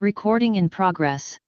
Recording in progress.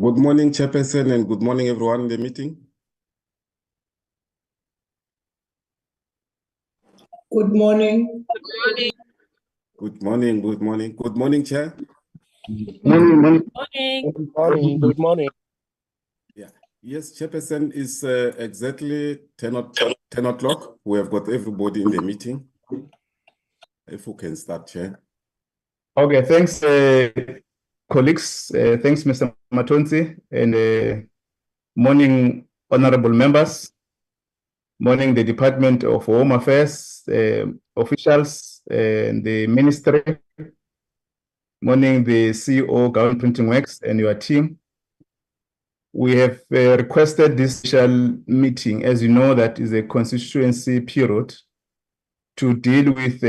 Good morning, Chairperson, and good morning, everyone in the meeting. Good morning. Good morning, good morning. Good morning, Chair. Good morning. Good morning. Yeah. Yes, Chairperson, is exactly 10 o'clock. We have got everybody in the meeting. If we can start, Chair. Okay, thanks, colleagues. Thanks, Mr. Matonzi, and morning, honorable members. Morning, the Department of Home Affairs officials and the Ministry. Morning, the CEO, Government Printing Works, and your team. We have requested this special meeting, as you know, that is a constituency period, to deal with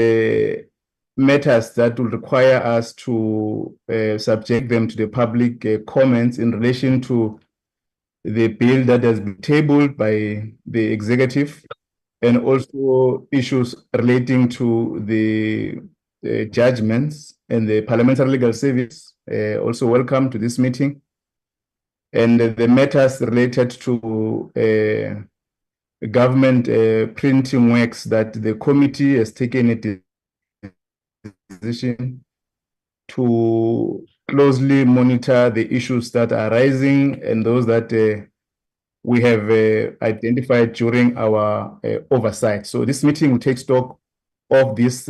matters that will require us to subject them to the public comments in relation to the bill that has been tabled by the executive and also issues relating to the judgments and the Parliamentary Legal Service. Also welcome to this meeting. And the matters related to government printing works that the committee has taken a decision to closely monitor the issues that are rising and those that we have identified during our oversight. So this meeting will take stock of these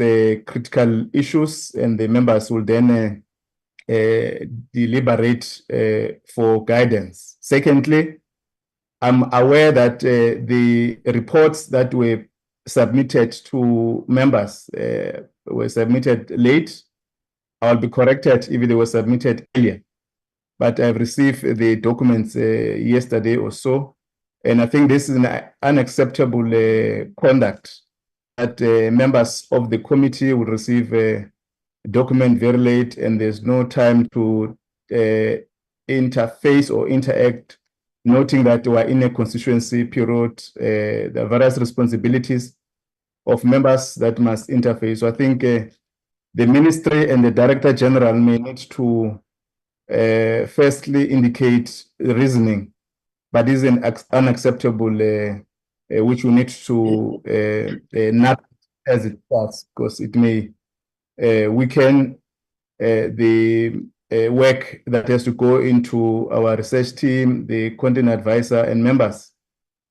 critical issues, and the members will then deliberate for guidance. Secondly, I'm aware that the reports that were submitted to members were submitted late. I'll be corrected if they were submitted earlier. But I've received the documents yesterday or so, and I think this is an unacceptable conduct that members of the committee will receive a document very late, and there's no time to interface or interact, noting that we're in a constituency period. There are various responsibilities of members that must interface. So I think the ministry and the Director General may need to firstly indicate reasoning, but is an unacceptable, which we need to not as it starts, because it may weaken the work that has to go into our research team, the content advisor, and members.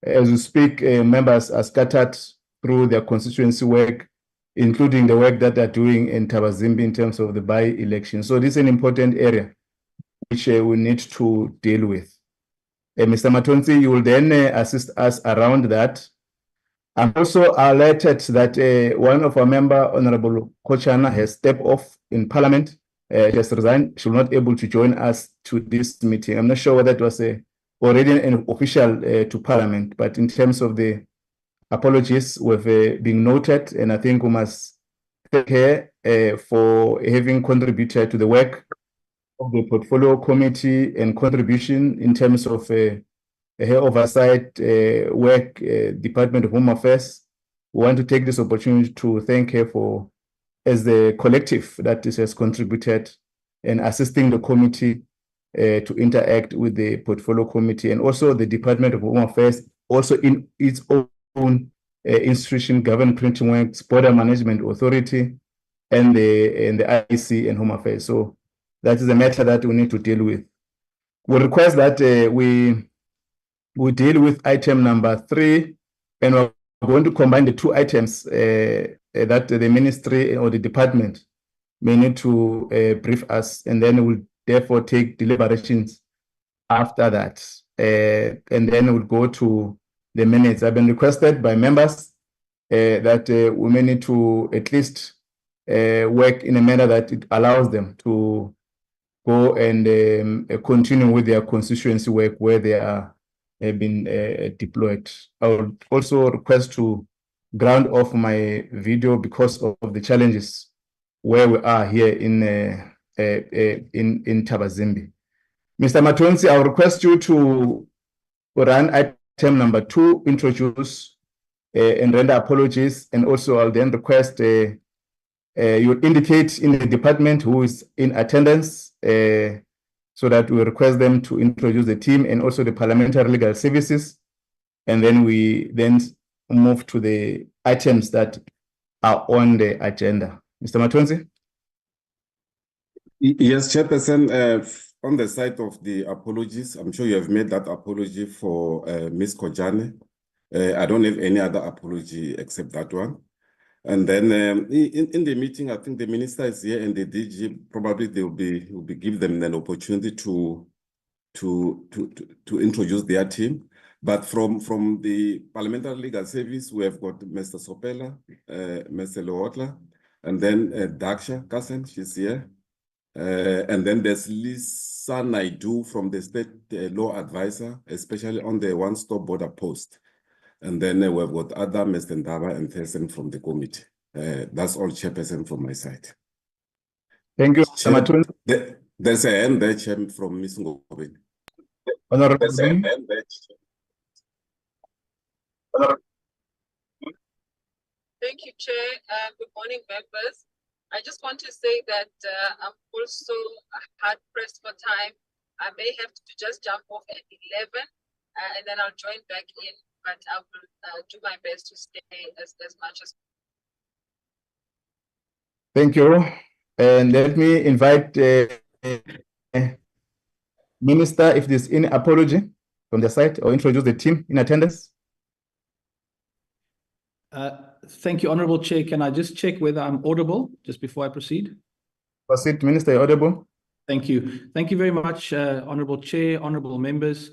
As we speak, members are scattered through their constituency work, including the work that they're doing in Tabazimbi in terms of the by-election. So this is an important area which we need to deal with. Mr. Matonsi, you will then assist us around that. I'm also alerted that one of our member, Honorable Kochana, has stepped off in Parliament. She has resigned. She will not be able to join us to this meeting. I'm not sure whether it was already an official to Parliament, but in terms of the apologies with being noted, and I think we must thank her for having contributed to the work of the portfolio committee and contribution in terms of her oversight work, Department of Home Affairs. We want to take this opportunity to thank her for, as the collective that this has contributed in assisting the committee to interact with the portfolio committee, and also the Department of Home Affairs, also in its own institution, Government Printing Works, Border Management Authority, and the IC and Home Affairs. So that is a matter that we need to deal with. We request that we deal with item number 3, and we're going to combine the 2 items that the ministry or the department may need to brief us, and then we'll therefore take deliberations after that. And then we'll go to the minutes. I've been requested by members that we may need to at least work in a manner that it allows them to go and continue with their constituency work where they are been deployed. I would also request to ground off my video because of the challenges where we are here in Tabazimbi. Mr. Matonsi, I will request you to run item number 2, introduce and render apologies, and also I'll then request you indicate in the department who is in attendance, so that we request them to introduce the team and also the Parliamentary Legal Services, and then we then move to the items that are on the agenda. Mr. Matonsi? Yes, Chairperson, on the side of the apologies, I'm sure you have made that apology for Ms. Kojane. I don't have any other apology except that one. And then in the meeting, I think the minister is here and the DG, probably will be give them an opportunity to introduce their team. But from the Parliamentary Legal Service, we have got Mr. Sopela, Mr. Lootla, and then Daksha Kassen, she's here. And then there's Lisa Naidu from the State Law Advisor, especially on the one-stop border post. And then we've got other Mr. Ndaba and Thurston from the committee. That's all, Chairperson, from my side. Thank you, Mr. Matonsi. There's a hand there, Chair, from Ms. Ngobeni. Honorable. Thank you, Chair. Good morning, members. I just want to say that I'm also hard pressed for time. I may have to just jump off at 11 and then I'll join back in, but I will do my best to stay as much as. Thank you. And let me invite Minister, if there's any apology from the side, or introduce the team in attendance. Thank you, Honorable Chair. Can I just check whether I'm audible just before I proceed? Proceed, Minister, you're audible. Thank you. Thank you very much, Honorable Chair, honorable members,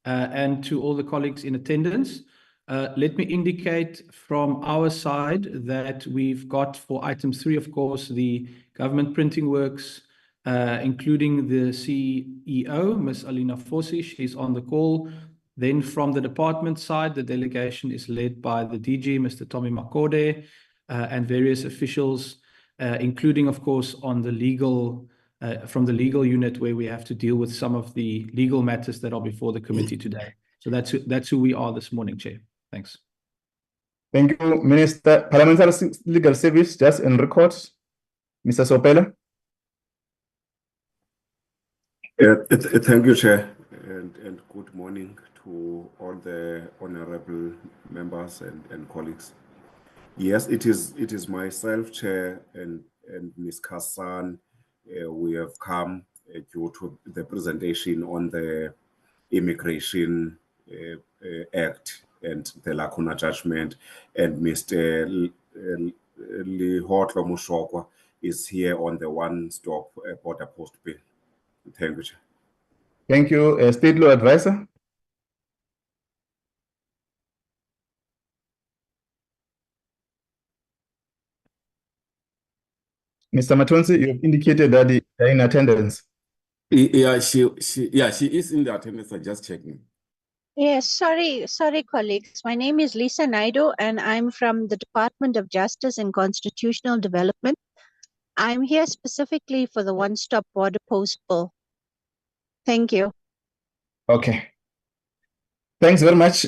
and to all the colleagues in attendance. Let me indicate from our side that we've got for item 3, of course, the government printing works, including the CEO, Ms. Alina Fossi. She's on the call. Then from the department side, the delegation is led by the DG, Mr. Tommy Makode, and various officials, including, of course, on the legal, from the legal unit, where we have to deal with some of the legal matters that are before the committee today. So that's who we are this morning, Chair. Thanks. Thank you, Minister. Parliamentary Legal Service, just in record, Mr. Sopela. Thank you, Chair, and good morning to all the honorable members and colleagues. Yes, it is myself, Chair, and Ms. Kassan. We have come due to the presentation on the Immigration Act and the lacuna judgment, and Mr. Lihotlo Mushokwa is here on the one-stop border post bill. Thank you, Chair. Thank you, State Law Advisor. Mr. Matonsi, you have indicated that they are in attendance. Yeah, she is in the attendance. I just checking. Yes, sorry, colleagues. My name is Lisa Naidu, and I'm from the Department of Justice and Constitutional Development. I'm here specifically for the one-stop border post bill. Thank you. Okay. Thanks very much.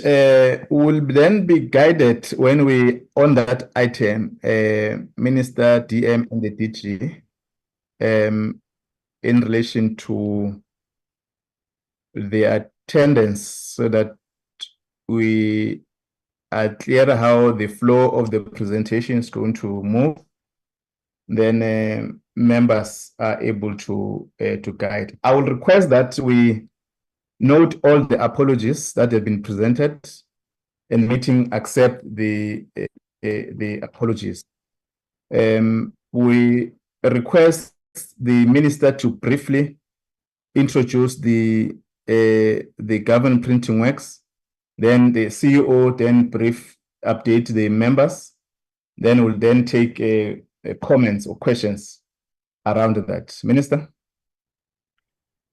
We'll then be guided when we on that item, Minister, DM, and the DG, in relation to the attendance, so that we are clear how the flow of the presentation is going to move. Then members are able to guide. I will request that we note all the apologies that have been presented, and meeting accept the apologies. We request the minister to briefly introduce the government printing works, then the CEO then brief update the members, then we'll then take comments or questions around that. Minister.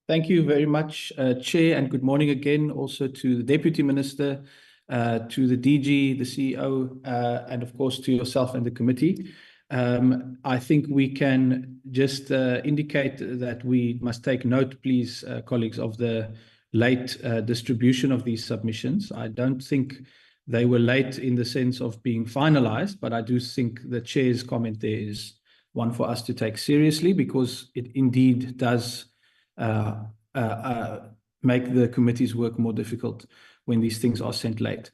Thank you very much, Chair, and good morning again also to the Deputy Minister, to the DG, the CEO, and of course to yourself and the committee. I think we can just indicate that we must take note, please, colleagues, of the late distribution of these submissions. I don't think they were late in the sense of being finalized, but I do think the Chair's comment there is one for us to take seriously, because it indeed does make the committee's work more difficult when these things are sent late.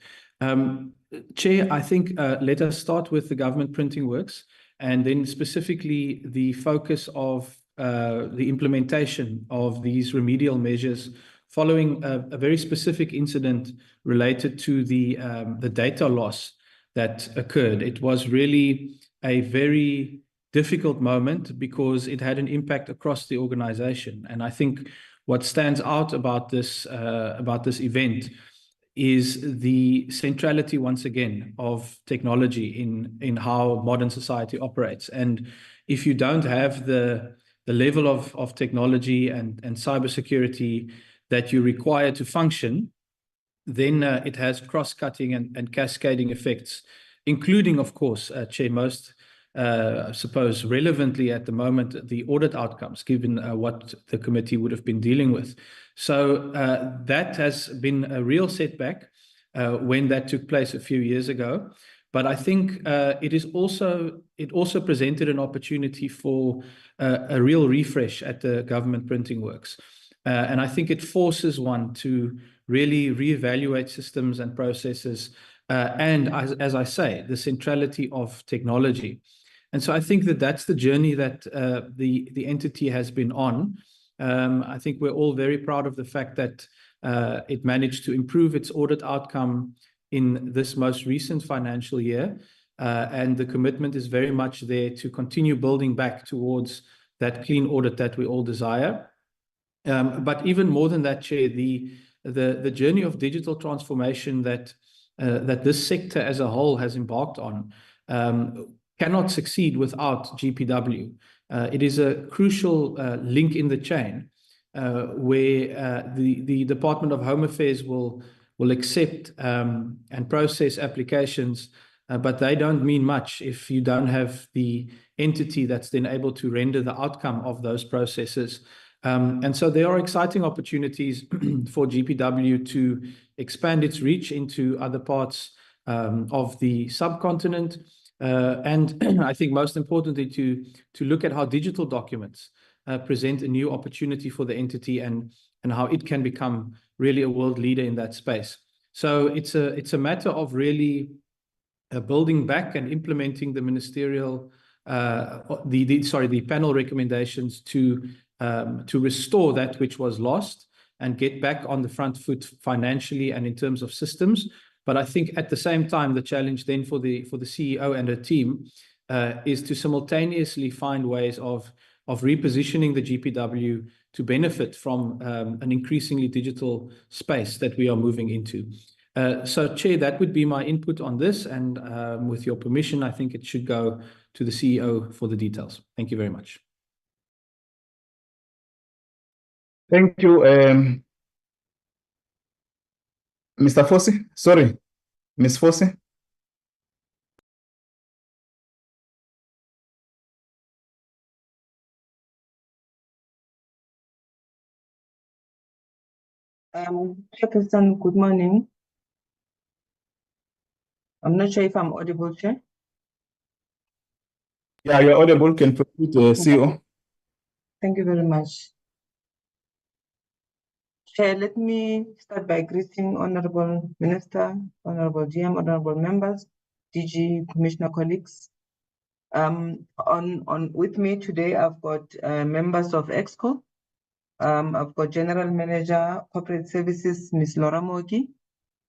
Chair, I think let us start with the government printing works, and then specifically the focus of the implementation of these remedial measures following a very specific incident related to the data loss that occurred. It was really a very difficult moment because it had an impact across the organization. And I think what stands out about this event is the centrality, once again, of technology in how modern society operates. And if you don't have the level of technology and cybersecurity that you require to function, then it has cross-cutting and cascading effects, including, of course, Chair, most I suppose relevantly at the moment, the audit outcomes, given what the committee would have been dealing with. So that has been a real setback when that took place a few years ago. But I think it also presented an opportunity for a real refresh at the government printing works. And I think it forces one to really reevaluate systems and processes, and as I say, the centrality of technology. And so I think that that's the journey that the entity has been on. I think we're all very proud of the fact that it managed to improve its audit outcome in this most recent financial year. And the commitment is very much there to continue building back towards that clean audit that we all desire. But even more than that, Chair, the journey of digital transformation that this sector as a whole has embarked on cannot succeed without GPW. It is a crucial link in the chain where the Department of Home Affairs will accept and process applications, but they don't mean much if you don't have the entity that's then able to render the outcome of those processes. And so there are exciting opportunities for GPW to expand its reach into other parts of the subcontinent. And I think most importantly, to look at how digital documents present a new opportunity for the entity and how it can become really a world leader in that space. So it's a matter of really building back and implementing the ministerial, the panel recommendations to restore that which was lost and get back on the front foot financially and in terms of systems. But I think at the same time, the challenge then for the CEO and her team is to simultaneously find ways of repositioning the GPW to benefit from an increasingly digital space that we are moving into. So, Chair, that would be my input on this. And with your permission, I think it should go to the CEO for the details. Thank you very much. Thank you, Mr. Fossey. Sorry, Ms. Fossey. Chairperson, good morning. I'm not sure if I'm audible, Chair. Yeah, you're audible. Can proceed, CEO. Thank you very much. Chair, let me start by greeting Honorable Minister, Honorable GM, Honorable members, DG, Commissioner colleagues. With me today, I've got members of EXCO. I've got General Manager, Corporate Services, Ms. Laura Mogi,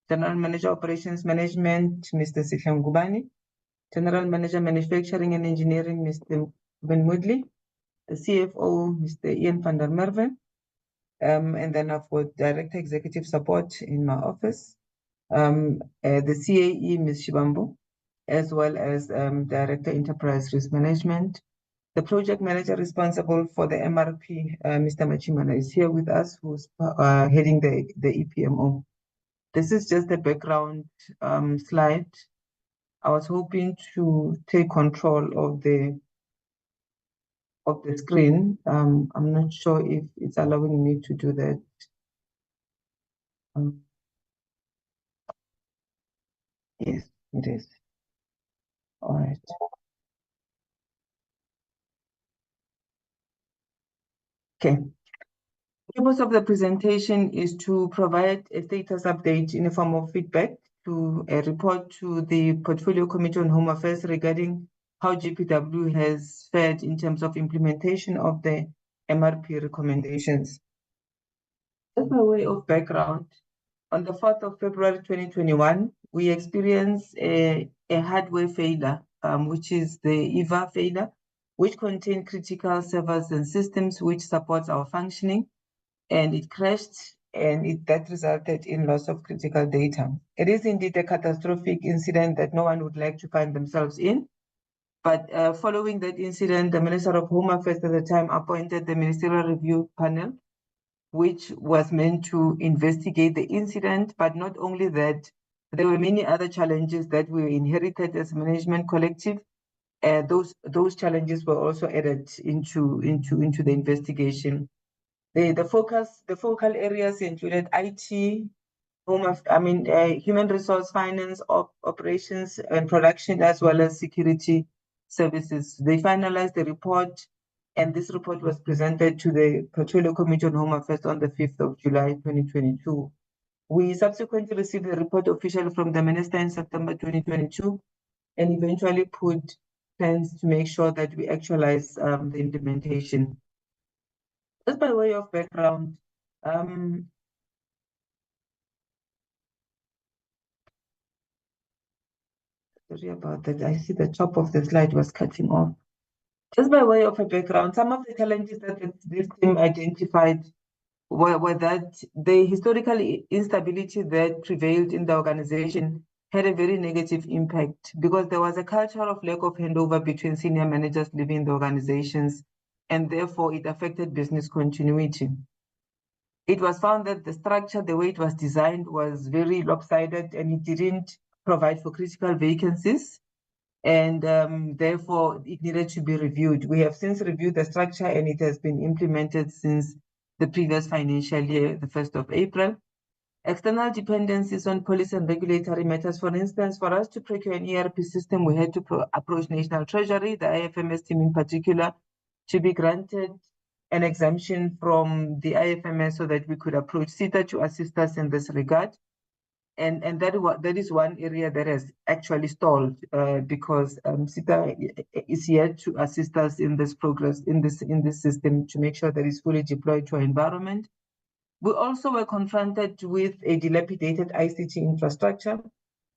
General Manager, Operations Management, Mr. Sihlan Gubani, General Manager, Manufacturing and Engineering, Mr. Ben Woodley, the CFO, Mr. Ian van der Merwe, and then I've got Director Executive Support in my office, the CAE, Ms. Shibambu, as well as Director Enterprise Risk Management. The project manager responsible for the MRP, Mr. Machimana, is here with us, who's heading the EPMO. This is just a background slide. I was hoping to take control of the screen. I'm not sure if it's allowing me to do that. Yes, it is. All right. Okay. The purpose of the presentation is to provide a status update in the form of feedback to a report to the Portfolio Committee on Home Affairs regarding how GPW has fared in terms of implementation of the MRP recommendations. Just by way of background, on the 4th of February 2021, we experienced a hardware failure, which is the EVA failure, which contained critical servers and systems which supports our functioning, and it crashed, and that resulted in loss of critical data. It is indeed a catastrophic incident that no one would like to find themselves in. But following that incident, the Minister of Home Affairs at the time appointed the Ministerial Review Panel, which was meant to investigate the incident. But not only that, there were many other challenges that we inherited as a management collective. Those challenges were also added into the investigation. The focal areas included IT, human resource finance, operations and production, as well as security services. They finalized the report, and this report was presented to the Portfolio Committee on Home Affairs on the 5th of July 2022. We subsequently received the report officially from the Minister in September 2022, and eventually put plans to make sure that we actualize the implementation. Just by way of background, sorry about that. I see the top of the slide was cutting off. Just by way of a background, some of the challenges that this team identified were that the historical instability that prevailed in the organization had a very negative impact, because there was a culture of lack of handover between senior managers leaving the organizations, and therefore it affected business continuity. It was found that the structure, the way it was designed, was very lopsided, and it didn't provide for critical vacancies, and therefore it needed to be reviewed. We have since reviewed the structure, and it has been implemented since the previous financial year, the 1st of April. External dependencies on policy and regulatory matters. For instance, for us to procure an ERP system, we had to approach National Treasury, the IFMS team in particular, to be granted an exemption from the IFMS so that we could approach SITA to assist us in this regard. And that is one area that has actually stalled because SITA is here to assist us in this progress, in this system, to make sure that it's fully deployed to our environment. We also were confronted with a dilapidated ICT infrastructure,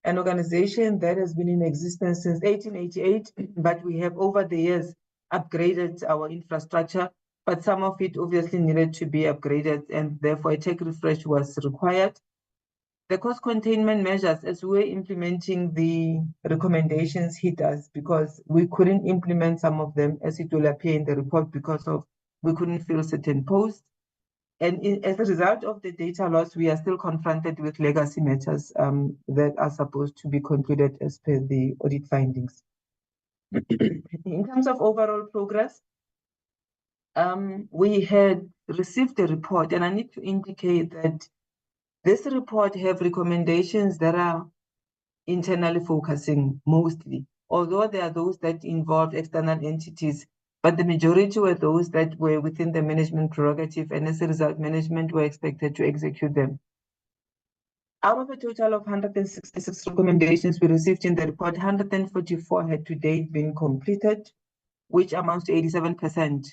an organization that has been in existence since 1888, but we have over the years upgraded our infrastructure, but some of it obviously needed to be upgraded, and therefore a tech refresh was required. The cost containment measures, as we were implementing the recommendations, hit us because we couldn't implement some of them, as it will appear in the report, because of we couldn't fill certain posts. And as a result of the data loss, we are still confronted with legacy matters that are supposed to be concluded as per the audit findings. In terms of overall progress, we had received a report, and I need to indicate that this report have recommendations that are internally focusing mostly, although there are those that involve external entities, but the majority were those that were within the management prerogative, and as a result, management were expected to execute them. Out of a total of 166 recommendations we received in the report, 144 had to date been completed, which amounts to 87%.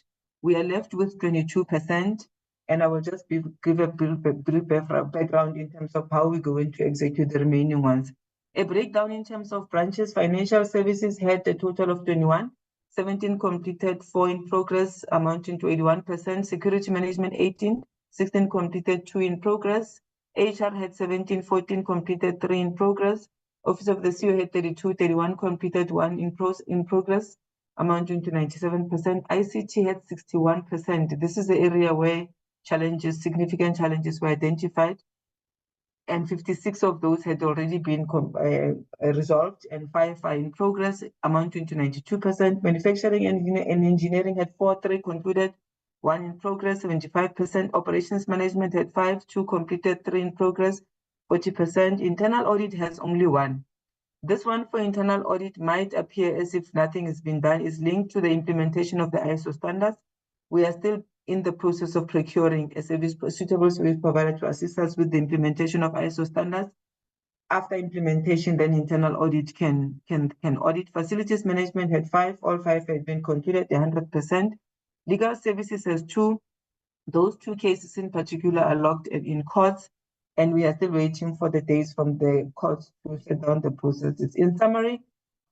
We are left with 22%, and I will just give a brief background in terms of how we're going to execute the remaining ones. A breakdown in terms of branches. Financial services had a total of 21, 17 completed, 4 in progress, amounting to 81%. Security management, 18, 16 completed, 2 in progress. HR had 17, 14 completed, 3 in progress. Office of the CEO had 32, 31 completed, 1 in progress, amounting to 97%. ICT had 61%. This is the area where significant challenges were identified, and 56 of those had already been resolved, and 5 are in progress, amounting to 92%. Manufacturing and engineering had 4, 3 concluded, 1 in progress, 75%. Operations management had 5, 2 completed, 3 in progress, 40%. Internal audit has only 1. This one for internal audit might appear as if nothing has been done, is linked to the implementation of the ISO standards. We are still in the process of procuring a suitable service provider to assist us with the implementation of ISO standards. After implementation, then internal audit can audit. Facilities management had 5, all 5 had been concluded, 100%. Legal services has 2. Those 2 cases in particular are locked in courts, and we are still waiting for the dates from the courts to set down the processes. In summary,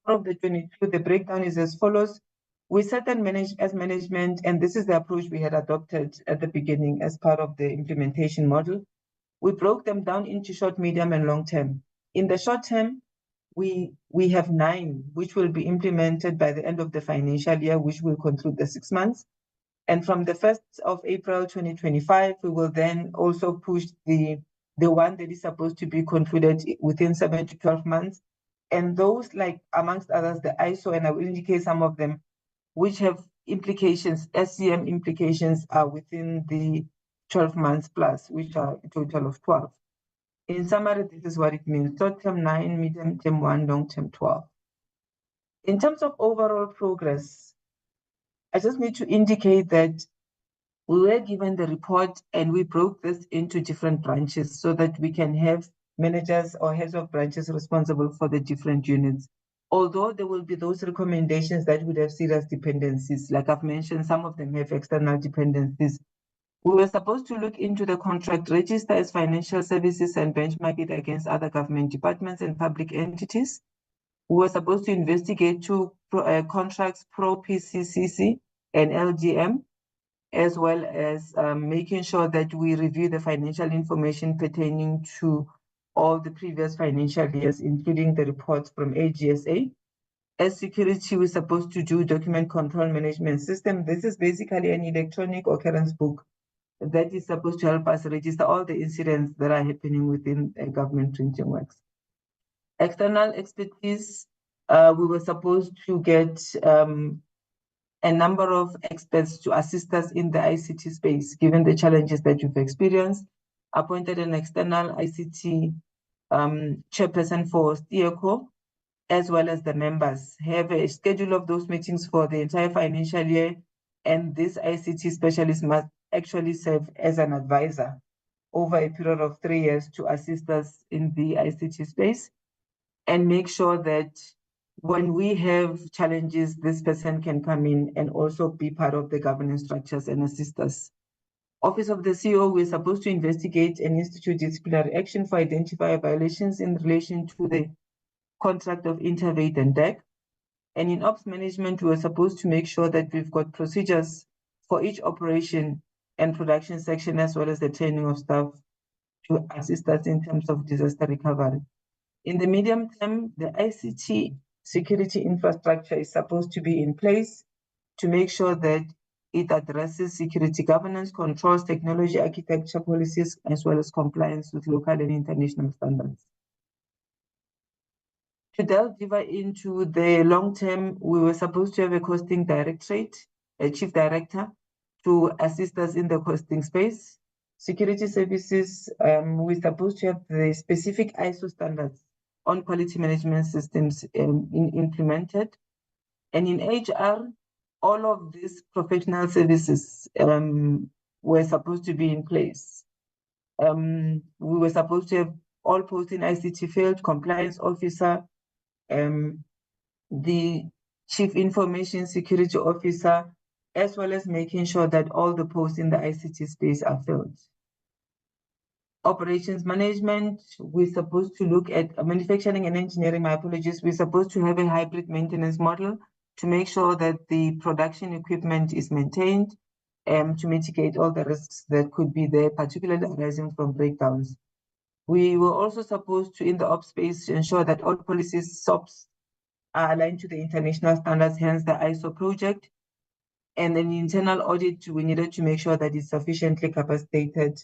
of the 22, the breakdown is as follows. We set and manage as management, and this is the approach we had adopted at the beginning as part of the implementation model. We broke them down into short, medium, and long term. In the short term, we have 9, which will be implemented by the end of the financial year, which will conclude the 6 months. And from the 1st of April 2025, we will then also push the one that is supposed to be concluded within 7 to 12 months. And those, like amongst others, the ISO, and I will indicate some of them, which have implications, SCM implications, are within the 12 months plus, which are a total of 12. In summary, this is what it means: short-term 9, medium-term 1, long-term 12. In terms of overall progress, I just need to indicate that we were given the report and we broke this into different branches so that we can have managers or heads of branches responsible for the different units. Although there will be those recommendations that would have serious dependencies, like I've mentioned, some of them have external dependencies. We were supposed to look into the contract register as financial services and benchmark it against other government departments and public entities. We were supposed to investigate two contracts, pro-PCCC and LGM, as well as making sure that we review the financial information pertaining to all the previous financial years, including the reports from AGSA. As security, we're supposed to do document control management system. This is basically an electronic occurrence book that is supposed to help us register all the incidents that are happening within government printing works. External expertise, we were supposed to get a number of experts to assist us in the ICT space, given the challenges that you've experienced. Appointed an external ICT chairperson for SteerCo, as well as the members. Have a schedule of those meetings for the entire financial year, and this ICT specialist must actually serve as an advisor over a period of 3 years to assist us in the ICT space and make sure that when we have challenges, this person can come in and also be part of the governance structures and assist us. Office of the CEO, we're supposed to investigate and institute disciplinary action for identifying violations in relation to the contract of Intervate and DEC. And in ops management, we're supposed to make sure that we've got procedures for each operation and production section, as well as the training of staff to assist us in terms of disaster recovery. In the medium term, the ICT security infrastructure is supposed to be in place to make sure that it addresses security governance, controls, technology architecture policies, as well as compliance with local and international standards. To delve deeper into the long term, we were supposed to have a costing directorate, a chief director, to assist us in the costing space. Security services, we're supposed to have the specific ISO standards on quality management systems implemented. And in HR, all of these professional services were supposed to be in place. We were supposed to have all posts in ICT field, compliance officer, the chief information security officer, as well as making sure that all the posts in the ICT space are filled. Operations management, we're supposed to look at manufacturing and engineering, my apologies. We're supposed to have a hybrid maintenance model to make sure that the production equipment is maintained to mitigate all the risks that could be there, particularly arising from breakdowns. We were also supposed to, in the ops space, ensure that all policies, SOPs, are aligned to the international standards, hence the ISO project. And then internal audit, we needed to make sure that it's sufficiently capacitated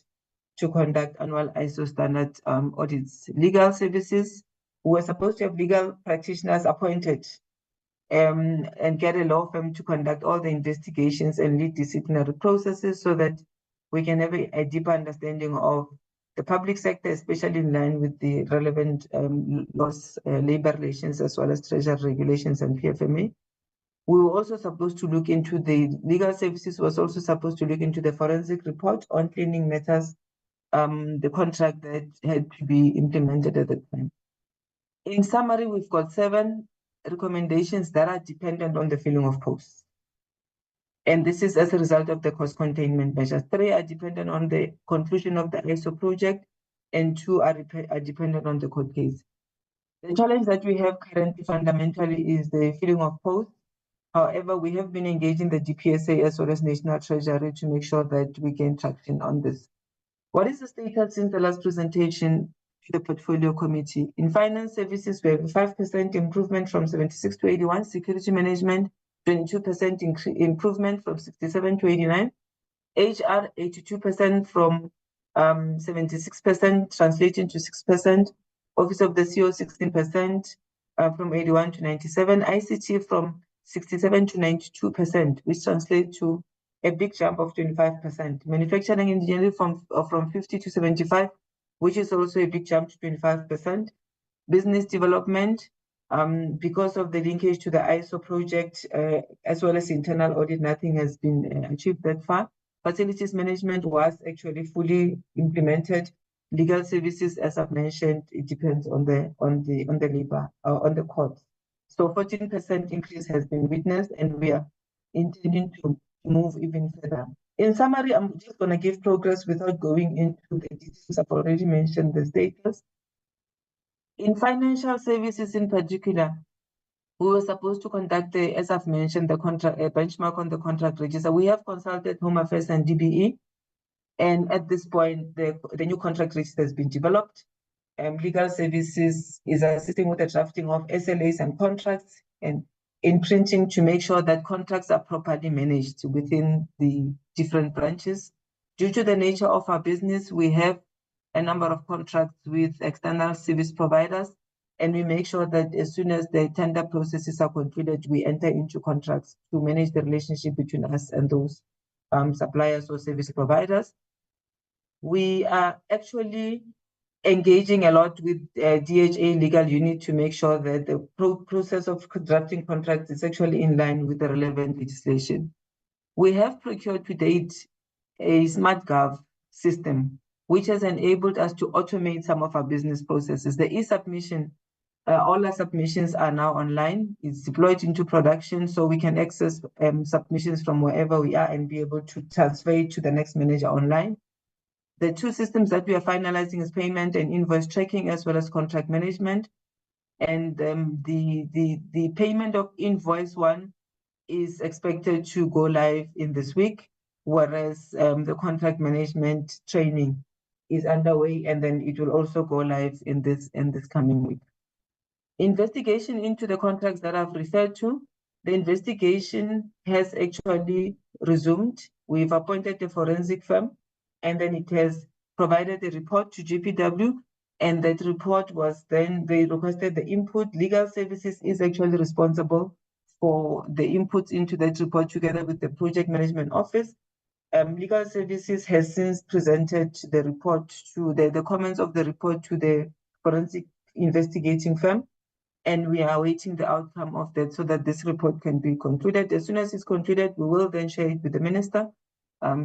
to conduct annual ISO standard audits. Legal services, we were supposed to have legal practitioners appointed and get a law firm to conduct all the investigations and lead disciplinary processes so that we can have a deeper understanding of the public sector, especially in line with the relevant laws, labor relations, as well as treasury regulations and PFMA. We were also supposed to look into the legal services, was also supposed to look into the forensic report on cleaning matters, the contract that had to be implemented at the time. In summary, we've got 7 recommendations that are dependent on the filling of posts. And this is as a result of the cost containment measures. 3 are dependent on the conclusion of the ISO project, and 2 are dependent on the court case. The challenge that we have currently fundamentally is the filling of posts. However, we have been engaging the DPSA as well as National Treasury to make sure that we gain traction on this. What is the status since the last presentation to the Portfolio Committee? In finance services, we have a 5% improvement from 76 to 81. Security management, 22% improvement from 67 to 89. HR, 82% from 76%, translating to 6%. Office of the CEO, 16% from 81 to 97. ICT from 67 to 92%, which translates to a big jump of 25%. Manufacturing engineering from 50 to 75, which is also a big jump to 25%. Business development, because of the linkage to the ISO project, as well as internal audit, nothing has been achieved that far. Facilities management was actually fully implemented. Legal services, as I've mentioned, it depends on the labor on the courts. So 14% increase has been witnessed, and we are intending to move even further. In summary, I'm just going to give progress without going into the details. I've already mentioned the status. In financial services in particular, we were supposed to conduct as I've mentioned, the contract benchmark on the contract register. We have consulted Home Affairs and DBE, and at this point, the new contract register has been developed. Legal services is assisting with the drafting of SLAs and contracts, and in printing to make sure that contracts are properly managed within the different branches. Due to the nature of our business, we have a number of contracts with external service providers, and we make sure that as soon as the tender processes are concluded, we enter into contracts to manage the relationship between us and those suppliers or service providers. We are actually engaging a lot with DHA legal unit to make sure that the process of drafting contracts is actually in line with the relevant legislation. We have procured to date a SmartGov system, which has enabled us to automate some of our business processes. The e-submission, all our submissions are now online. It's deployed into production, so we can access submissions from wherever we are and be able to transfer it to the next manager online. The two systems that we are finalizing is payment and invoice tracking, as well as contract management. And the payment of invoice one is expected to go live in this week, whereas the contract management training is underway, and then it will also go live in this coming week. Investigation into the contracts that I've referred to, the investigation has actually resumed. We've appointed a forensic firm, and then it has provided a report to GPW, and that report was then, they requested the input. Legal services is actually responsible for the inputs into that report together with the project management office. Legal services has since presented the report to the comments of the report to the forensic investigating firm, and we are awaiting the outcome of that so that this report can be concluded. As soon as it's concluded, we will then share it with the minister,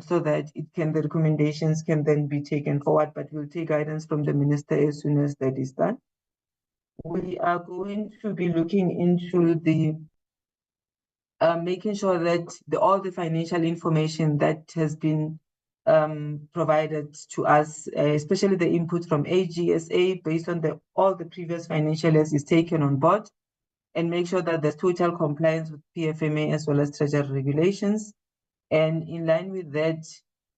so that the recommendations can then be taken forward, but we'll take guidance from the minister as soon as that is done. We are going to be looking into the making sure that all the financial information that has been provided to us, especially the input from AGSA based on all the previous financial years, is taken on board, and make sure that there's total compliance with PFMA as well as treasury regulations. And in line with that,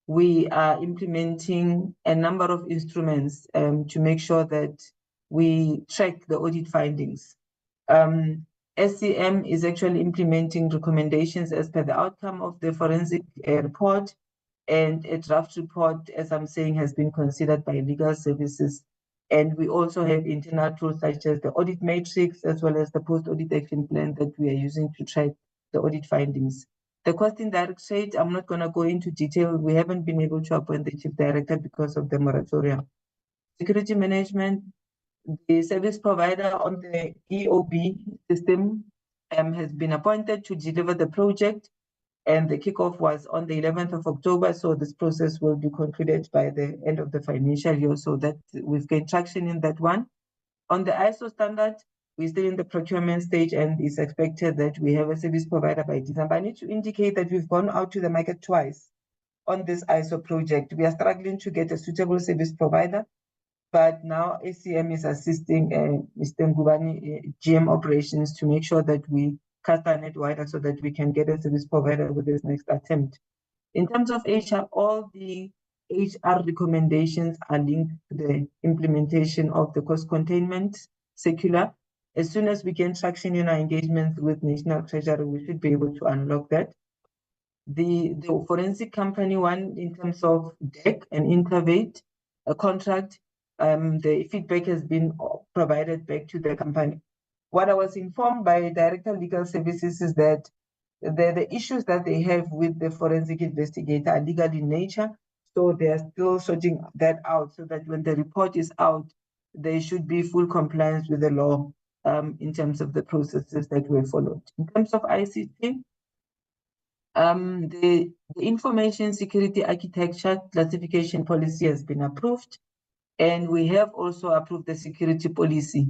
we are implementing a number of instruments to make sure that we track the audit findings. SCM is actually implementing recommendations as per the outcome of the forensic report, and a draft report, as I'm saying, has been considered by legal services. And we also have internal tools such as the audit matrix, as well as the post-audit action plan that we are using to track the audit findings. The cost indirect rate, I'm not going to go into detail. We haven't been able to appoint the chief director because of the moratorium. Security management, the service provider on the EOB system has been appointed to deliver the project, and the kickoff was on the 11th of October. So this process will be concluded by the end of the financial year, so that we've gained traction in that one. On the ISO standard, we're still in the procurement stage, and it's expected that we have a service provider by December. I need to indicate that we've gone out to the market twice on this ISO project. We are struggling to get a suitable service provider, but now ACM is assisting Mr. Ngubani, GM operations, to make sure that we cast our net wider so that we can get a service provider with this next attempt. In terms of HR, all the HR recommendations are linked to the implementation of the cost containment circular. As soon as we gain traction in our engagements with National Treasury, we should be able to unlock that. The forensic company one, in terms of DEC and Intervate, a contract, the feedback has been provided back to the company. What I was informed by Director of Legal Services is that the issues that they have with the forensic investigator are legal in nature. So they are still sorting that out so that when the report is out, there should be full compliance with the law in terms of the processes that were followed. In terms of ICT, the information security architecture classification policy has been approved, and we have also approved the security policy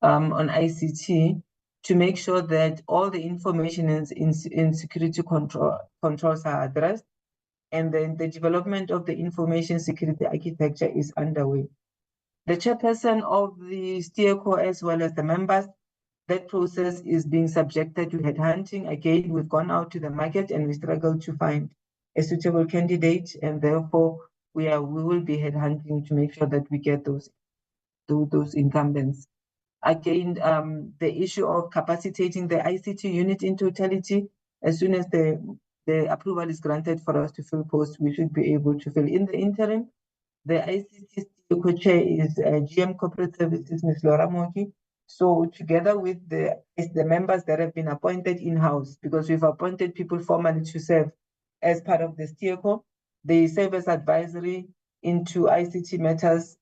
on ICT to make sure that all the information in security controls are addressed, and then the development of the information security architecture is underway. The chairperson of the SteerCo as well as the members, that process is being subjected to headhunting. Again, we've gone out to the market and we struggled to find a suitable candidate, and therefore we will be headhunting to make sure that we get those incumbents. Again, the issue of capacitating the ICT unit in totality, as soon as the approval is granted for us to fill posts, we should be able to fill. In the interim, the ICT co-chair is GM Corporate Services, Ms. Laura Moki. So together with the members that have been appointed in-house, because we've appointed people formally to serve as part of the SteerCo, they serve as advisory into ICT matters.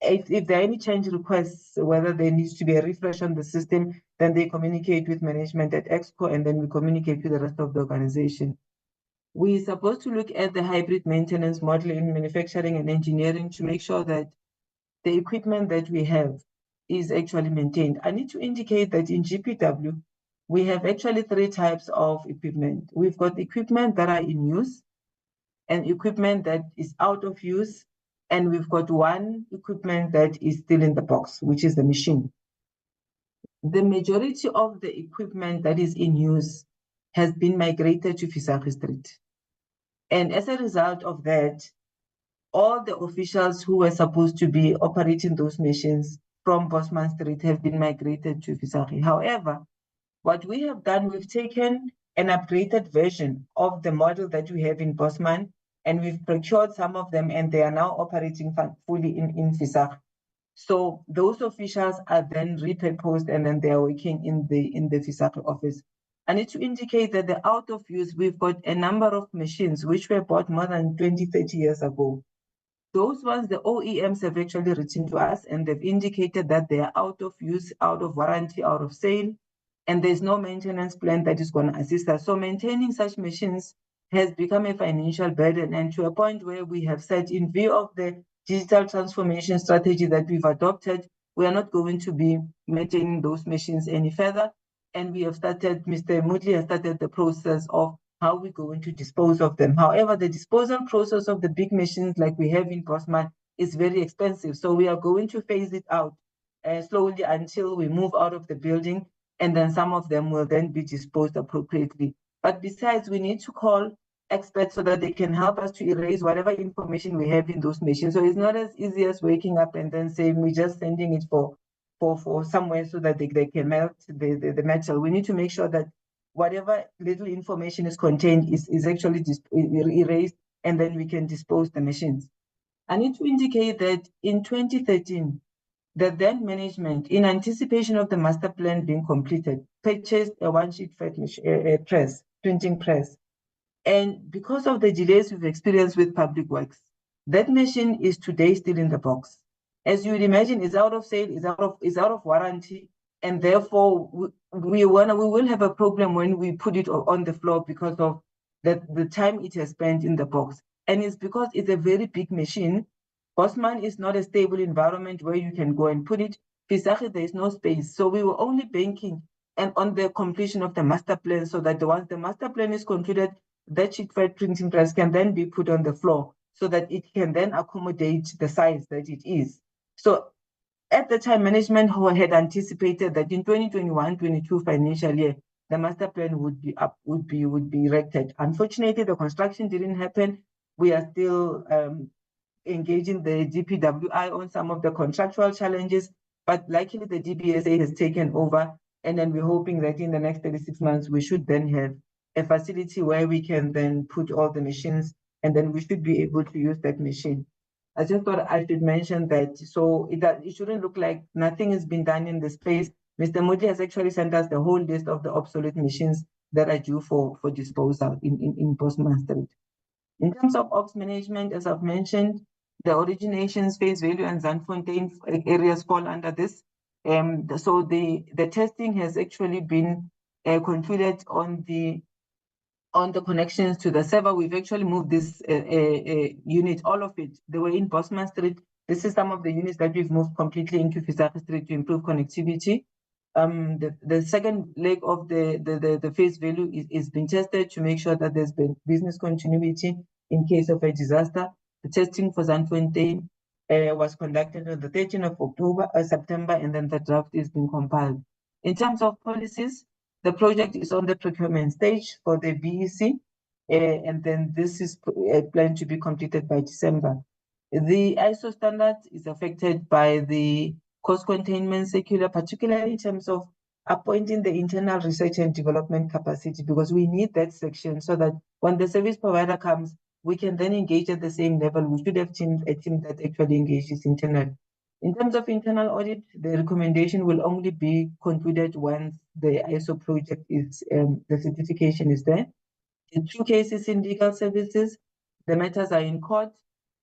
If there are any change requests, whether there needs to be a refresh on the system, then they communicate with management at EXCO, and then we communicate with the rest of the organization. We're supposed to look at the hybrid maintenance model in manufacturing and engineering to make sure that the equipment that we have is actually maintained. I need to indicate that in GPW, we have actually 3 types of equipment. We've got equipment that are in use, and equipment that is out of use, and we've got one equipment that is still in the box, which is the machine. The majority of the equipment that is in use has been migrated to Fisari Street. And as a result of that, all the officials who were supposed to be operating those machines from Bosman Street have been migrated to Fisari. However, what we have done, we've taken an upgraded version of the model that we have in Bosman, and we've procured some of them, and they are now operating fully in Fisari. So those officials are then repurposed, and then they are working in the Fisari office. I need to indicate that the out of use, we've got a number of machines which were bought more than 20, 30 years ago. Those ones, the OEMs have actually written to us, and they've indicated that they are out of use, out of warranty, out of sale, and there's no maintenance plan that is going to assist us. So maintaining such machines has become a financial burden, and to a point where we have said, in view of the digital transformation strategy that we've adopted, we are not going to be maintaining those machines any further. And we have started, Mr. Mutli has started the process of how we're going to dispose of them. However, the disposal process of the big machines like we have in Bosman is very expensive. So we are going to phase it out slowly until we move out of the building, and then some of them will then be disposed appropriately. But besides, we need to call experts so that they can help us to erase whatever information we have in those machines. So it's not as easy as waking up and then saying we're just sending it for somewhere so that they can melt the metal. We need to make sure that whatever little information is contained is actually erased, and then we can dispose the machines. I need to indicate that in 2013, the then management, in anticipation of the master plan being completed, purchased a one-sheet press, printing press. And because of the delays we've experienced with public works, that machine is today still in the box. As you would imagine, it's out of sale, it's out of warranty, and therefore we will have a problem when we put it on the floor because of the time it has spent in the box. And it's because it's a very big machine. Bosman is not a stable environment where you can go and put it. Fisari, there is no space. So we were only banking on the completion of the master plan, so that once the master plan is concluded, that sheet fed printing press can then be put on the floor so that it can then accommodate the size that it is. So at the time, management had anticipated that in 2021-22 financial year, the master plan would be erected. Unfortunately, the construction didn't happen. We are still engaging the DPWI on some of the contractual challenges, but luckily the DBSA has taken over, and then we're hoping that in the next 36 months, we should then have a facility where we can then put all the machines, and then we should be able to use that machine. I just thought I should mention that, so it shouldn't look like nothing has been done in the space. Mr. Mutli has actually sent us the whole list of the obsolete machines that are due for disposal in Bosman Street. In terms of ops management, as I've mentioned, the originations, face value, and Zandfontein areas fall under this. So the testing has actually been concluded on the connections to the server. We've actually moved this unit, all of it. They were in Bosman Street. This is some of the units that we've moved completely into Fisaka Street to improve connectivity. The second leg of the face value is being tested to make sure that there's been business continuity in case of a disaster. The testing for Zandfontein was conducted on the 13th of September, and then the draft is being compiled. In terms of policies, the project is on the procurement stage for the BEC, and then this is planned to be completed by December. The ISO standard is affected by the cost containment circular, particularly in terms of appointing the internal research and development capacity, because we need that section so that when the service provider comes, we can then engage at the same level. We should have a team that actually engages internally. In terms of internal audit, the recommendation will only be concluded once the ISO project is, the certification is there. The 2 cases in legal services, the matters are in court.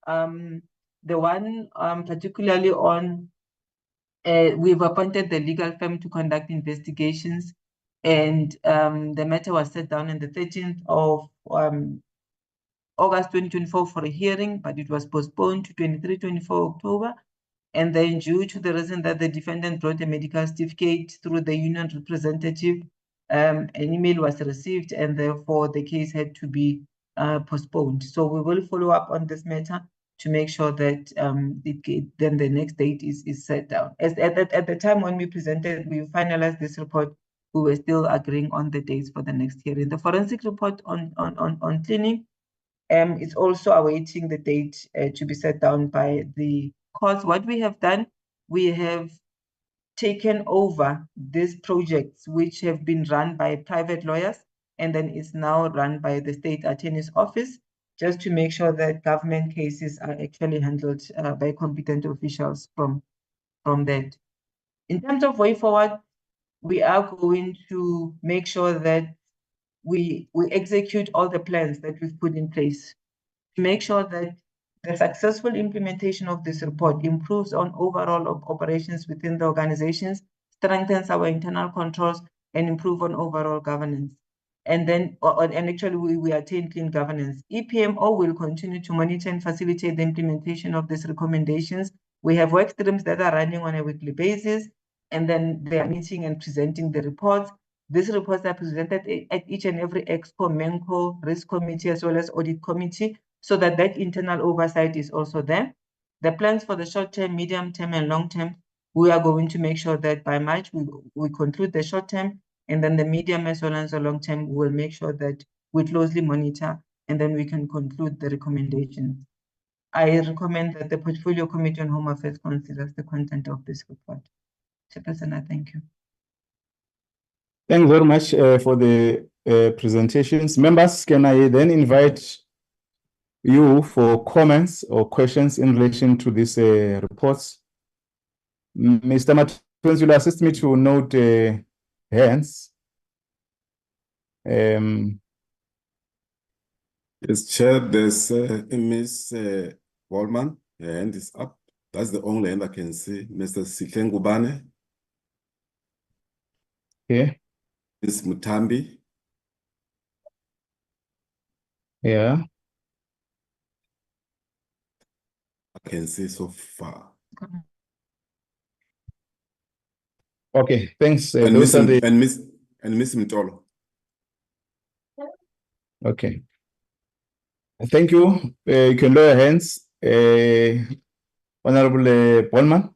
The one particularly on, we've appointed the legal firm to conduct investigations, and the matter was set down on the 13th of August 2024 for a hearing, but it was postponed to 23-24 October. And then due to the reason that the defendant brought a medical certificate through the union representative, an email was received, and therefore the case had to be postponed. So we will follow up on this matter to make sure that then the next date is set down. At the time when we presented, we finalized this report, we were still agreeing on the dates for the next hearing. The forensic report on cleaning is also awaiting the date to be set down by the courts. What we have done, we have taken over these projects which have been run by private lawyers, and then it's now run by the state attorney's office, just to make sure that government cases are actually handled by competent officials from that. In terms of way forward, we are going to make sure that we execute all the plans that we've put in place to make sure that the successful implementation of this report improves on overall operations within the organizations, strengthens our internal controls, and improve on overall governance. And then, and actually we attain clean governance. EPMO will continue to monitor and facilitate the implementation of these recommendations. We have work streams that are running on a weekly basis, and then they are meeting and presenting the reports. These reports are presented at each and every EXCO, MENCO, risk committee, as well as audit committee, so that internal oversight is also there. The plans for the short term, medium term, and long term, we are going to make sure that by March we conclude the short term, and then the medium as well as the long term, we will make sure that we closely monitor, and then we can conclude the recommendations. I recommend that the Portfolio Committee on Home Affairs considers the content of this report. Chairperson, I thank you. Thank you very much for the presentations. Members, can I then invite you for comments or questions in relation to these reports? Mr. Mattons, you'll assist me to note hands. Yes, Chair, there's Ms. Wallman, her hand is up. That's the only hand I can see. Mr. Sikengubane. Okay. Ms. Mutambi. Yeah. I can see so far. Okay, thanks. And Those are the... Miss Mtolo. Okay. Thank you. You can lower your hands. Honorable Polman.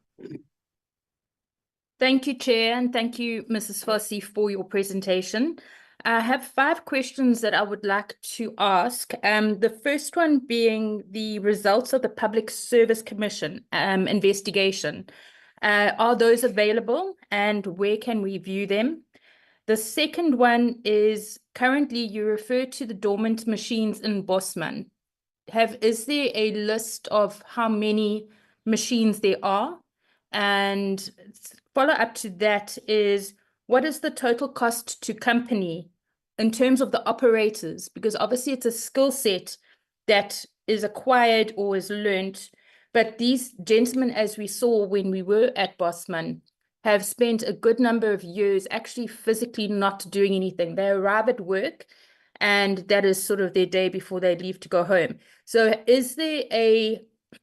Thank you, Chair, and thank you, Mrs. Fossey, for your presentation. I have 5 questions that I would like to ask. The first one being the results of the Public Service Commission investigation. Are those available, and where can we view them? The second one is, currently you refer to the dormant machines in Bosman. Is there a list of how many machines there are? And follow up to that is, what is the total cost to company in terms of the operators? Because obviously it's a skill set that is acquired or is learnt. But these gentlemen, as we saw when we were at Bosman, have spent a good number of years actually physically not doing anything. They arrive at work, and that is sort of their day before they leave to go home. So is there a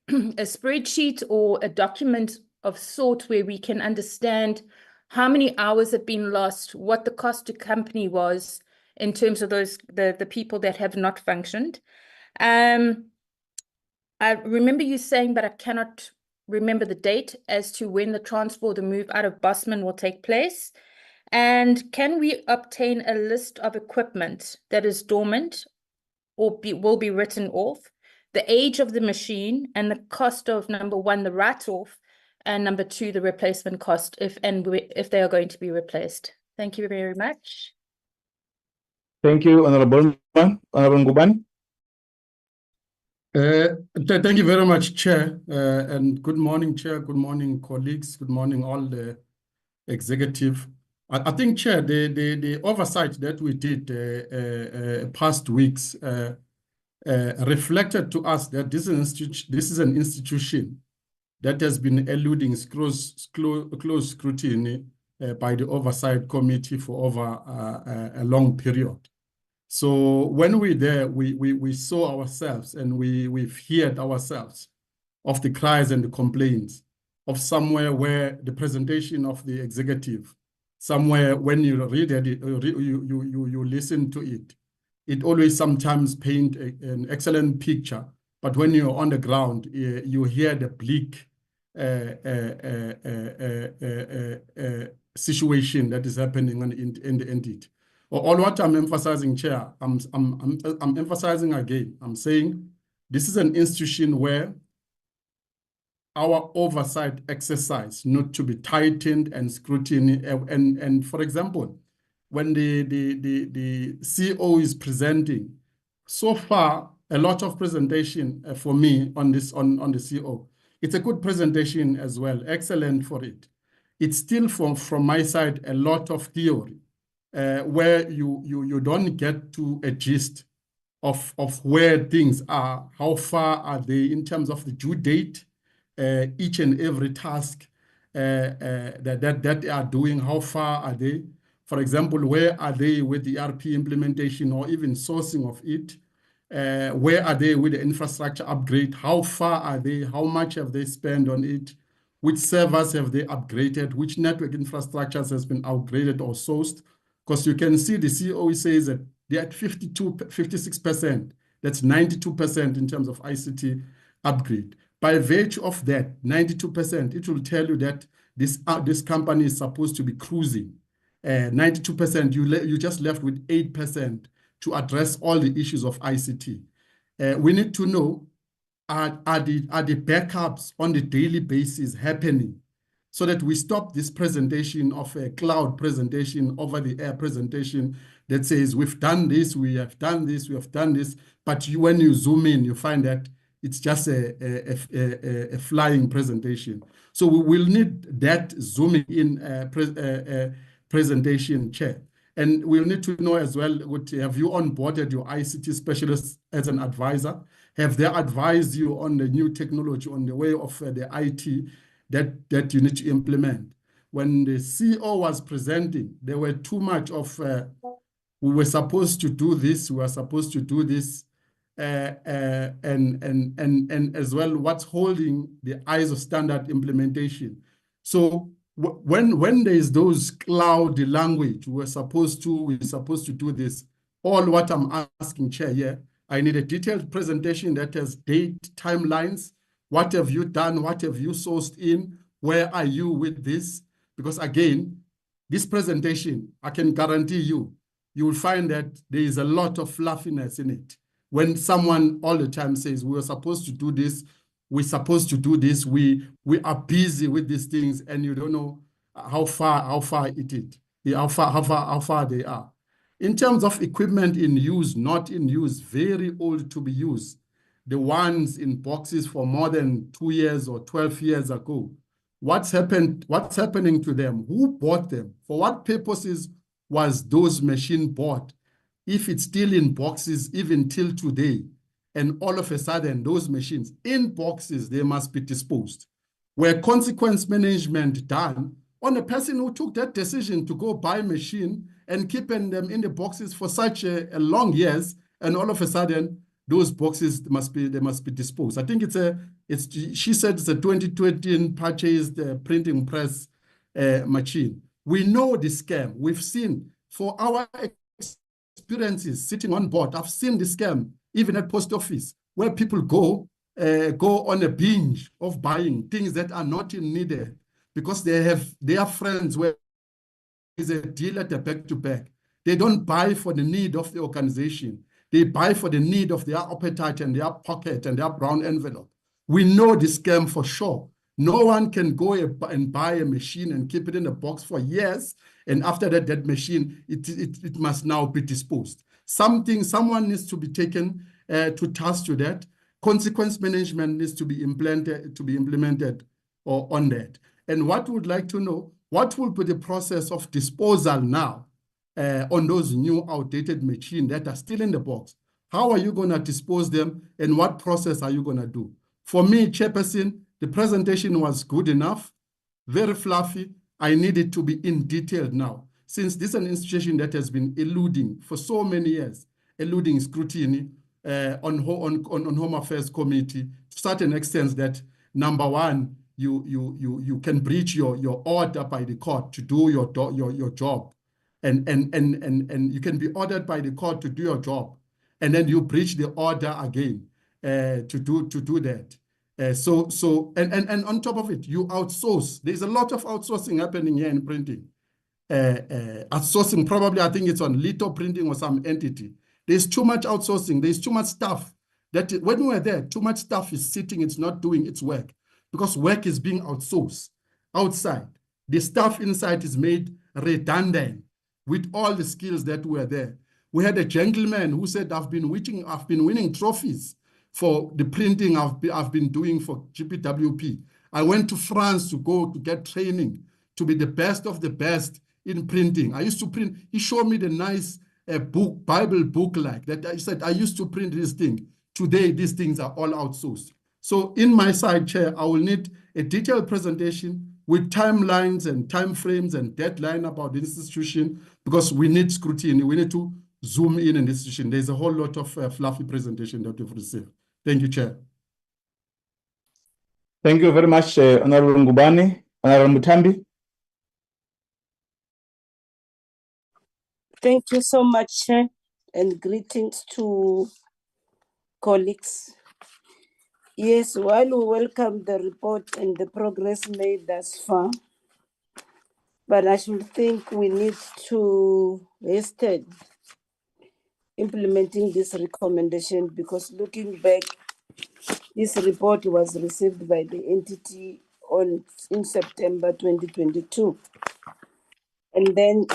spreadsheet or a document of sort where we can understand how many hours have been lost, what the cost to company was in terms of those the people that have not functioned? I remember you saying, but I cannot remember the date as to when the transfer or the move out of Bosman will take place. And can we obtain a list of equipment that is dormant or will be written off, the age of the machine, and the cost of, number one, the write-off, and number two, the replacement cost, if they are going to be replaced? Thank you very much. Thank you, Honorable Nguban. Thank you very much, Chair, and good morning, Chair, good morning, colleagues, good morning, all the executive. I think, Chair, the oversight that we did past weeks reflected to us that this is an institution that has been eluding close scrutiny by the Oversight Committee for over a long period. So when we're there, we saw ourselves and we've heard ourselves of the cries and the complaints of somewhere where the presentation of the executive, somewhere when you read it, you listen to it, it always sometimes paint an excellent picture. But when you're on the ground, you hear the bleak situation that is happening in the entity. All what I'm emphasizing, Chair, I'm emphasizing again. I'm saying this is an institution where our oversight exercise need to be tightened and scrutiny. And for example, when the CEO is presenting, so far a lot of presentation for me on the CEO. It's a good presentation as well, excellent for it. It's still from my side a lot of theory. Where you don't get to a gist of where things are, how far are they in terms of the due date, each and every task that they are doing, how far are they? For example, where are they with the ERP implementation or even sourcing of it? Where are they with the infrastructure upgrade? How far are they? How much have they spent on it? Which servers have they upgraded? Which network infrastructures has been upgraded or sourced? Because you can see the CEO says that they're at 56%. That's 92% in terms of ICT upgrade. By virtue of that, 92%, it will tell you that this company is supposed to be cruising. 92%, you just left with 8% to address all the issues of ICT. We need to know, are the backups on the daily basis happening? So that we stop this presentation of a cloud presentation, over-the-air presentation that says, we've done this, we have done this, we have done this. But when you zoom in, you find that it's just a flying presentation. So we will need that zooming in presentation, Chair. And we'll need to know as well, have you onboarded your ICT specialists as an advisor? Have they advised you on the new technology, on the way of the IT that you need to implement? When the CEO was presenting, there were too much of, we were supposed to do this, we were supposed to do this, and as well, what's holding the ISO standard implementation. So when there is those cloudy language, we're supposed to do this. All what I'm asking, Chair, here, I need a detailed presentation that has date, timelines. What have you done? What have you sourced in? Where are you with this? Because again, this presentation, I can guarantee you, you will find that there is a lot of fluffiness in it. When someone all the time says, we were supposed to do this, we're supposed to do this, we are busy with these things, and you don't know how far it is, how far they are. In terms of equipment in use, not in use, very old to be used, the ones in boxes for more than 2 years or 12 years ago, what's happening to them? Who bought them? For what purposes was those machines bought? If it's still in boxes, even till today, and all of a sudden those machines in boxes, they must be disposed. Where consequence management done on a person who took that decision to go buy a machine and keeping them in the boxes for such a long years, and all of a sudden those boxes must be disposed. I think she said it's a 2020 purchased printing press machine. We know the scam. We've seen for our experiences sitting on board. I've seen the scam even at post office where people go on a binge of buying things that are not needed because they have their friends where is a deal at the back-to-back. They don't buy for the need of the organization. They buy for the need of their appetite and their pocket and their brown envelope. We know the scam for sure. No one can go and buy a machine and keep it in a box for years. And after that machine, it must now be disposed. Someone needs to be taken to task to that. Consequence management needs to be implemented on that. And what we would like to know, what will be the process of disposal now on those new outdated machines that are still in the box? How are you going to dispose them and what process are you going to do? For me, Chairperson, the presentation was good enough, very fluffy. I need it to be in detail now, since this is an institution that has been eluding for so many years, eluding scrutiny on Home Affairs Committee to such an extent that, number one, you can breach your order by the court to do your job, and you can be ordered by the court to do your job, and then you breach the order again to do that. And on top of it, you outsource. There's a lot of outsourcing happening here in printing. Outsourcing, probably I think it's on Litho Printing or some entity. There's too much outsourcing. There's too much stuff that when we're there, too much stuff is sitting. It's not doing its work because work is being outsourced outside. The stuff inside is made redundant with all the skills that were there. We had a gentleman who said, I've been winning trophies for the printing I've been doing for GPWP. I went to France to go to get training to be the best of the best in printing. I used to print. He showed me the nice Bible book like that. I said, I used to print this thing. Today, these things are all outsourced. So in my side, Chair, I will need a detailed presentation with timelines and timeframes and deadline about the institution because we need scrutiny. We need to zoom in an institution. There's a whole lot of fluffy presentation that we've received. Thank you, Chair. Thank you very much, Honorable Ngubane. Honorable Mutambi. Thank you so much, Chair, and greetings to colleagues. Yes, while we welcome the report and the progress made thus far, but I should think we need to hasten implementing this recommendation because looking back, this report was received by the entity in September 2022. And then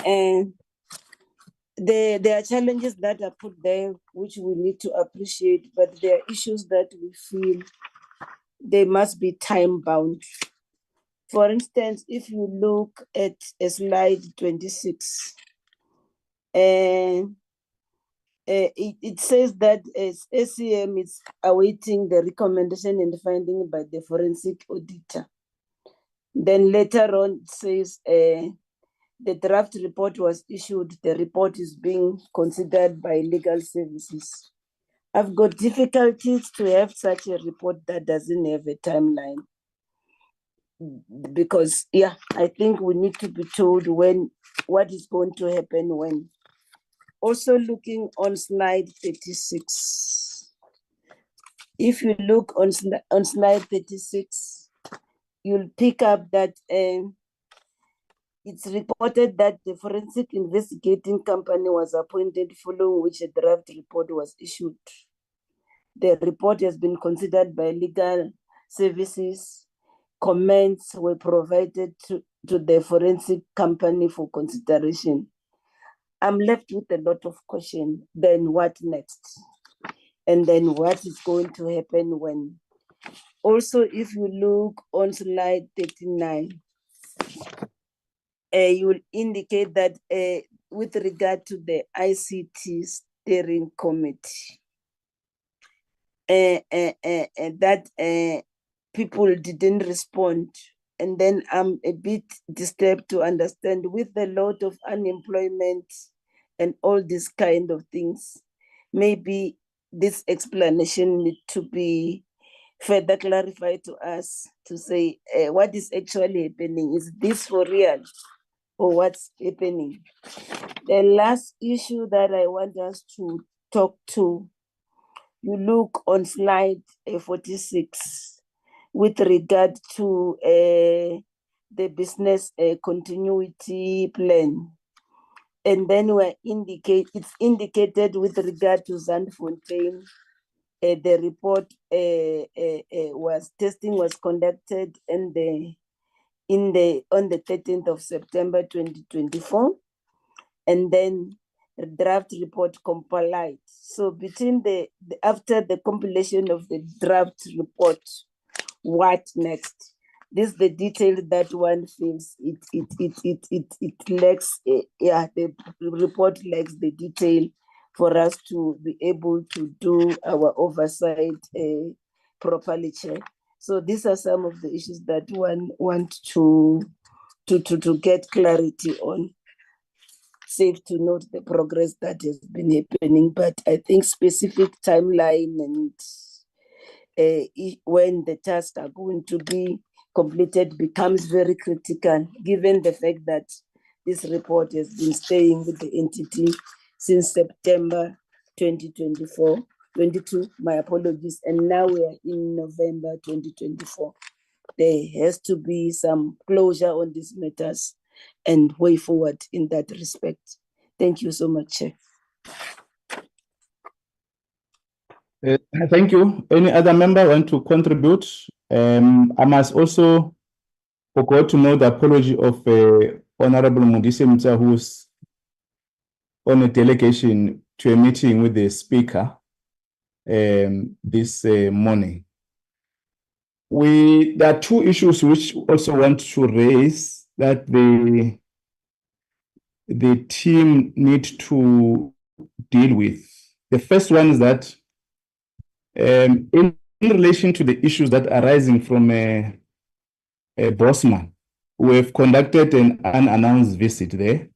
there are challenges that are put there, which we need to appreciate, but there are issues that we feel they must be time bound. For instance, if you look at slide 26, it says that SCM is awaiting the recommendation and finding by the forensic auditor. Then later on, it says the draft report was issued. The report is being considered by legal services. I've got difficulties to have such a report that doesn't have a timeline. Because, yeah, I think we need to be told what is going to happen when. Also looking on slide 36. If you look on slide 36, you'll pick up that it's reported that the forensic investigating company was appointed following which a draft report was issued. The report has been considered by legal services. Comments were provided to the forensic company for consideration. I'm left with a lot of questions. Then what next? And then what is going to happen when? Also, if you look on slide 39, you will indicate that with regard to the ICT steering committee, that people didn't respond. And then I'm a bit disturbed to understand with a lot of unemployment and all these kind of things, maybe this explanation need to be further clarified to us to say what is actually happening. Is this for real or what's happening? The last issue that I want us to talk to, you look on slide 46 with regard to the business continuity plan. And then it's indicated with regard to Zandfontein, the report testing was conducted on the 13th of September 2024, and then the draft report compiled. So between after the compilation of the draft report, what next? This is the detail that one feels it lacks. The report lacks the detail for us to be able to do our oversight properly, Chair. So these are some of the issues that one wants to get clarity on. Safe to note the progress that has been happening, but I think specific timeline and when the tasks are going to be completed becomes very critical, given the fact that this report has been staying with the entity since September 2022, my apologies, and now we are in November 2024. There has to be some closure on these matters and way forward in that respect. Thank you so much, Chair. Thank you. Any other member want to contribute? I must also forgot to note the apology of Honorable Mudise Mutsa, who's on a delegation to a meeting with the Speaker this morning. There are two issues which also want to raise that the team need to deal with. The first one is that in relation to the issues that are arising from Bosman, we have conducted an unannounced visit there.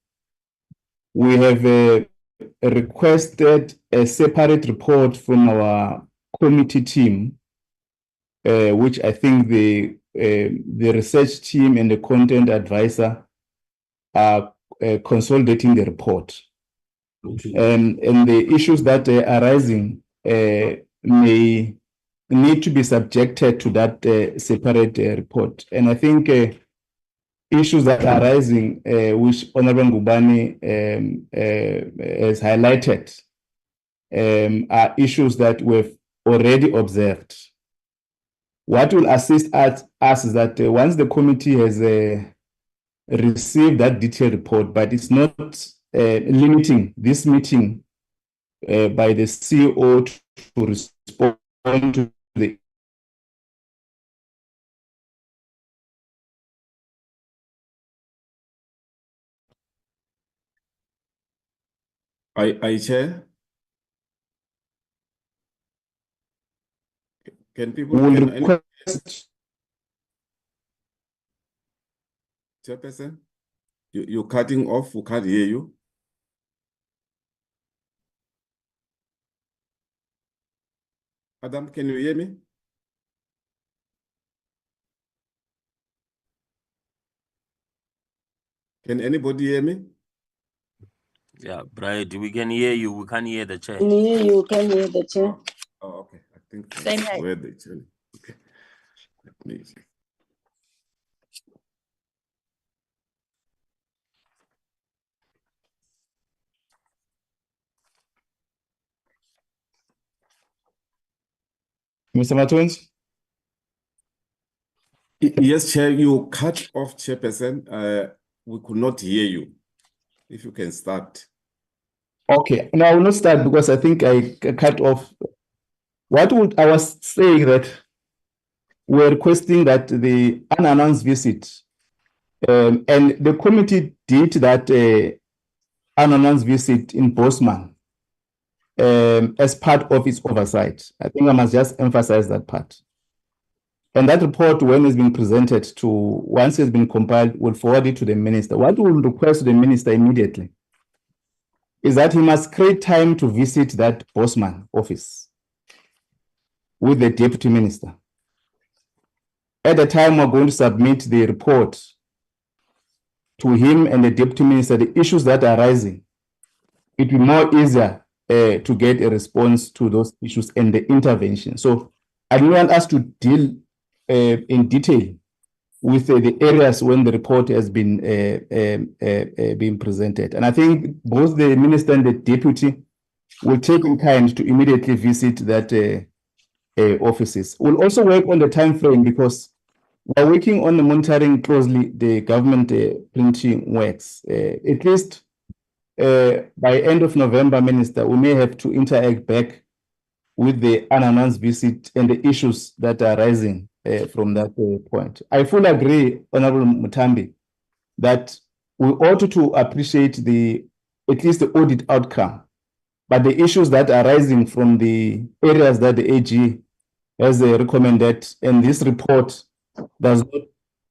We have requested a separate report from our committee team, which I think the research team and the content advisor are consolidating the report. And the issues that are arising may need to be subjected to that separate report. And I think issues that are arising, which Honorable Ngubane has highlighted, are issues that we've already observed. What will assist us is that once the committee has received that detailed report, but it's not limiting this meeting by the CEO to respond to the I chair. Can people request Chairperson? You're cutting off, we can't hear you. Adam, can you hear me? Can anybody hear me? Yeah, Brad, we can hear you. We can't hear the chair. Can hear you, can hear the chair. Oh, okay. I think Same that's here. where the chair. Okay. Let me see. Mr. Matons? Yes, Chair, you cut off, Chairperson. We could not hear you. If you can start. Okay, no, I will not start because I think I cut off. I was saying that we're requesting that the unannounced visit, and the committee did that unannounced visit in Bosman. as part of its oversight. I think I must just emphasize that part. And that report, when it's been presented to, once it's been compiled, we'll forward it to the minister. What we'll request to the minister immediately is that he must create time to visit that Bosman office with the deputy minister. At the time we're going to submit the report to him and the deputy minister, the issues that are rising, it will be more easier to get a response to those issues and the intervention. So I don't want us to deal in detail with the areas when the report has been presented. And I think both the minister and the deputy will take in kind to immediately visit that offices. We'll also work on the time frame because we're working on the monitoring closely the government printing works. At least by end of November, Minister, we may have to interact back with the unannounced visit and the issues that are rising from that point. I fully agree, Honorable Mutambi, that we ought to appreciate at least the audit outcome, but the issues that are rising from the areas that the AG has recommended, and this report does not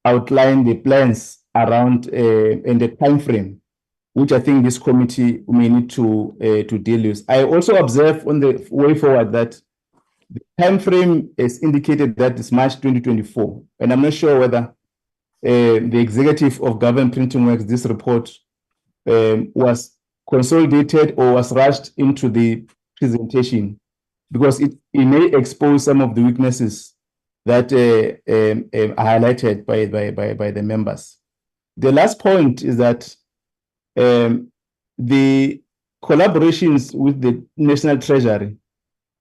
outline the plans around and the time frame, which I think this committee may need to deal with. I also observe on the way forward that the time frame is indicated that it's March 2024, and I'm not sure whether the executive of Government Printing Works, this report was consolidated or was rushed into the presentation, because it may expose some of the weaknesses that are highlighted by the members. The last point is that the collaborations with the National Treasury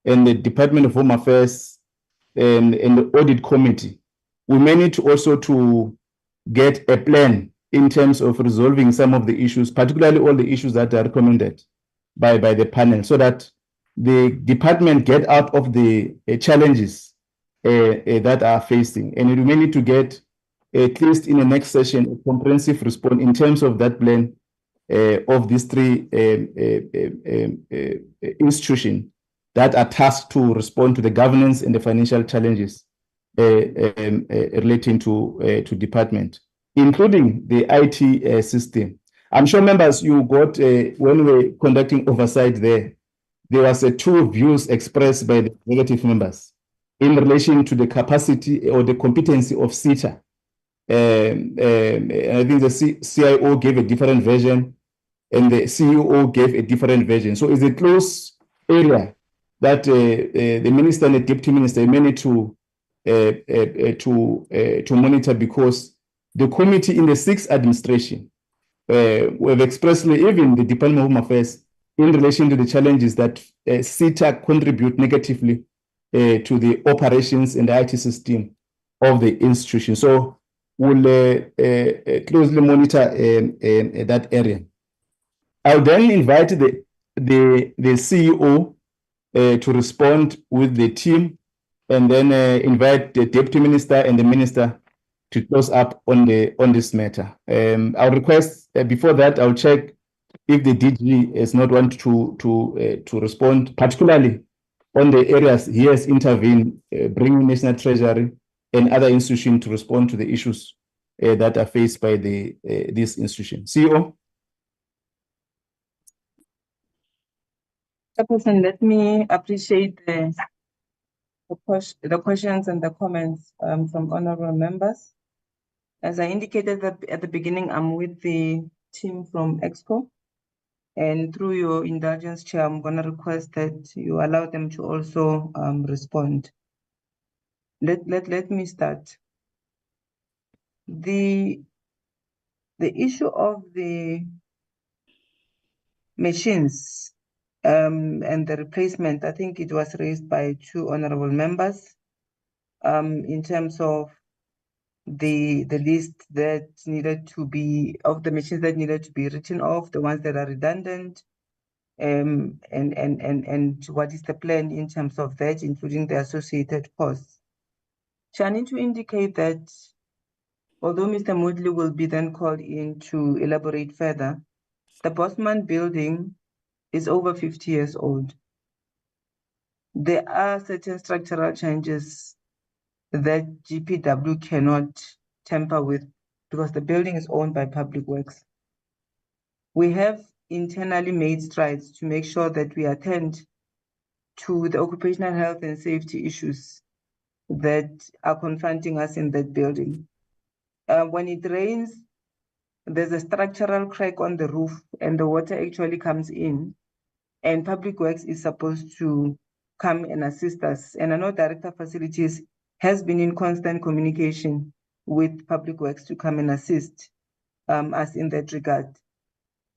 and the Department of Home Affairs and the Audit Committee, we may need to also to get a plan in terms of resolving some of the issues, particularly all the issues that are recommended by the panel, so that the department get out of the challenges that are facing. And we may need to get, at least in the next session, a comprehensive response in terms of that plan of these three institutions that are tasked to respond to the governance and the financial challenges relating to department, including the IT system. I'm sure members, you got, when we were conducting oversight there was two views expressed by the executive members in relation to the capacity or the competency of CETA. I think the CIO gave a different version and the CEO gave a different version. So it's a close area that the minister and the deputy minister may need to monitor, because the committee in the sixth administration have expressly, even the Department of Home Affairs, in relation to the challenges that CETA contribute negatively to the operations and the IT system of the institution. So we'll closely monitor that area. I'll then invite the CEO to respond with the team, and then invite the deputy minister and the minister to close up on this matter. I'll request before that, I'll check if the DG is not want to respond, particularly on the areas he has intervened, bringing National Treasury and other institutions to respond to the issues that are faced by this institution. CEO. Chairperson, let me appreciate the questions and the comments from honorable members. As I indicated at the beginning, I'm with the team from Exco, and through your indulgence, Chair, I'm going to request that you allow them to also respond. Let me start. The issue of the machines and the replacement, I think it was raised by two honorable members in terms of the list that needed to be, of the machines that needed to be written off, the ones that are redundant, and what is the plan in terms of that, including the associated costs. So I need to indicate that although Mr. Moodley will be then called in to elaborate further, the Bosman building is over 50 years old. there are certain structural changes that GPW cannot tamper with because the building is owned by Public Works. We have internally made strides to make sure that we attend to the occupational health and safety issues that are confronting us in that building. When it rains, there's a structural crack on the roof and the water actually comes in, and Public Works is supposed to come and assist us. And I know Director of Facilities has been in constant communication with Public Works to come and assist us in that regard.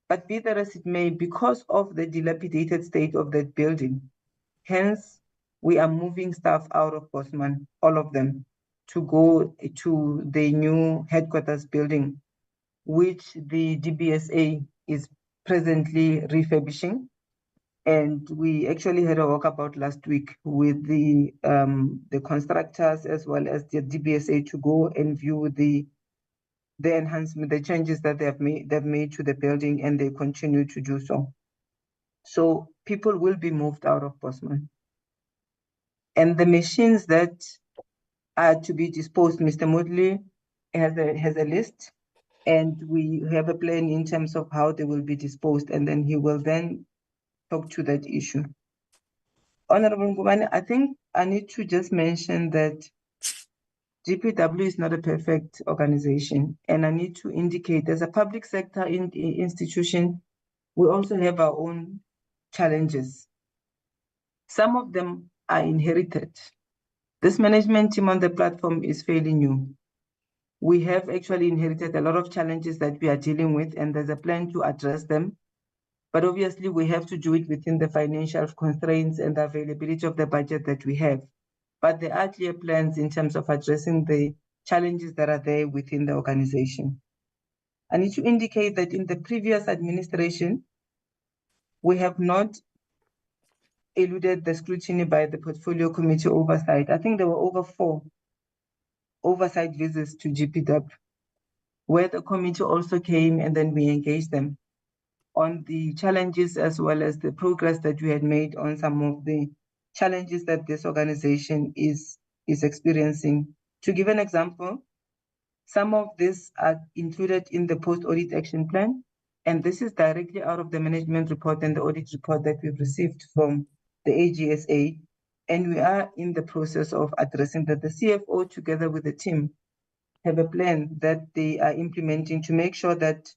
But be that as it may, because of the dilapidated state of that building, hence we are moving staff out of Bosman, all of them, to go to the new headquarters building, which the DBSA is presently refurbishing. And we actually had a walkabout last week with the constructors as well as the DBSA to go and view the enhancement, the changes that they've made to the building, and they continue to do so. So people will be moved out of Bosman. And the machines that are to be disposed, Mr. Moodley has a list, and we have a plan in terms of how they will be disposed, and then he will then talk to that issue. Honorable Ngubane, I think I need to just mention that GPW is not a perfect organization, and I need to indicate as a public sector institution, we also have our own challenges. Some of them are inherited. This management team on the platform is fairly new. We have actually inherited a lot of challenges that we are dealing with, and there's a plan to address them. But obviously, we have to do it within the financial constraints and the availability of the budget that we have. But there are clear plans in terms of addressing the challenges that are there within the organization. I need to indicate that in the previous administration, we have not eluded the scrutiny by the portfolio committee oversight. I think there were over 4 oversight visits to GPW, where the committee also came and then we engaged them on the challenges as well as the progress that we had made on some of the challenges that this organization is experiencing. To give an example, some of these are included in the post-audit action plan, and this is directly out of the management report and the audit report that we've received from the AGSA, and we are in the process of addressing that. The CFO, together with the team, have a plan that they are implementing to make sure that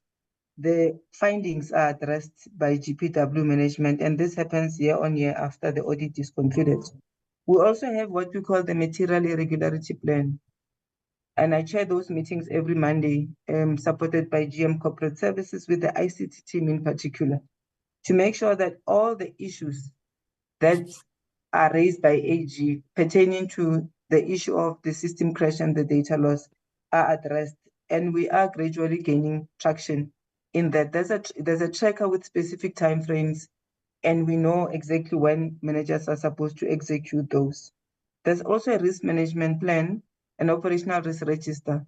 the findings are addressed by GPW management, and this happens year on year after the audit is concluded. We also have what we call the material irregularity plan, and I chair those meetings every Monday, supported by GM Corporate Services with the ICT team in particular, to make sure that all the issues that are raised by AG pertaining to the issue of the system crash and the data loss are addressed, and we are gradually gaining traction in that. There's a tracker with specific timeframes, and we know exactly when managers are supposed to execute those. There's also a risk management plan, an operational risk register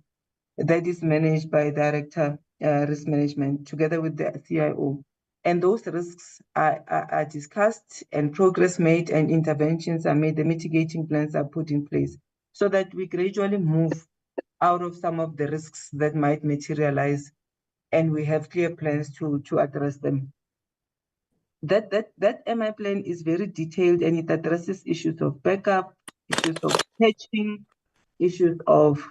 that is managed by Director Risk Management together with the CIO. And those risks are discussed and progress made and interventions are made, the mitigating plans are put in place so that we gradually move out of some of the risks that might materialize, and we have clear plans to address them. That MI plan is very detailed, and it addresses issues of backup, issues of patching, issues of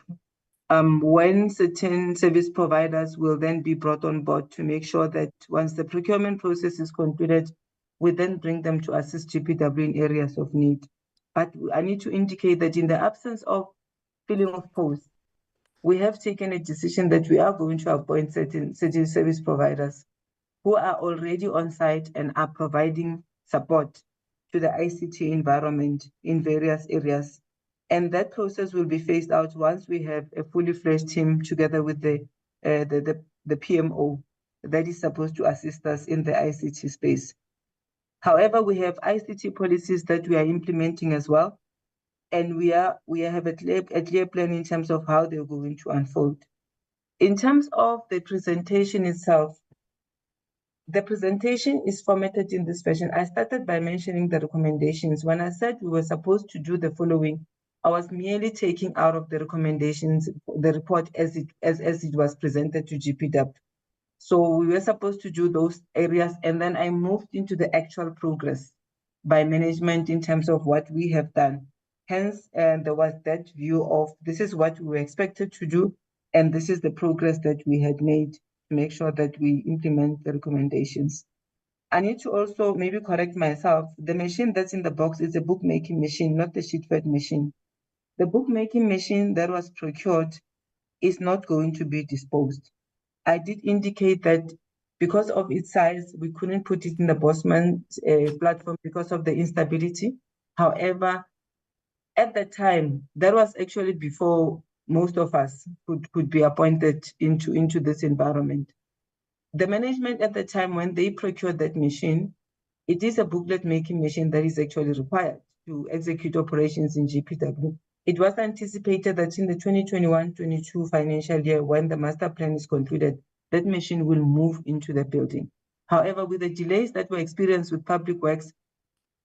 when certain service providers will then be brought on board to make sure that once the procurement process is concluded, we then bring them to assist GPW in areas of need. But I need to indicate that in the absence of filling of posts, we have taken a decision that we are going to appoint certain service providers who are already on site and are providing support to the ICT environment in various areas. And that process will be phased out once we have a fully fledged team together with the PMO that is supposed to assist us in the ICT space. However, we have ICT policies that we are implementing as well, and we have a clear plan in terms of how they're going to unfold. In terms of the presentation itself, The presentation is formatted in this fashion. I started by mentioning the recommendations. When I said we were supposed to do the following, I was merely taking out of the recommendations the report as it was presented to GPW. So we were supposed to do those areas, and then I moved into the actual progress by management in terms of what we have done. Hence, there was that view of this is what we were expected to do, and this is the progress that we had made to make sure that we implement the recommendations. I need to also maybe correct myself. The machine that's in the box is a bookmaking machine, not the sheet-fed machine. The bookmaking machine that was procured is not going to be disposed. I did indicate that because of its size, we couldn't put it in the Bosman platform because of the instability. However, at the time, that was actually before most of us could be appointed into this environment. The management at the time, when they procured that machine, it is a booklet making machine that is actually required to execute operations in GPW. It was anticipated that in the 2021-22 financial year, when the master plan is concluded, that machine will move into the building. However, with the delays that were experienced with public works,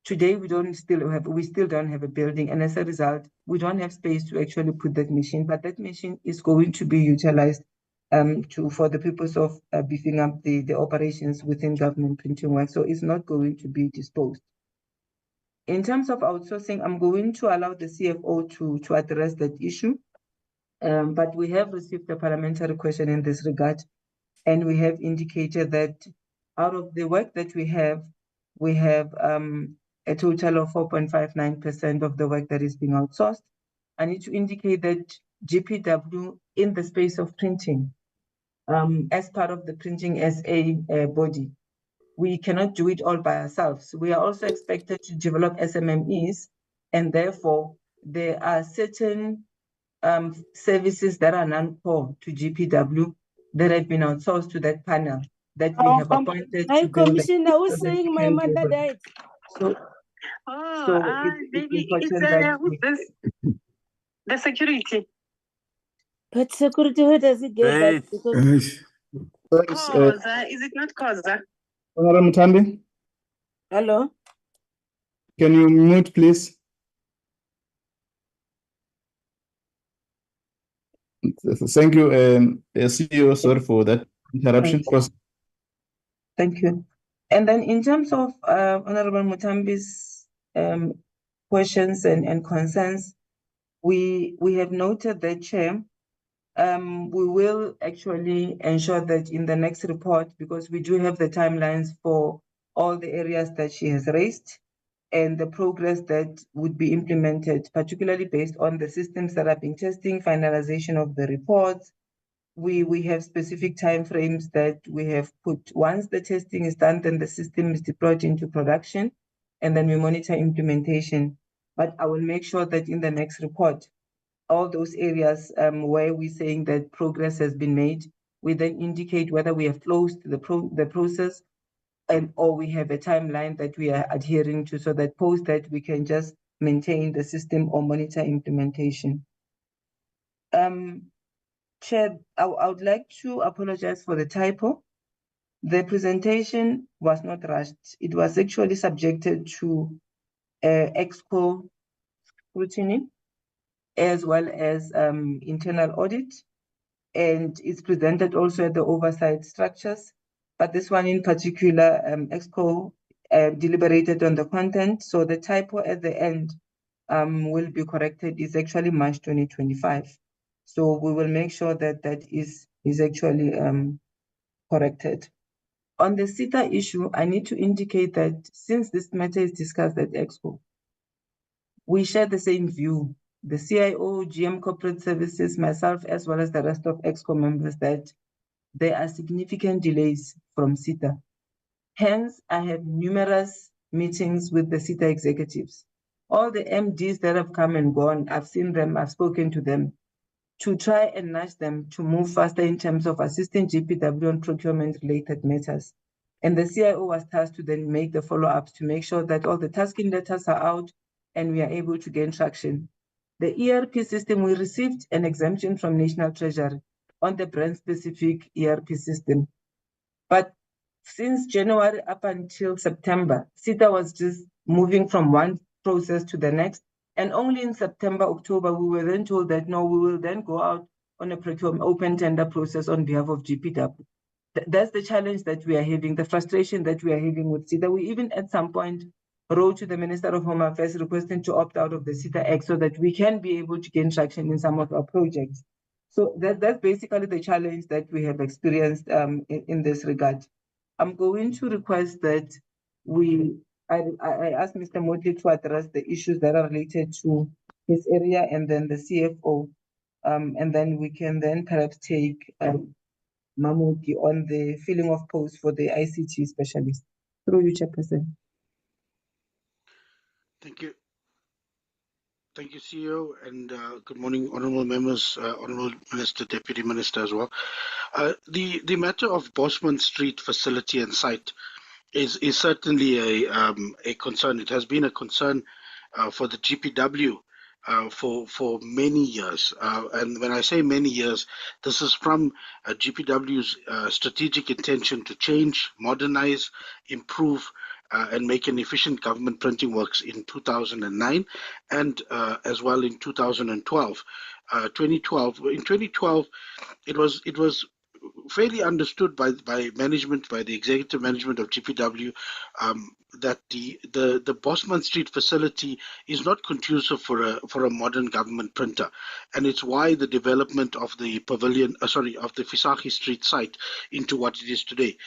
today we still don't have a building, and as a result, we don't have space to actually put that machine. But that machine is going to be utilized for the purpose of beefing up the operations within government printing work. So it's not going to be disposed. In terms of outsourcing, I'm going to allow the CFO to address that issue. But we have received a parliamentary question in this regard, and we have indicated that out of the work that we have a total of 4.59% of the work that is being outsourced. I need to indicate that GPW in the space of printing, as part of the printing as a body, we cannot do it all by ourselves. We are also expected to develop SMMEs, and therefore there are certain services that are non-core to GPW that have been outsourced to that panel that we have appointed to build. Commissioner, who's saying my mother died? So it's important that the security. But security, where does it get that? Because Koza, is it not Koza? Honorable Mutambi, hello? can you mute, please? Thank you, CEO. Sorry for that interruption. Thank you. And then in terms of Honorable Mutambi's questions and concerns, we have noted that, Chair, we will actually ensure that in the next report, because we do have the timelines for all the areas that she has raised and the progress that would be implemented, particularly based on the systems that have been testing, finalization of the reports. We have specific timeframes that we have put. Once the testing is done, then the system is deployed into production, and then we monitor implementation. But I will make sure that in the next report, all those areas where we're saying that progress has been made, we then indicate whether we have closed the process or we have a timeline that we are adhering to, so that post that we can just maintain the system or monitor implementation. Chair, I would like to apologize for the typo. The presentation was not rushed. It was actually subjected to EXCO scrutiny as well as internal audit, and it's presented also at the oversight structures. But this one in particular, EXCO deliberated on the content, so the typo at the end will be corrected. It's actually March 2025. So we will make sure that that is actually corrected. On the CETA issue, I need to indicate that since this matter is discussed at EXCO, we share the same view. The CIO, GM Corporate Services, myself, as well as the rest of EXCO members, that there are significant delays from CETA. Hence, I have numerous meetings with the CETA executives. All the MDs that have come and gone, I've seen them, I've spoken to them, to try and nudge them to move faster in terms of assisting GPW on procurement-related matters. And the CIO was tasked to then make the follow-ups to make sure that all the tasking letters are out and we are able to gain traction. The ERP system, we received an exemption from National Treasury on the brand-specific ERP system. But since January up until September, SETA was just moving from one process to the next. And only in September, October, we were then told that no, we will then go out on a procurement open tender process on behalf of GPW. That's the challenge that we are having, the frustration that we are having with SETA. We even at some point wrote to the Minister of Home Affairs requesting to opt out of the SETA Act so that we can be able to gain traction in some of our projects. So that's basically the challenge that we have experienced in this regard. I'm going to request that I ask Mr. Motley to address the issues that are related to his area and then the CFO. And then we can then perhaps take Mahmoudi on the filling of posts for the ICT specialist. Through you, Chairperson. Thank you. Thank you, CEO, and good morning, honourable members, honourable Minister, Deputy Minister as well. The matter of Bosman Street facility and site is certainly a concern. It has been a concern for the GPW for many years. And when I say many years, this is from GPW's strategic intention to change, modernize, improve, and make an efficient government printing works in 2009 and as well in 2012. In 2012, it was fairly understood by management, by the executive management of GPW, that the Bosman Street facility is not conducive for a modern government printer, and it's why the development of the pavilion, of the Fisagi Street site into what it is today.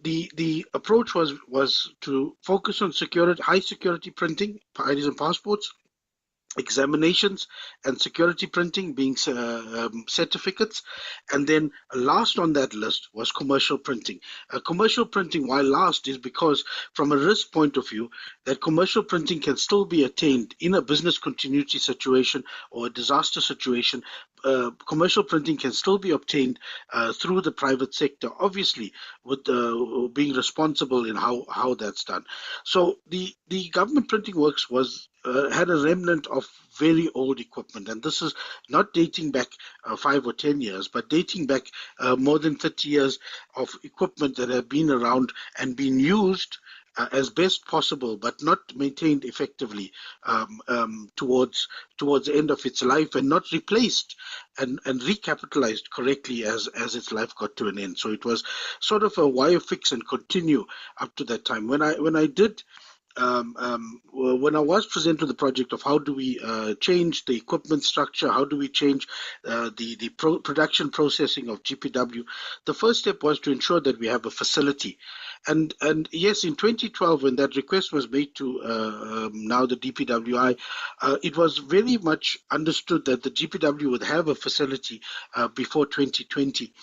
The approach was to focus on high security printing, IDs and passports, examinations and security printing being certificates, and then last on that list was commercial printing. Commercial printing, why last, is because from a risk point of view, that commercial printing can still be attained in a business continuity situation or a disaster situation. Commercial printing can still be obtained through the private sector, obviously with being responsible in how that's done. So the government printing works had a remnant of very old equipment, and this is not dating back 5 or 10 years, but dating back more than 30 years of equipment that have been around and been used as best possible, but not maintained effectively towards the end of its life, and not replaced and recapitalized correctly as its life got to an end. So it was sort of a wire fix and continue up to that time. When I was presented the project of how do we change the equipment structure, how do we change the production processing of GPW, the first step was to ensure that we have a facility. And yes, in 2012, when that request was made to now the DPWI, it was very much understood that the GPW would have a facility before 2020.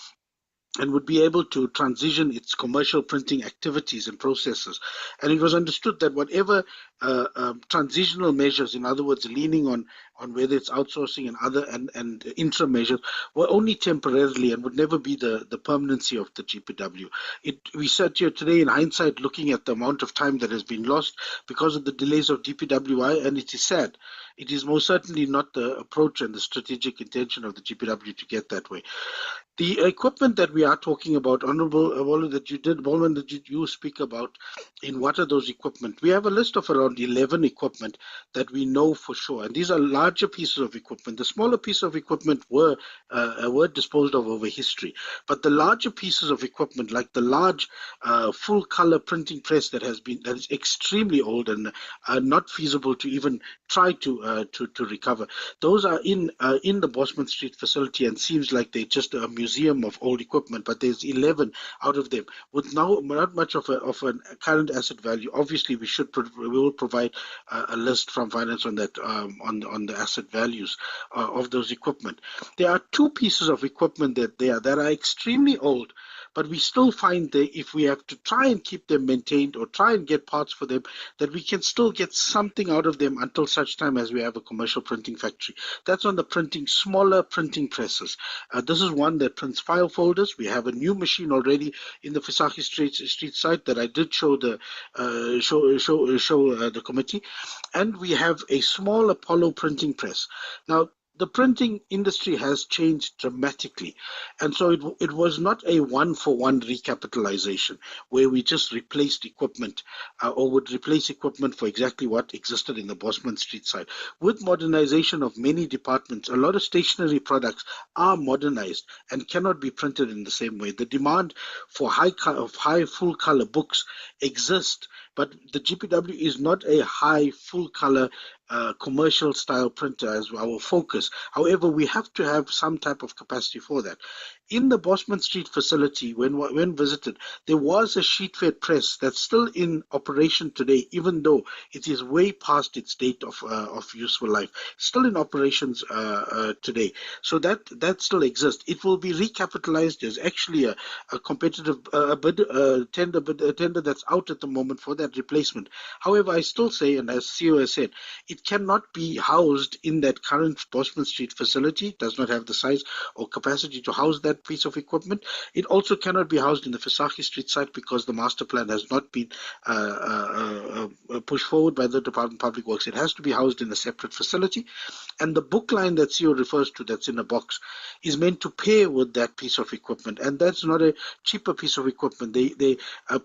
And would be able to transition its commercial printing activities and processes. And it was understood that whatever transitional measures, in other words, leaning on whether it's outsourcing and other and interim measures, were only temporarily and would never be the permanency of the GPW. We sat here today in hindsight looking at the amount of time that has been lost because of the delays of DPWI, and it is sad. It is most certainly not the approach and the strategic intention of the GPW to get that way. The equipment that we are talking about, Honourable Bowman, that you speak about, in what are those equipment? We have a list of around 11 equipment that we know for sure, and these are larger pieces of equipment. The smaller pieces of equipment were disposed of over history, but the larger pieces of equipment, like the large full color printing press that is extremely old and not feasible to even try to recover, those are in the Bosman Street facility, and seems like they're just a museum of old equipment, but there's 11 out of them with now not much of a current asset value. Obviously, we will provide a list from finance on that on the asset values of those equipment. There are 2 pieces of equipment that are extremely old, but we still find that if we have to try and keep them maintained or try and get parts for them, that we can still get something out of them until such time as we have a commercial printing factory. That's on the smaller printing presses. This is one that prints file folders. We have a new machine already in the Fisagi Street site that I did show the committee, and we have a small Apollo printing press. Now, the printing industry has changed dramatically. And so it was not a one-for-one recapitalization where we just replaced equipment or would replace equipment for exactly what existed in the Bosman Street side. With modernization of many departments, a lot of stationery products are modernized and cannot be printed in the same way. The demand for high full-color books exists, but the GPW is not a high full-color commercial style printer as our focus. However, we have to have some type of capacity for that. In the Bosman Street facility, when visited, there was a sheet-fed press that's still in operation today, even though it is way past its date of useful life. Still in operations today, so that still exists. It will be recapitalized. There's actually a competitive tender that's out at the moment for that replacement. However, I still say, and as CEO has said, it cannot be housed in that current Bosman Street facility. It does not have the size or capacity to house that piece of equipment. It also cannot be housed in the Fisaki Street site because the master plan has not been pushed forward by the Department of Public Works. It has to be housed in a separate facility. And the book line that CEO refers to, that's in a box, is meant to pair with that piece of equipment. And that's not a cheaper piece of equipment. The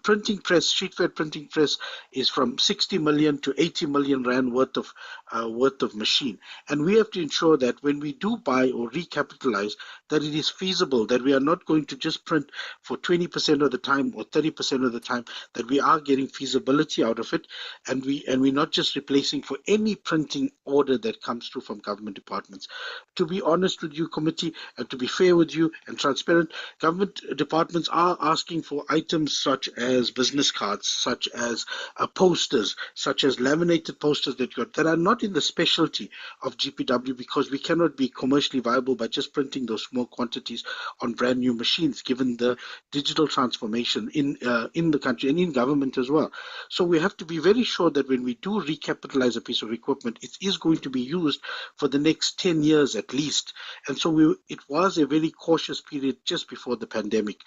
printing press, sheet-fed printing press, is from 60 million to 80 million rand worth of machine. And we have to ensure that when we do buy or recapitalize, that it is feasible, that we are not going to just print for 20% of the time or 30% of the time, that we are getting feasibility out of it, and we're not just replacing for any printing order that comes through from government departments. To be honest with you, committee, and to be fair with you and transparent, government departments are asking for items such as business cards, such as posters, such as laminated posters that are not in the specialty of GPW, because we cannot be commercially viable by just printing those small quantities on brand new machines, given the digital transformation in the country and in government as well. So we have to be very sure that when we do recapitalize a piece of equipment, it is going to be used for the next 10 years at least. And so it was a very cautious period just before the pandemic.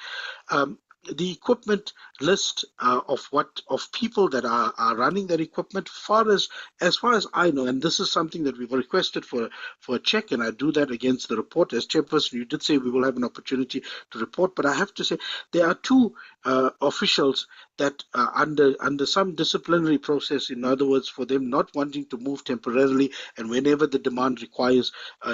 The equipment list of people that are running that equipment, as far as I know, and this is something that we've requested for a check, and I do that against the report. As chairperson, you did say we will have an opportunity to report, but I have to say there are two officials that are under some disciplinary process, in other words, for them not wanting to move temporarily and whenever the demand requires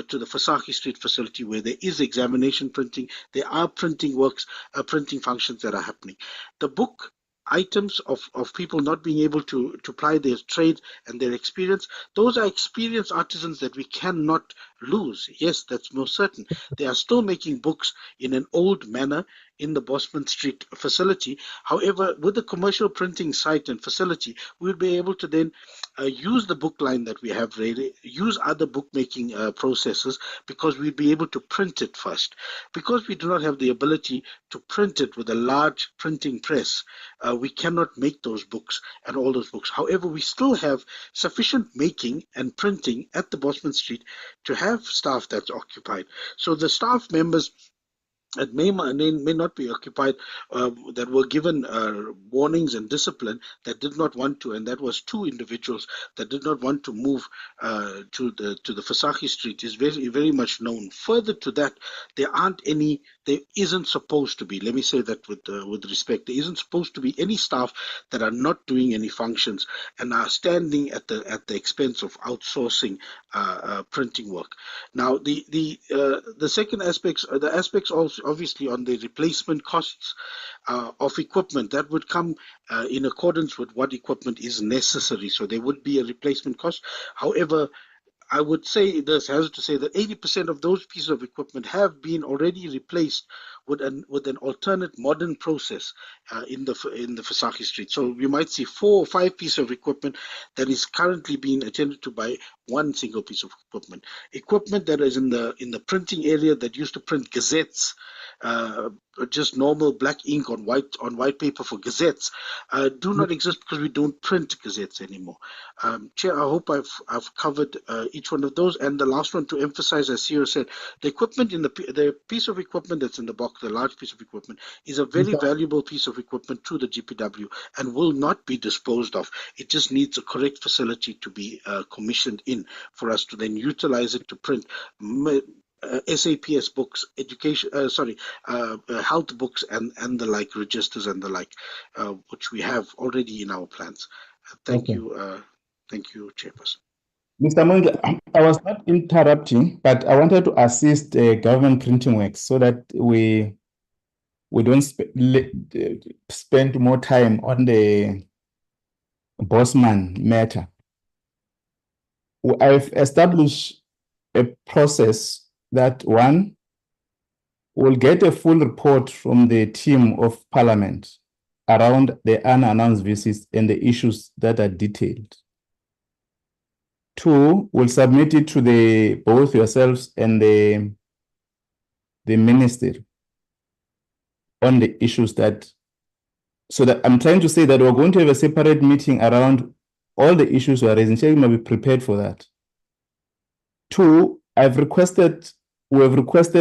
to the Fisaki Street facility, where there is examination printing, there are printing works, printing functions that are happening. The book items of people not being able to ply their trade and their experience, those are experienced artisans that we cannot lose. Yes, that's most certain. They are still making books in an old manner in the Bosman Street facility. However, with the commercial printing site and facility, we'll be able to then use the book line that we have ready, use other bookmaking processes, because we'll be able to print it first. Because we do not have the ability to print it with a large printing press, we cannot make those books and all those books. However, we still have sufficient making and printing at the Bosman Street to have staff that's occupied. So the staff members that may not be occupied, that were given warnings and discipline, that did not want to, and that was 2 individuals that did not want to move to the Fisaki Street, is very, very much known. Further to that, there isn't supposed to be, let me say that with respect, there isn't supposed to be any staff that are not doing any functions and are standing at the expense of outsourcing printing work. Now, the second aspects, the aspects also obviously on the replacement costs of equipment, that would come in accordance with what equipment is necessary. So there would be a replacement cost. However, I would say this, has to say that 80% of those pieces of equipment have been already replaced with an alternate modern process in the Fisaki Street. So we might see 4 or 5 pieces of equipment that is currently being attended to by one single piece of equipment. Equipment that is in the printing area that used to print gazettes just normal black ink on white paper for gazettes do not exist because we don't print gazettes anymore. Chair, I hope I've covered each one of those. And the last one, to emphasize, as CEO said, the equipment in the piece of equipment that's in the box, the large piece of equipment, is a very valuable piece of equipment to the GPW and will not be disposed of. It just needs a correct facility to be commissioned in for us to then utilize it to print SAPS books, health books and the like, registers and the like, which we have already in our plans. Thank you, Chairperson. Mr. Monge, I was not interrupting, but I wanted to assist government printing works so that we don't spend more time on the Bosman matter. I've established a process that one will get a full report from the team of Parliament around the unannounced visits and the issues that are detailed. Two, will submit it to both yourselves and the minister on the issues so that I'm trying to say that we're going to have a separate meeting around all the issues we're raising. So you must be prepared for that. Two, we have requested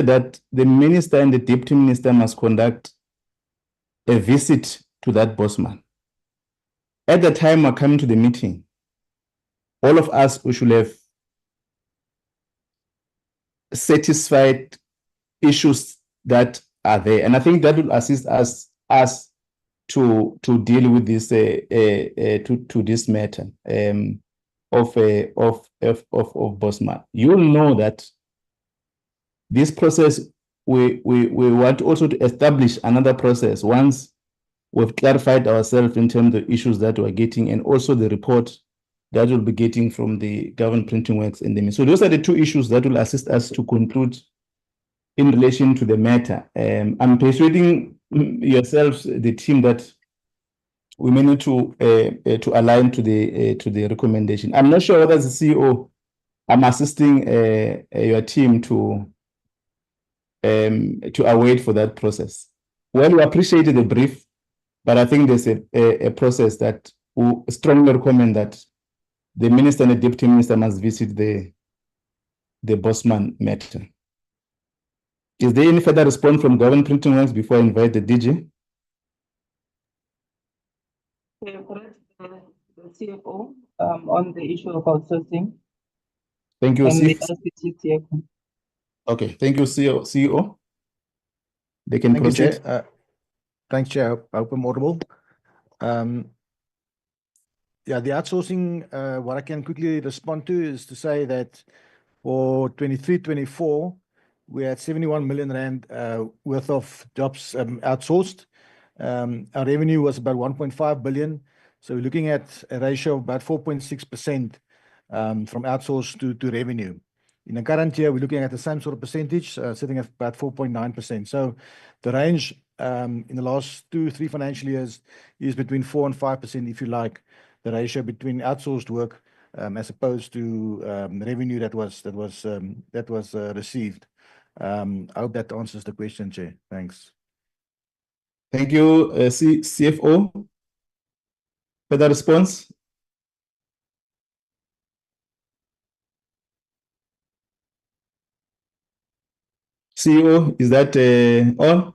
that the minister and the deputy minister must conduct a visit to that Bosman. At the time we're coming to the meeting, all of us, we should have satisfied issues that are there. And I think that will assist us to deal with this to this matter of Bosman. You will know that this process, we want also to establish another process once we've clarified ourselves in terms of the issues that we're getting and also the report that we'll be getting from the government printing works in the. So those are the two issues that will assist us to conclude in relation to the matter. I'm persuading yourselves, the team, that we may need to align to the recommendation. I'm not sure whether as the CEO, I'm assisting your team to await for that process. Well, we appreciated the brief, but I think there's a process that we strongly recommend that the minister and the deputy minister must visit the Bosman matter. Is there any further response from government printing works before I invite the DG? The CFO on the issue of outsourcing. Thank you. Okay, thank you, CEO. They can proceed. Chair. Thanks, Chair. I hope I'm audible. Yeah, the outsourcing, what I can quickly respond to is to say that for 23-24, we had 71 million rand worth of jobs outsourced. Our revenue was about 1.5 billion. So we're looking at a ratio of about 4.6% from outsourced to revenue. In the current year, we're looking at the same sort of percentage, sitting at about 4.9%. So the range in the last 2-3 financial years is between 4 and 5%, if you like, the ratio between outsourced work as opposed to revenue that was received. I hope that answers the question, Chair. Thanks. Thank you, CFO. Further response? CEO, is that on?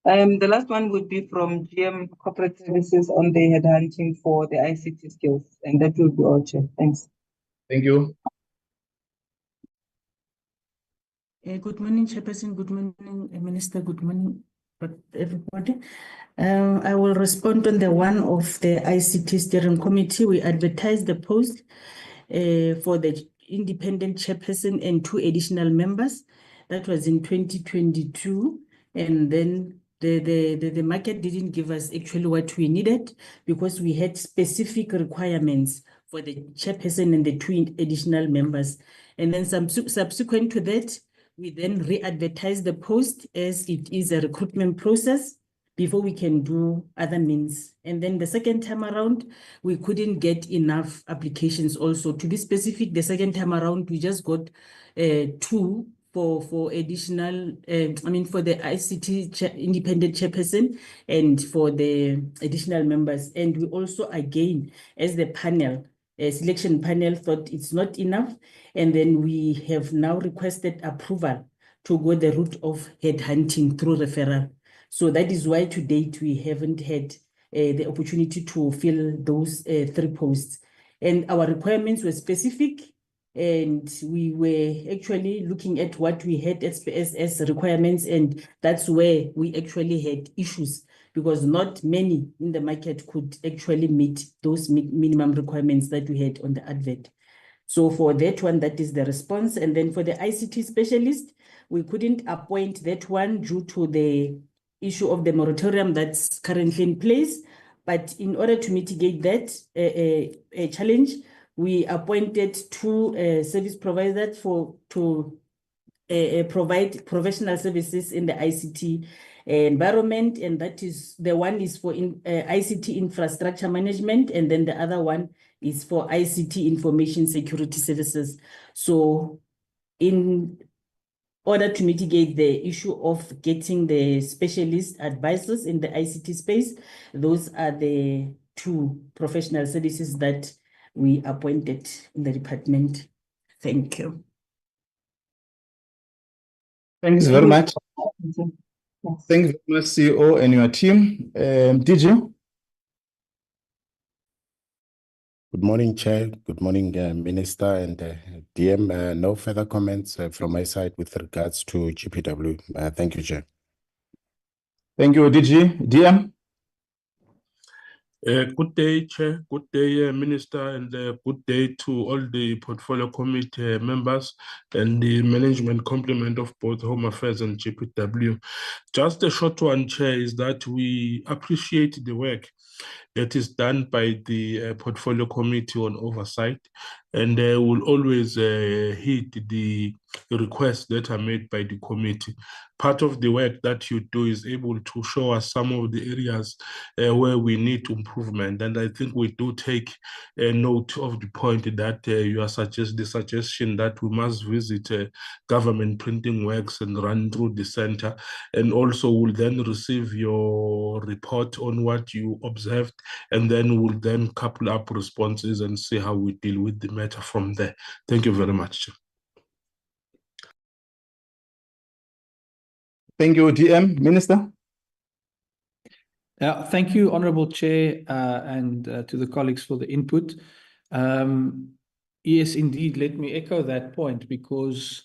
The last one would be from GM Corporate Services on the headhunting for the ICT skills, and that will be all, Chair. Thanks. Thank you. Good morning, Chairperson. Good morning, Minister. Good morning, everybody. I will respond on the one of the ICT Steering Committee. We advertised the post for the independent chairperson and 2 additional members. That was in 2022, and then the market didn't give us actually what we needed because we had specific requirements for the chairperson and the 2 additional members. And then subsequent to that, we then re-advertise the post as it is a recruitment process before we can do other means. And then the second time around, we couldn't get enough applications also. To be specific, the second time around, we just got 2 for additional, for the ICT independent chairperson and for the additional members. And we also, again, as the panel, selection panel thought it's not enough. And then we have now requested approval to go the route of headhunting through referral. So that is why to date we haven't had the opportunity to fill those 3 posts. And our requirements were specific, and we were actually looking at what we had as requirements, and that's where we actually had issues, because not many in the market could actually meet those minimum requirements that we had on the advert. So for that one, that is the response. And then for the ICT specialist, we couldn't appoint that one due to the issue of the moratorium that's currently in place. But in order to mitigate that challenge, we appointed 2 service providers to provide professional services in the ICT environment, and that is, the one is for ICT infrastructure management, and then the other one is for ICT information security services. So in order to mitigate the issue of getting the specialist advisors in the ICT space, those are the 2 professional services that we appointed in the department. Thank you. Thanks very much. Thank you very much, CEO and your team. DG? Good morning, Chair. Good morning, Minister and DM. No further comments from my side with regards to GPW. Thank you, Chair. Thank you, DG. DM? Good day, Chair. Good day, Minister, and good day to all the portfolio committee members and the management complement of both Home Affairs and GPW. Just a short one, Chair, is that we appreciate the work that is done by the portfolio committee on oversight, and will always heed the requests that are made by the committee. Part of the work that you do is able to show us some of the areas where we need improvement, and I think we do take a note of the point that you are the suggestion that we must visit government printing works and run through the center, and also will then receive your report on what you observed, and then we'll then couple up responses and see how we deal with the matter from there. Thank you very much. Thank you, DM. Minister? Thank you, Honourable Chair, and to the colleagues for the input. Yes, indeed, let me echo that point, because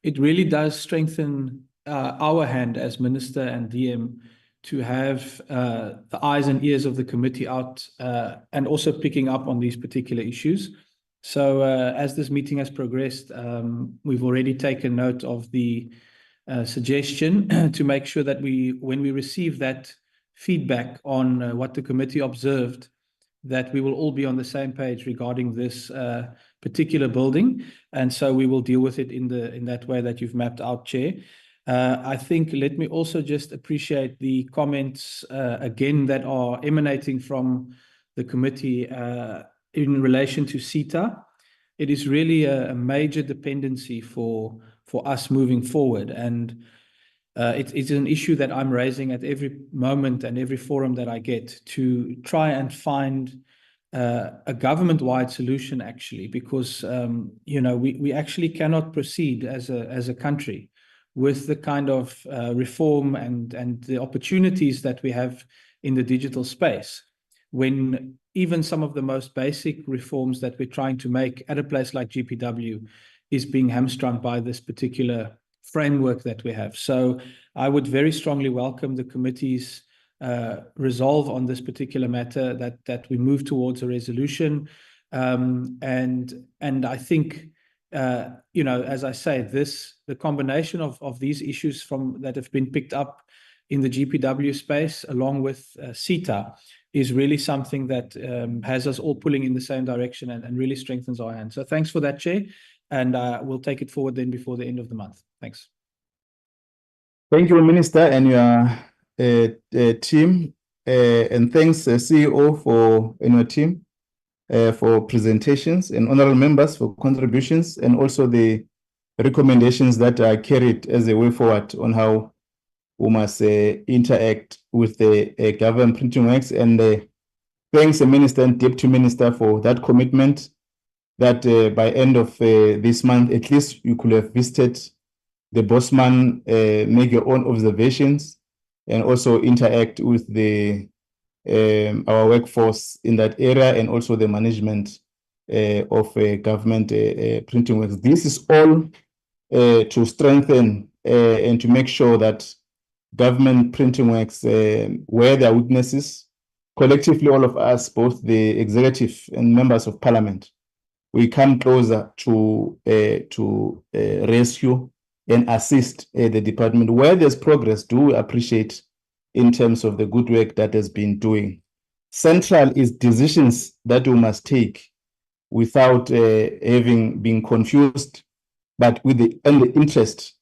it really does strengthen our hand as Minister and DM to have the eyes and ears of the committee out and also picking up on these particular issues. So as this meeting has progressed, we've already taken note of the suggestion to make sure that when we receive that feedback on what the committee observed, that we will all be on the same page regarding this particular building. And so we will deal with it in that way that you've mapped out, Chair. I think, let me also just appreciate the comments again that are emanating from the committee in relation to CETA. It is really a major dependency for us moving forward, and it's an issue that I'm raising at every moment and every forum that I get, to try and find a government-wide solution, actually, because we actually cannot proceed as a country with the kind of reform and the opportunities that we have in the digital space, when even some of the most basic reforms that we're trying to make at a place like GPW is being hamstrung by this particular framework that we have. So I would very strongly welcome the committee's resolve on this particular matter, that we move towards a resolution. And I think, as I say, the combination of these issues that have been picked up in the GPW space, along with CETA, is really something that has us all pulling in the same direction and really strengthens our hand. So thanks for that, Chair, and we'll take it forward then before the end of the month. Thanks. Thank you, Minister, and your team, and thanks, CEO, and your team for presentations, and honorable members for contributions, and also the recommendations that are carried as a way forward on how we must interact with the government printing works, and thanks the Minister and Deputy Minister for that commitment that by end of this month, at least you could have visited the Bosman, make your own observations, and also interact with the our workforce in that area, and also the management of government printing works. This is all to strengthen and to make sure that government printing works, where there are weaknesses, collectively, all of us, both the executive and members of parliament, we come closer to rescue and assist the department. Where there's progress, do appreciate in terms of the good work that has been doing. Central is decisions that we must take without having been confused, but with the interest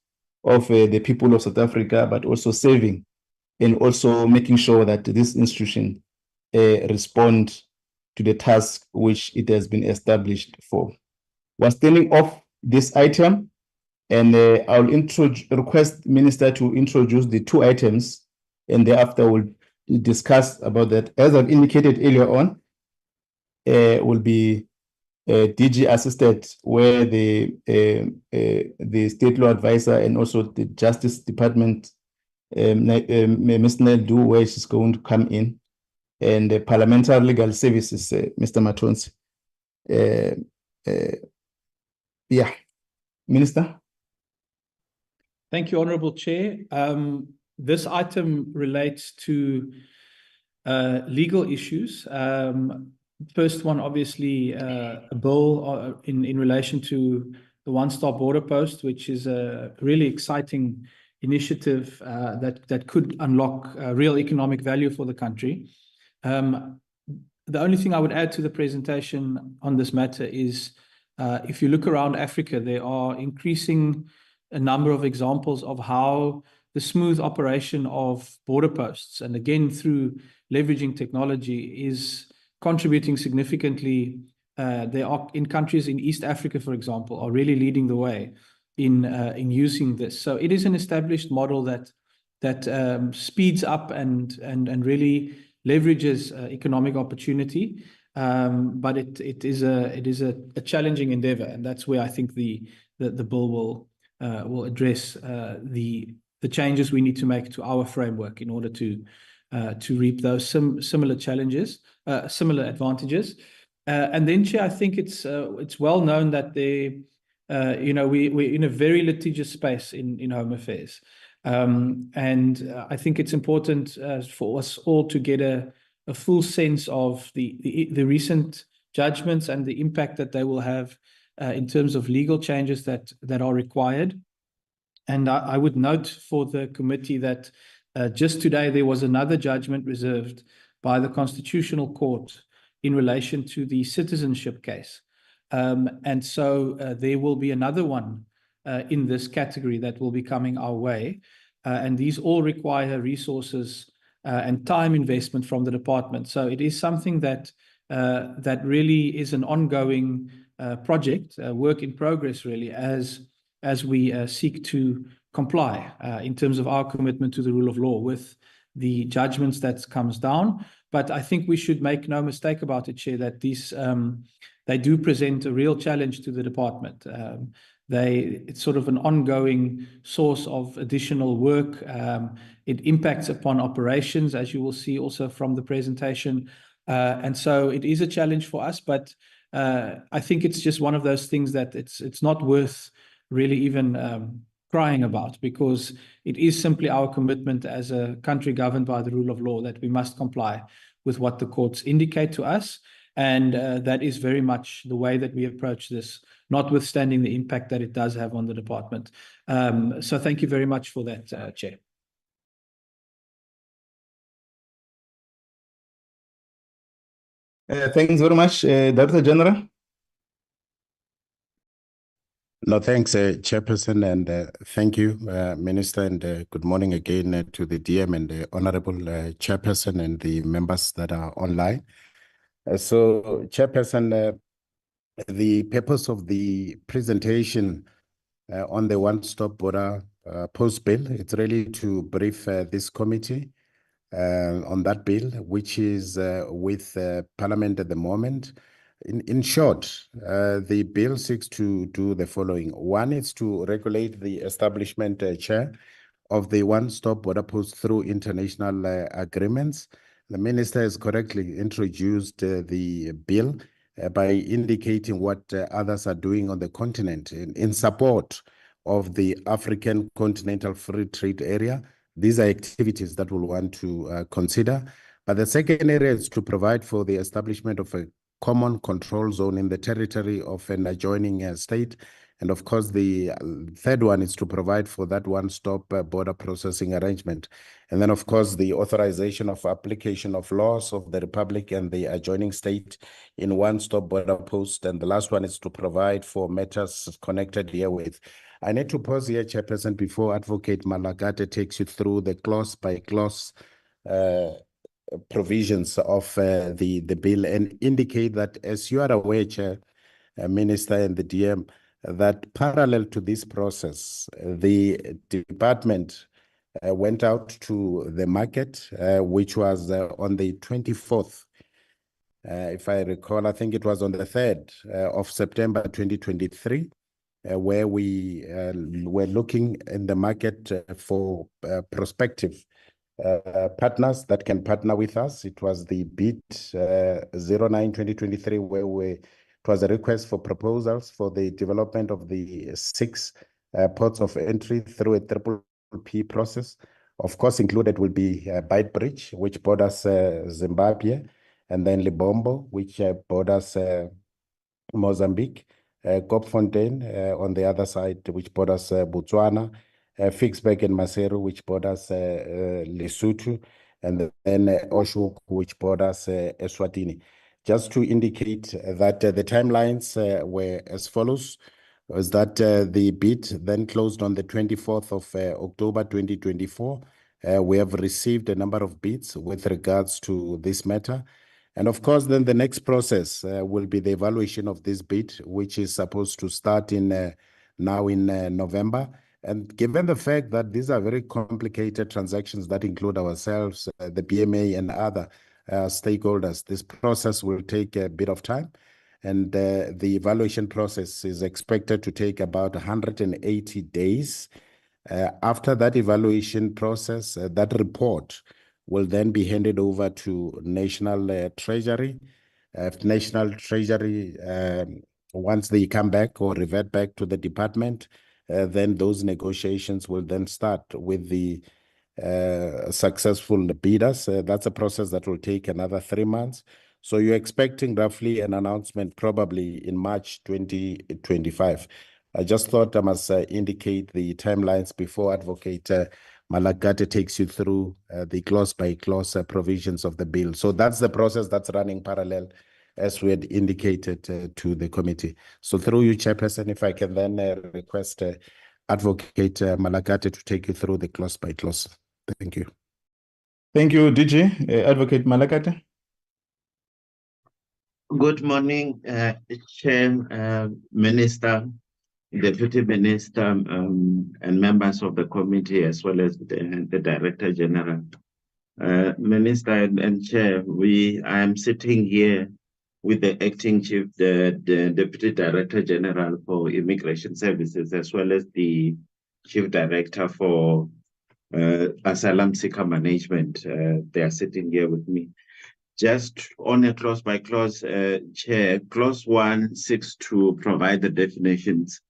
of the people of South Africa, but also saving and also making sure that this institution respond to the task which it has been established for. We're standing off this item, and I'll request Minister to introduce the two items, and thereafter we'll discuss about that. As I've indicated earlier on, will be DG assisted, where the state law advisor and also the Justice Department, Ms. Neldu, where she's going to come in, and the Parliamentary Legal Services, Mr. Matonsi. Yeah, Minister. Thank you, Honourable Chair. This item relates to legal issues. First one, obviously, a bill in relation to the one-stop border post, which is a really exciting initiative that could unlock real economic value for the country. The only thing I would add to the presentation on this matter is, if you look around Africa, there are increasing a number of examples of how the smooth operation of border posts, and again through leveraging technology, is contributing significantly. There are in countries in East Africa, for example, are really leading the way in using this. So it is an established model that speeds up and really leverages economic opportunity, but it is a challenging endeavor, and that's where I think the bill will address the changes we need to make to our framework in order to reap those similar challenges, similar advantages. And then, Chair, I think it's well known that we're in a very litigious space in Home Affairs, and I think it's important for us all to get a full sense of the recent judgments and the impact that they will have in terms of legal changes that are required. And I would note for the committee that just today there was another judgment reserved by the Constitutional Court in relation to the citizenship case. And so there will be another one in this category that will be coming our way. And these all require resources and time investment from the department. So it is something that really is an ongoing project, work in progress, really, as we seek to comply in terms of our commitment to the rule of law with the judgments that comes down. But I think we should make no mistake about it, Chair, that these they do present a real challenge to the department. It's sort of an ongoing source of additional work. It impacts upon operations, as you will see also from the presentation. And so it is a challenge for us, but I think it's just one of those things that it's not worth really even crying about, because it is simply our commitment as a country governed by the rule of law that we must comply with what the courts indicate to us. And that is very much the way that we approach this, notwithstanding the impact that it does have on the department. So thank you very much for that, Chair. Thanks very much, Director General. No, thanks, Chairperson, and thank you, Minister, and good morning again to the DM and the Honorable Chairperson and the members that are online. So, Chairperson, the purpose of the presentation on the one-stop border post bill. It's really to brief this committee on that bill, which is with Parliament at the moment. In short, the bill seeks to do the following. One is to regulate the establishment chair of the one-stop border post through international agreements. The minister has correctly introduced the bill by indicating what others are doing on the continent in support of the African Continental Free Trade Area. These are activities that we'll want to consider. But the second area is to provide for the establishment of a common control zone in the territory of an adjoining state. And of course, the third one is to provide for that one-stop border processing arrangement. And then, of course, the authorization of application of laws of the Republic and the adjoining state in one-stop border post. And the last one is to provide for matters connected herewith. I need to pause here, Chairperson, before Advocate Malagate takes you through the clause-by-clause provisions of the bill and indicate that, as you are aware, Chair, Minister and the DM, that parallel to this process, the department went out to the market, which was on the 24th. If I recall, I think it was on the 3rd of September 2023, where we were looking in the market for prospective partners that can partner with us. It was the bid 09-2023, where it was a request for proposals for the development of the 6 ports of entry through a triple P process. Of course, included will be Beitbridge, which borders Zimbabwe, and then Libombo, which borders Mozambique, Kopfontein on the other side, which borders Botswana, Fixburg and Maseru, which borders Lesotho, and then Oshuk, which borders Eswatini. Just to indicate that the timelines were as follows, was that the bid then closed on the 24th of October 2024. We have received a number of bids with regards to this matter. And of course, then the next process will be the evaluation of this bid, which is supposed to start now in November. And given the fact that these are very complicated transactions that include ourselves, the BMA and other stakeholders, this process will take a bit of time. And the evaluation process is expected to take about 180 days. After that evaluation process, that report will then be handed over to National Treasury. National Treasury, once they come back or revert back to the department, then those negotiations will then start with the successful bidders. That's a process that will take another 3 months. So you're expecting roughly an announcement probably in March 2025. I just thought I must indicate the timelines before Advocate Malagate takes you through the clause-by-clause provisions of the bill. So that's the process that's running parallel, as we had indicated to the committee. So through you, Chairperson, if I can then request Advocate Malagate to take you through the clause-by-clause. Thank you. Thank you, DG. Advocate Malagate. Good morning, Chair, Minister, Deputy Minister, and members of the committee, as well as the Director General. Minister and Chair, I am sitting here with the Acting Chief, the Deputy Director General for Immigration Services, as well as the Chief Director for Asylum Seeker Management. They are sitting here with me. Just on a clause-by-clause, Chair, clause 1 seeks to provide the definitions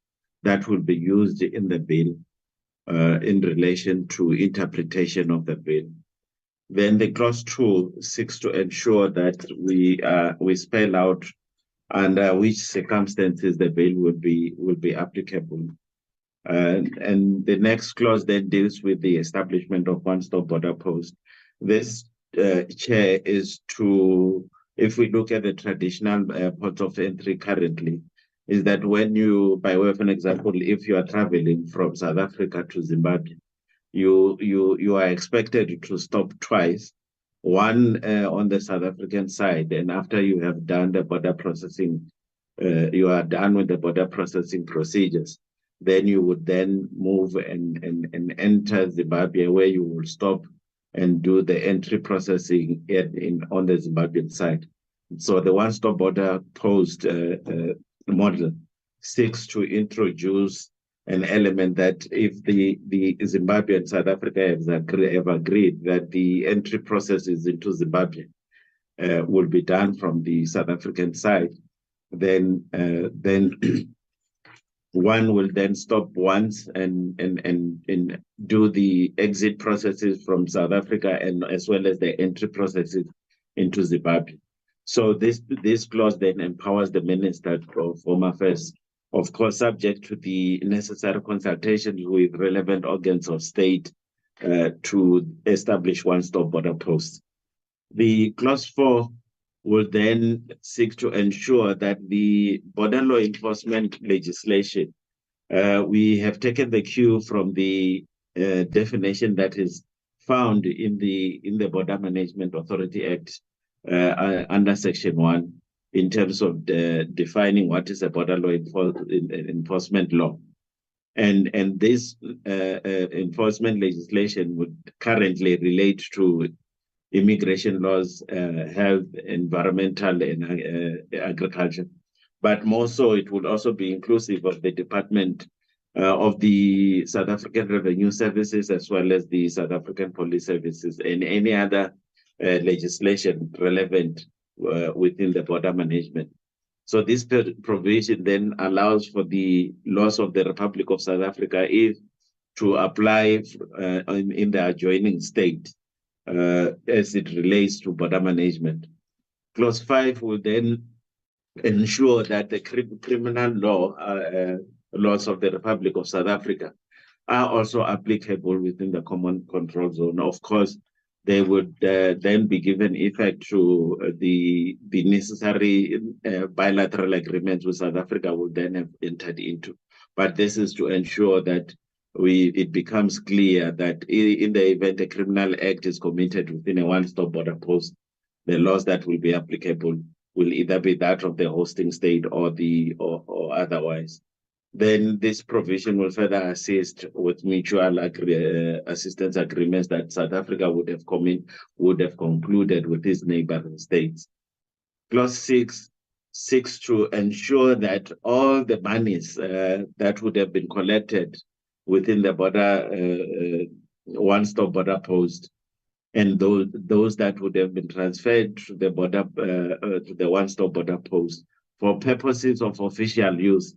that will be used in the bill in relation to interpretation of the bill. Then the clause 2 seeks to ensure that we spell out under which circumstances the bill will be applicable. And the next clause then deals with the establishment of one-stop border post. This, Chair, is to, if we look at the traditional ports of entry currently, is that when you, by way of an example, if you are traveling from South Africa to Zimbabwe, you are expected to stop twice, one on the South African side, and after you have done the border processing, you are done with the border processing procedures, then you would then move and enter Zimbabwe, where you will stop and do the entry processing on the Zimbabwean side. So the one-stop border post model seeks to introduce an element that if the Zimbabwe and South Africa have agreed that the entry processes into Zimbabwe will be done from the South African side, then one will then stop once and do the exit processes from South Africa, and as well as the entry processes into Zimbabwe. So this clause then empowers the Minister of Home Affairs, of course, subject to the necessary consultations with relevant organs of state to establish one-stop border posts. The clause 4 will then seek to ensure that the border law enforcement legislation, we have taken the cue from the definition that is found in the Border Management Authority Act under Section 1 in terms of defining what is a border law enforcement law. And this enforcement legislation would currently relate to immigration laws, health, environmental, and agriculture. But more so, it would also be inclusive of the Department of the South African Revenue Services, as well as the South African Police Services, and any other legislation relevant within the border management. So this provision then allows for the laws of the Republic of South Africa to apply in the adjoining state as it relates to border management. Clause 5 will then ensure that the criminal laws of the Republic of South Africa are also applicable within the common control zone. Of course, they would then be given effect to the necessary bilateral agreements with South Africa will then have entered into. But this is to ensure that it becomes clear that in the event a criminal act is committed within a one-stop border post, the laws that will be applicable will either be that of the hosting state or otherwise. Then this provision will further assist with mutual assistance agreements that South Africa would have concluded with its neighboring states. Clause 6 seeks to ensure that all the monies that would have been collected within the border one-stop border post, and those that would have been transferred to the border to the one-stop border post for purposes of official use,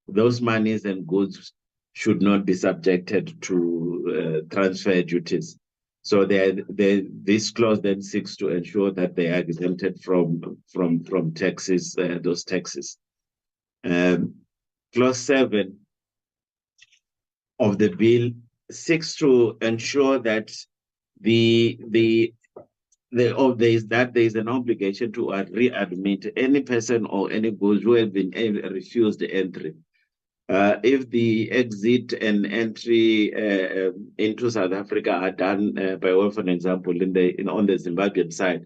those monies and goods should not be subjected to transfer duties. So this clause then seeks to ensure that they are exempted from taxes, those taxes. Clause 7 of the bill seeks to ensure that there is an obligation to readmit any person or any goods who have been refused entry. If the exit and entry into South Africa are done by way of an example on the Zimbabwean side,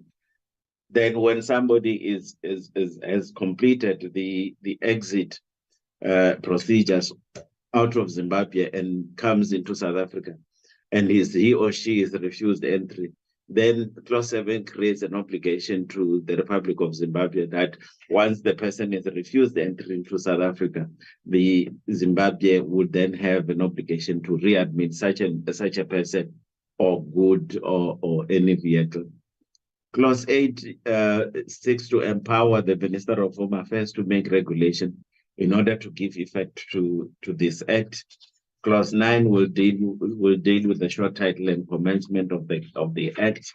then when somebody has completed the exit procedures out of Zimbabwe and comes into South Africa, and he or she is refused entry, then Clause 7 creates an obligation to the Republic of Zimbabwe that once the person is refused entry into South Africa, the Zimbabwe would then have an obligation to readmit such a person or good or any vehicle. Clause 8 seeks to empower the Minister of Home Affairs to make regulation in order to give effect to this act. Clause 9 will deal with the short title and commencement of the act.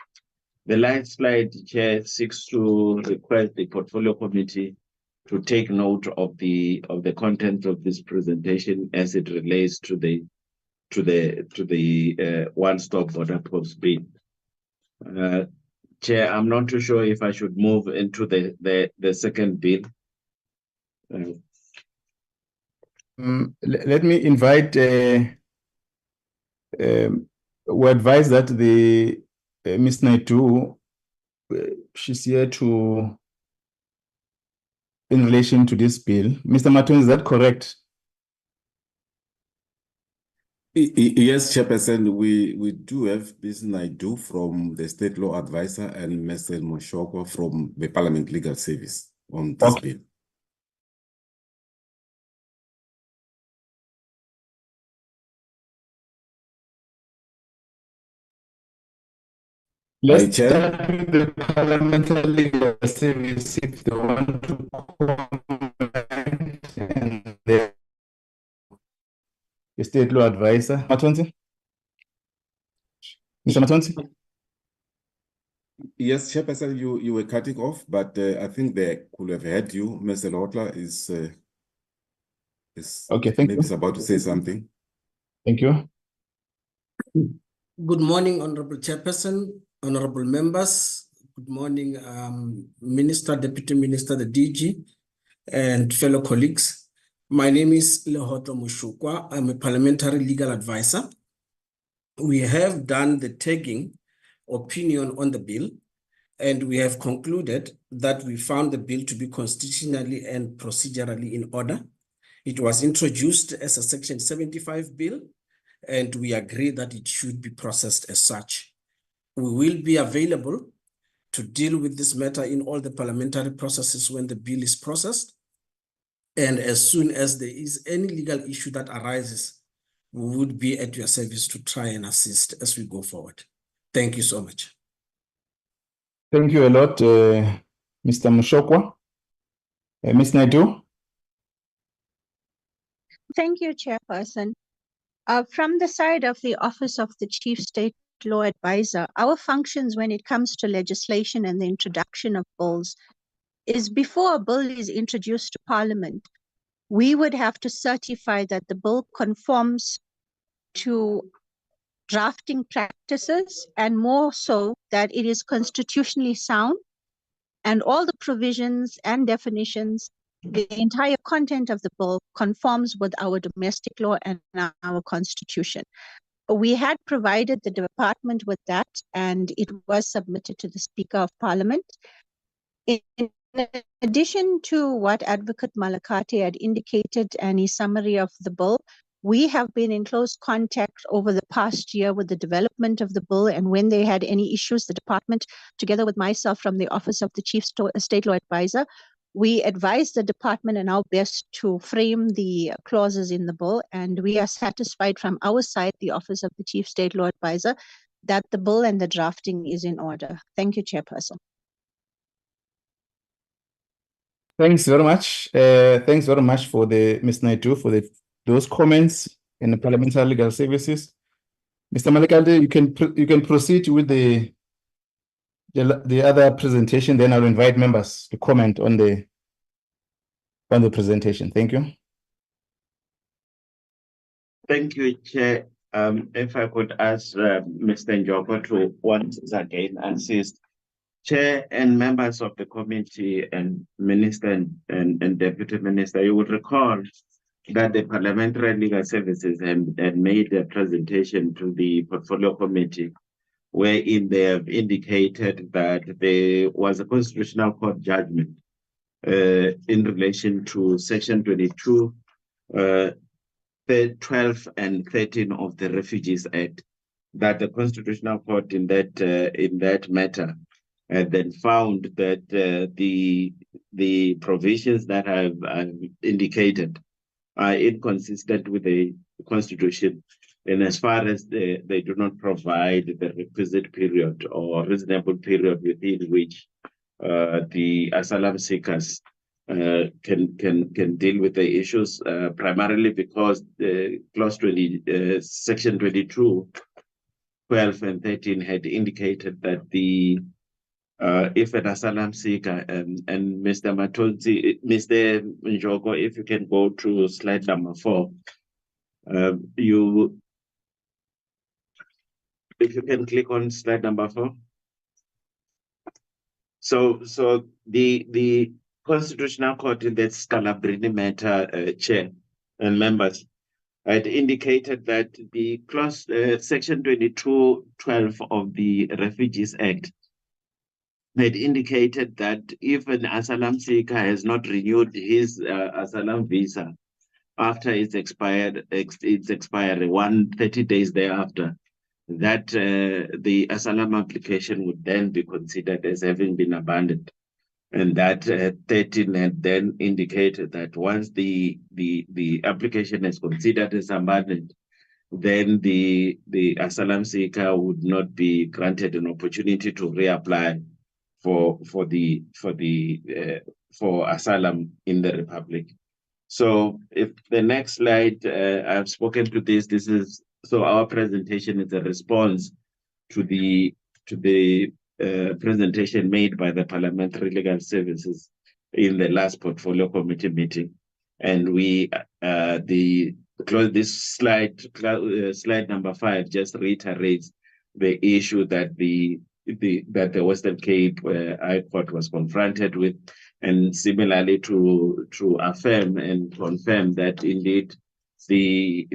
The last slide, Chair, seeks to request the Portfolio Committee to take note of the content of this presentation as it relates to the one-stop border post bill. Chair, I'm not too sure if I should move into the second bill. Let me invite, we advise that the Ms. Naidu, she's here in relation to this bill. Mr. Matun, is that correct? Yes, Chairperson, we do have Ms. Naidu from the State Law Advisor and Mr. Moshoko from the Parliament Legal Service on this bill. Let's Chair. start with the Parliamentary Legal Service if they want to comment, and the State Law Advisor. Matonzi? Mr. Matonzi? Yes, Chairperson, you were cutting off, but I think they could have heard you. Mr. Lotla is okay, thank maybe you. about to say something. Thank you. Good morning, Honorable Chairperson, honorable members. Good morning, Minister, Deputy Minister, the DG, and fellow colleagues. My name is Lehoto Mushukwa. I'm a parliamentary legal advisor. We have done the tagging opinion on the bill, and we have concluded that we found the bill to be constitutionally and procedurally in order. It was introduced as a Section 75 bill, and we agree that it should be processed as such. We will be available to deal with this matter in all the parliamentary processes when the bill is processed. And as soon as there is any legal issue that arises, we would be at your service to try and assist as we go forward. Thank you so much. Thank you a lot, Mr. Mushokwa. Ms. Naidu? Thank you, Chairperson. From the side of the Office of the Chief State Law Advisor, our functions when it comes to legislation and the introduction of bills is before a bill is introduced to Parliament, we would have to certify that the bill conforms to drafting practices and more so that it is constitutionally sound and all the provisions and definitions, the entire content of the bill conforms with our domestic law and our constitution. We had provided the department with that, and it was submitted to the Speaker of Parliament. In addition to what Advocate Malakate had indicated and his summary of the bill, we have been in close contact over the past year with the development of the bill, and when they had any issues, the department, together with myself from the Office of the Chief State Law Advisor, we advised the department on how best to frame the clauses in the bill, and we are satisfied from our side, the Office of the Chief State Law Advisor, that the bill and the drafting is in order. Thank you, Chairperson. Thanks very much. Thanks very much for Ms. Naidu for those comments in the Parliamentary Legal Services. Mr. Malakate, you can proceed with the other presentation. Then I'll invite members to comment on the presentation. Thank you. Thank you, Chair. If I could ask Mr. Njoko to once again assist. Chair and members of the committee and Minister and Deputy Minister, you would recall that the Parliamentary Legal Services had made a presentation to the Portfolio Committee wherein they have indicated that there was a Constitutional Court judgment in relation to Section 22, 12 and 13 of the Refugees Act, that the Constitutional Court in that matter then found that the provisions that I've indicated are inconsistent with the Constitution, and as far as they do not provide the requisite period or reasonable period within which the asylum seekers can deal with the issues, primarily because the clause 20, section 22, 12 and 13 had indicated that if an asylum seeker and Mr. Matonzi, Mr. Njoko, if you can go to slide number 4, if you can click on slide number 4. So the Constitutional Court in that Scalabrini matter, Chair and members, had indicated that the clause section 22(12) of the Refugees Act had indicated that if an asylum seeker has not renewed his asylum visa after its expiry, 30 days thereafter, that the asylum application would then be considered as having been abandoned. And that 13 had then indicated that once the application is considered as abandoned, then the asylum seeker would not be granted an opportunity to reapply for asylum in the Republic. So if the next slide, I've spoken to this. This is so our presentation is a response to the presentation made by the Parliamentary Legal Services in the last portfolio committee meeting, and we this slide number 5 just reiterates the issue that the Western Cape High Court was confronted with, and similarly to affirm and confirm that indeed the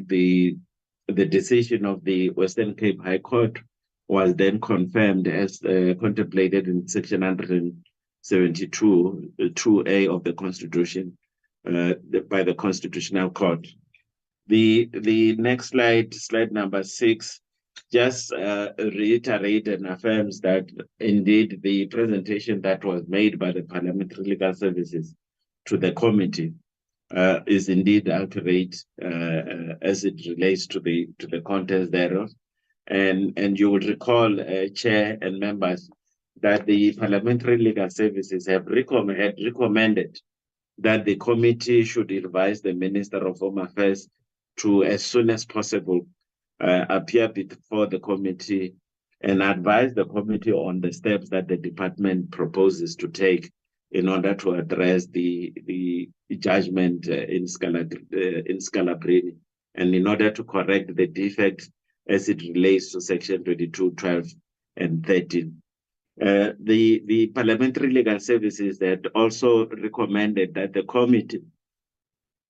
decision of the Western Cape High Court was then confirmed as contemplated in section 172 2A of the Constitution by the Constitutional Court. The next slide number 6, just reiterate and affirms that indeed the presentation that was made by the Parliamentary Legal Services to the committee is indeed accurate as it relates to the contents thereof. And you will recall, Chair and members, that the Parliamentary Legal Services had recommended that the committee should advise the Minister of Home Affairs to, as soon as possible, appear before the committee and advise the committee on the steps that the department proposes to take in order to address the judgment in Scalabrini, and in order to correct the defect as it relates to section 22, 12, and 13. The Parliamentary Legal Services had also recommended that the committee,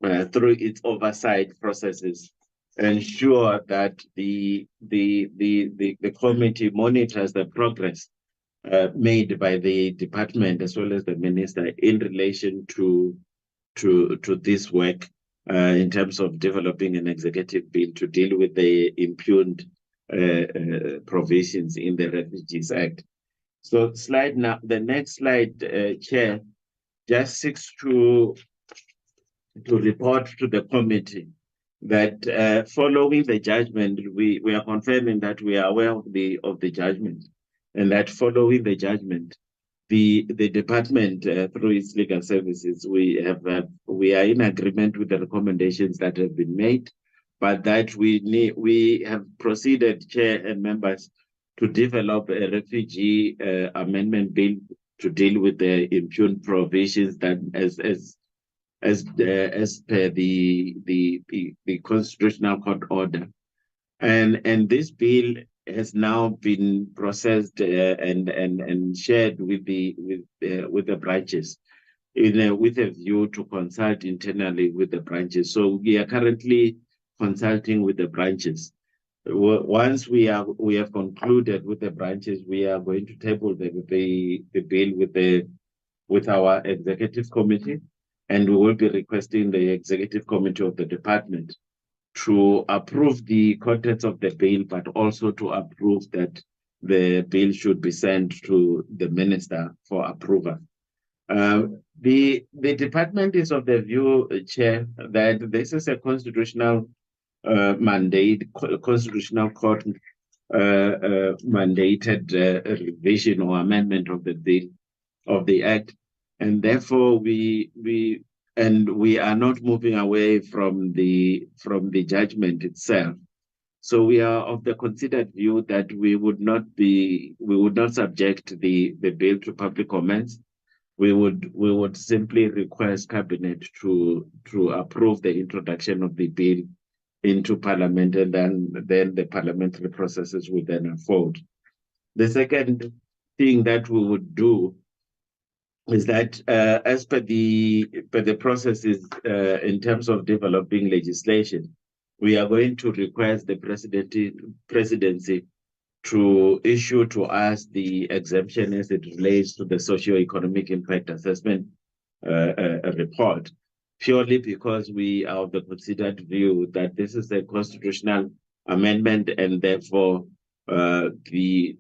through its oversight processes, ensure that the committee monitors the progress made by the department as well as the minister in relation to this work in terms of developing an executive bill to deal with the impugned provisions in the Refugees Act. So the next slide, Chair, just seeks to report to the committee that following the judgment, we are confirming that we are aware of the judgment, and that following the judgment, the department through its legal services, we are in agreement with the recommendations that have been made, but that we have proceeded, Chair and members, to develop a refugee amendment bill to deal with the impugned provisions that as per the Constitutional Court order, and this bill has now been processed and shared with the branches with a view to consult internally with the branches. So we are currently consulting with the branches. Once we have concluded with the branches, we are going to table the bill with our executive committee, and we will be requesting the executive committee of the department to approve the contents of the bill, but also to approve that the bill should be sent to the minister for approval. The department is of the view, Chair, that this is a constitutional mandate, Constitutional Court mandated revision or amendment of the bill, of the Act, and therefore we are not moving away from the judgment itself. So we are of the considered view that we would not subject the bill to public comments. We would simply request Cabinet to approve the introduction of the bill into Parliament, and then the parliamentary processes will then unfold. The second thing that we would do is that as per the processes in terms of developing legislation, we are going to request the presidency to issue to us the exemption as it relates to the socio-economic impact assessment report, purely because we are of the considered view that this is a constitutional amendment, and therefore we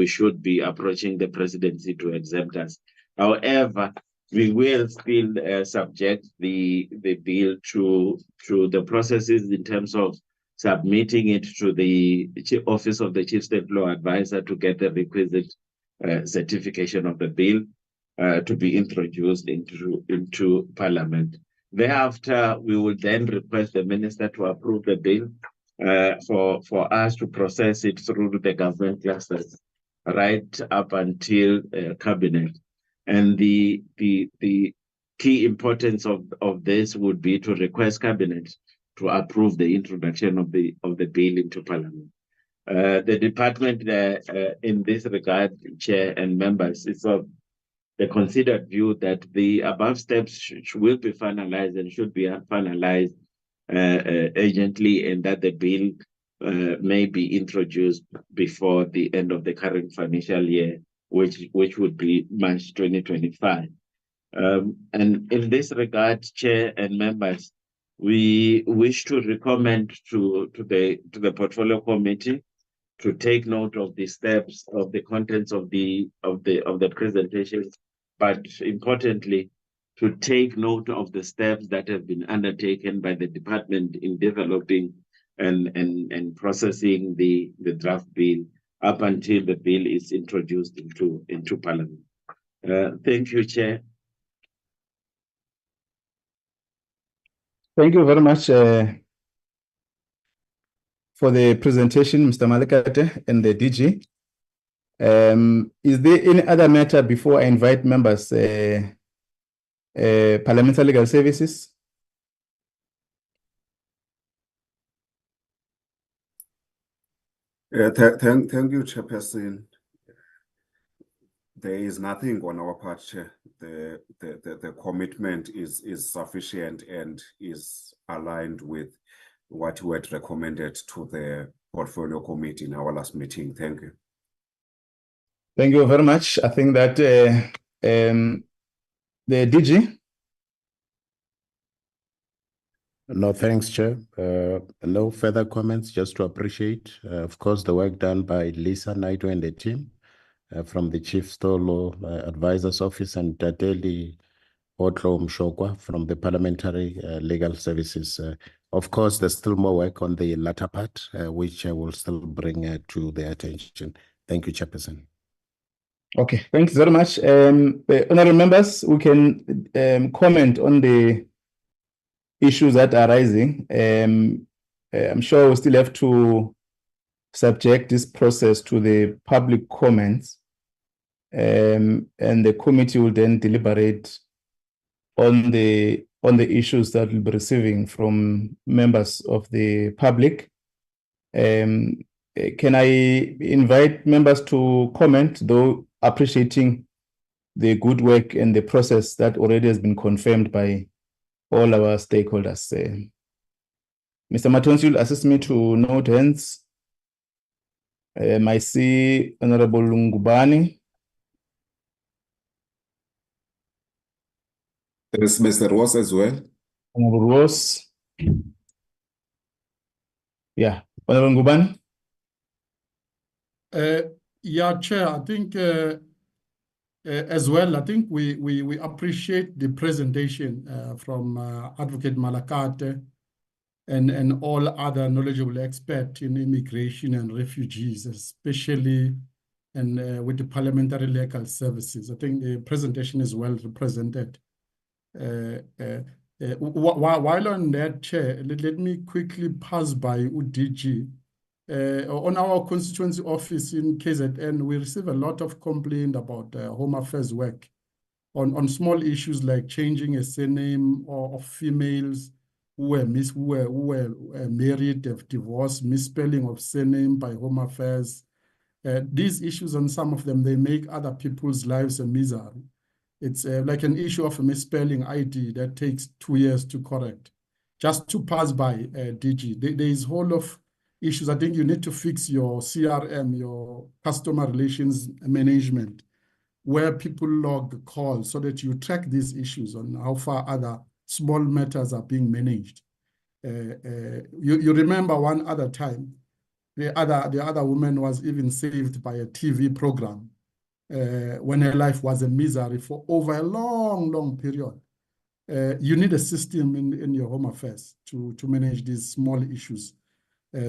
should be approaching the presidency to exempt us. However, we will still subject the bill to the processes in terms of submitting it to the Office of the Chief State Law Advisor to get the requisite certification of the bill to be introduced into Parliament. Thereafter, we will then request the Minister to approve the bill for us to process it through the government clusters right up until Cabinet. And the key importance of this would be to request Cabinet to approve the introduction of the bill into Parliament. The department in this regard, Chair and members, is of the considered view that the above steps will be finalized and should be finalized urgently, and that the bill may be introduced before the end of the current financial year, which would be March 2025. And in this regard, Chair and members, we wish to recommend to the Portfolio Committee to take note of the steps of the contents of the presentation, but importantly, to take note of the steps that have been undertaken by the department in developing and processing the draft bill up until the bill is introduced into Parliament. Thank you, Chair. Thank you very much for the presentation, Mr. Malekate and the DG. Is there any other matter before I invite members, Parliamentary Legal Services? Thank you, Chairperson. There is nothing on our part, Chair. The commitment is sufficient and is aligned with what we had recommended to the Portfolio Committee in our last meeting. Thank you. Thank you very much. I think that the DG. No, thanks, Chair. No further comments, just to appreciate, of course, the work done by Lisa Naito and the team from the Chief State Law Advisor's Office, and Tateli Otlo Mshokwa from the Parliamentary Legal Services. Of course, there's still more work on the latter part, which I will still bring to their attention. Thank you, Chairperson. Okay, thanks very much. Honorable members, we can comment on the issues that are rising. I'm sure we still have to subject this process to the public comments, and the committee will then deliberate on the issues that we'll be receiving from members of the public. Can I invite members to comment, though appreciating the good work and the process that already has been confirmed by all our stakeholders. Mr. Matonsi will assist me to note hands. I see Honorable Ngubani. There's Mr. Ross as well. Honorable Ross. Yeah, Honorable Ngubani. Yeah, Chair, I think as well, I think we appreciate the presentation from Advocate Malekate and all other knowledgeable experts in immigration and refugees, especially with the Parliamentary Legal Services. I think the presentation is well represented. While on that, Chair, let me quickly pass by UDG. On our constituency office in KZN, we receive a lot of complaint about Home Affairs work on small issues like changing a surname of females who were married, have divorced, misspelling of surname by Home Affairs. These issues, and some of them, they make other people's lives a misery. It's like an issue of a misspelling ID that takes 2 years to correct. Just to pass by, DG, there is a whole of issues. I think you need to fix your CRM, your customer relations management. where people log calls so that you track these issues on how far other small matters are being managed. You remember one other time, the other woman was even saved by a TV program when her life was a misery for over a long period. You need a system in your home affairs to manage these small issues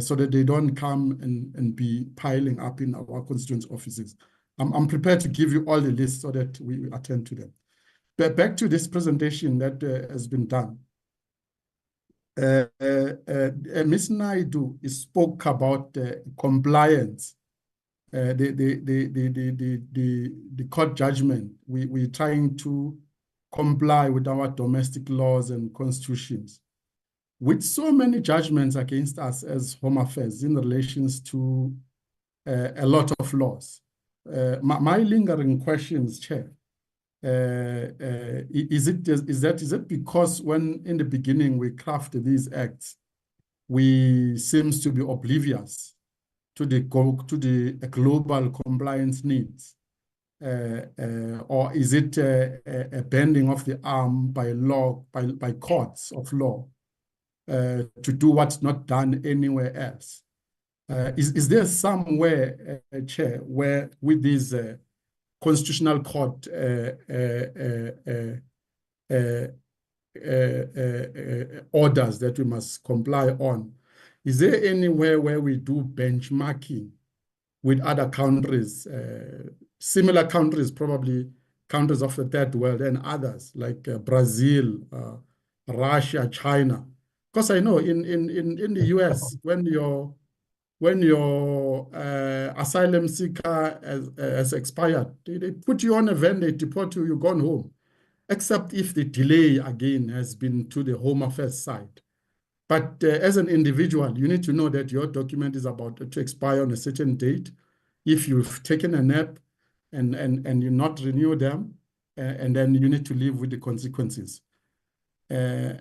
so that they don't come and be piling up in our constituents' offices. I'm prepared to give you all the lists so that we attend to them. But back to this presentation that has been done. Ms. Naidu spoke about compliance, the court judgment. We're trying to comply with our domestic laws and constitutions. With so many judgments against us as Home Affairs in relations to a lot of laws. My lingering questions, Chair, is it because when in the beginning we crafted these acts, we seems to be oblivious to the global compliance needs, or is it a bending of the arm by law, by courts of law, to do what's not done anywhere else? Is there somewhere, Chair, where with these constitutional court orders that we must comply on, is there anywhere where we do benchmarking with other countries, similar countries, probably countries of the third world and others like Brazil, Russia, China? Because I know in the US, when your asylum seeker has expired, they put you on a van, they deport you, you're gone home, except if the delay again has been to the Home Affairs side. But as an individual, you need to know that your document is about to expire on a certain date. If you've taken a nap and you not renew them, and then you need to live with the consequences. One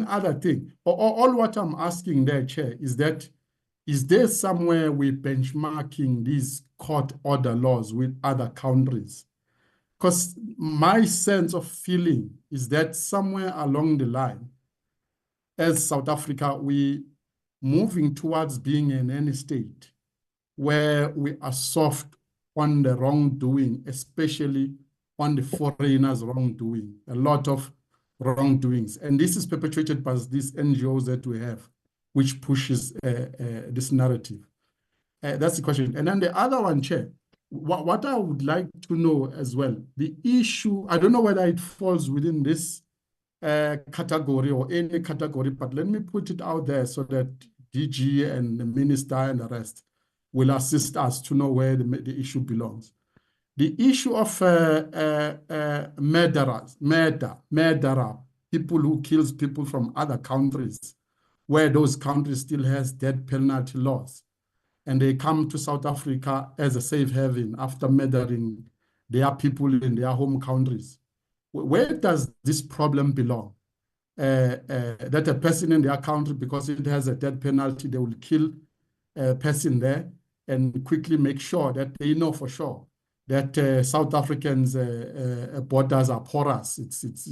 other thing, all what I'm asking there, Chair, is there somewhere we're benchmarking these court order laws with other countries? Because my sense of feeling is that somewhere along the line, as South Africa, we moving towards being in any state where we are soft on the wrongdoing, especially on the foreigners' wrongdoing, a lot of wrongdoings. And this is perpetuated by these NGOs that we have, which pushes this narrative. That's the question. And then the other one, Chair, what I would like to know as well, the issue, I don't know whether it falls within this category or any category, but let me put it out there so that DG and the Minister and the rest will assist us to know where the issue belongs. The issue of murderer, people who kills people from other countries, where those countries still has death penalty laws, and they come to South Africa as a safe haven after murdering their people in their home countries. Where does this problem belong? That a person in their country, because it has a death penalty, they will kill a person there and quickly make sure that they know for sure that South Africans' borders are porous. It's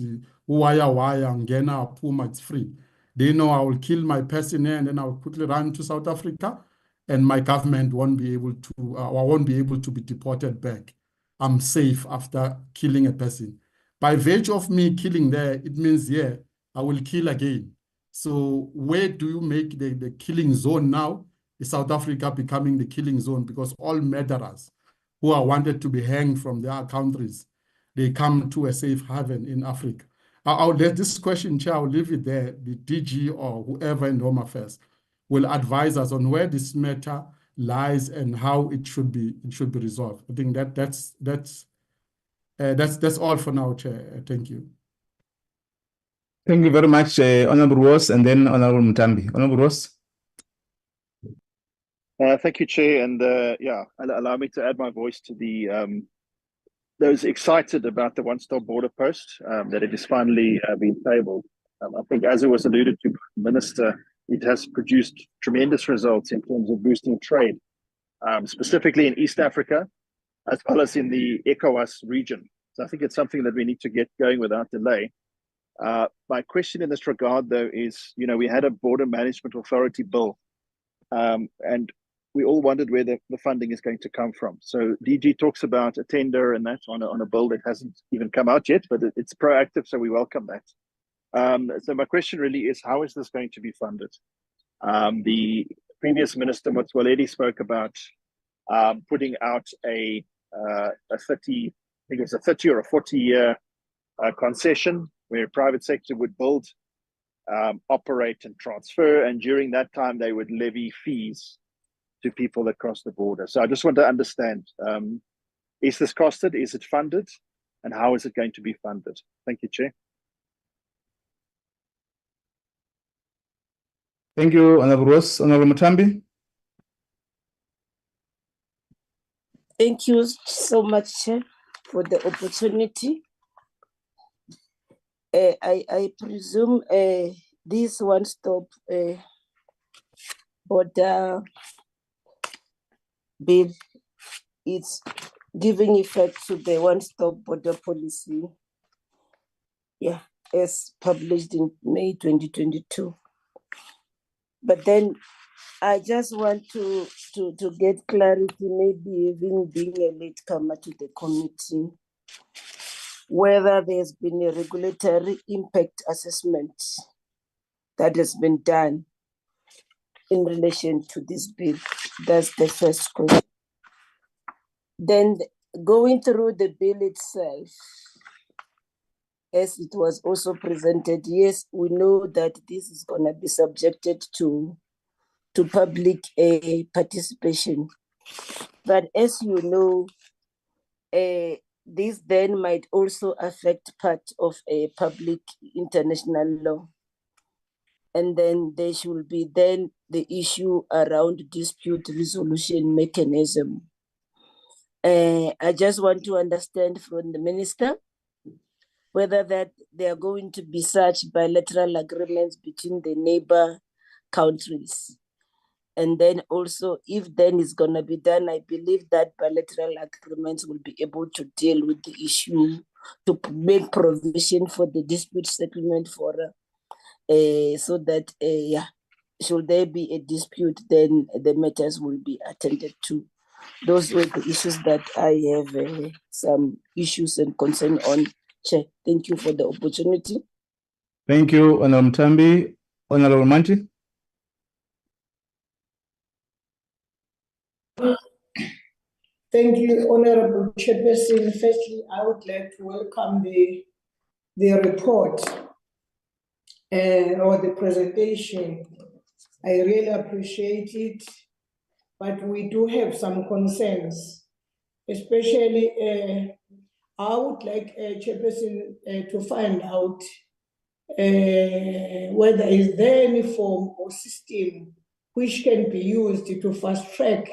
wire, ngena, puma, it's free. They know I will kill my person here and then I will quickly run to South Africa and my government won't be able to, I won't be able to be deported back. I'm safe after killing a person. By virtue of me killing there, it means, yeah, I will kill again. So where do you make the killing zone now? Is South Africa becoming the killing zone? Because all murderers who are wanted to be hanged from their countries, they come to a safe haven in Africa. I'll let this question, Chair, I'll leave it there. The DG or whoever in Home Affairs will advise us on where this matter lies and how it should be resolved. I think that's all for now, Chair. Thank you. Thank you very much, Honorable Ross, and then Honorable Mutambi. Honorable Ross. Thank you, Chair, and yeah, allow me to add my voice to the those excited about the one-stop border post that it is finally been tabled. I think, as it was alluded to by the Minister, it has produced tremendous results in terms of boosting trade, specifically in East Africa, as well as in the ECOWAS region. So I think it's something that we need to get going without delay. My question in this regard, though, is, we had a Border Management Authority bill, and we all wondered where the funding is going to come from. So DG talks about a tender and that on a bill that hasn't even come out yet, but it's proactive, so we welcome that. So my question really is, how is this going to be funded? The previous minister, Motsoaledi, spoke about putting out a 30, I think it was a 30 or a 40-year concession where private sector would build, operate and transfer, and during that time they would levy fees to people that cross the border. So I just want to understand, is this costed, is it funded, and how is it going to be funded? Thank you, Chair. Thank you, Honorable Ross. Honorable Mutambi. Thank you so much, Chair, for the opportunity. I presume this one-stop border bill is giving effect to the one-stop border policy, as published in May 2022. But then I just want to get clarity, maybe even being a latecomer to the committee, whether there's been a regulatory impact assessment that has been done in relation to this bill. That's the first question. Then going through the bill itself, as it was also presented, yes, we know that this is going to be subjected to public participation. But as you know, this then might also affect part of a public international law. And then there should be then the issue around dispute resolution mechanism. I just want to understand from the minister whether that there are going to be such bilateral agreements between the neighbor countries. And then also, if then it's going to be done, I believe that bilateral agreements will be able to deal with the issue, to make provision for the dispute settlement for so that, should there be a dispute, then the matters will be attended to. Those were the issues that I have some issues and concern on, Chair. Thank you for the opportunity. Thank you, Honorable Mutambi. Honorable Manti. Thank you, Honorable Chairperson. Firstly, I would like to welcome the report or the presentation. I really appreciate it, but we do have some concerns, especially I would like Chairperson to find out whether is there any form or system which can be used to fast track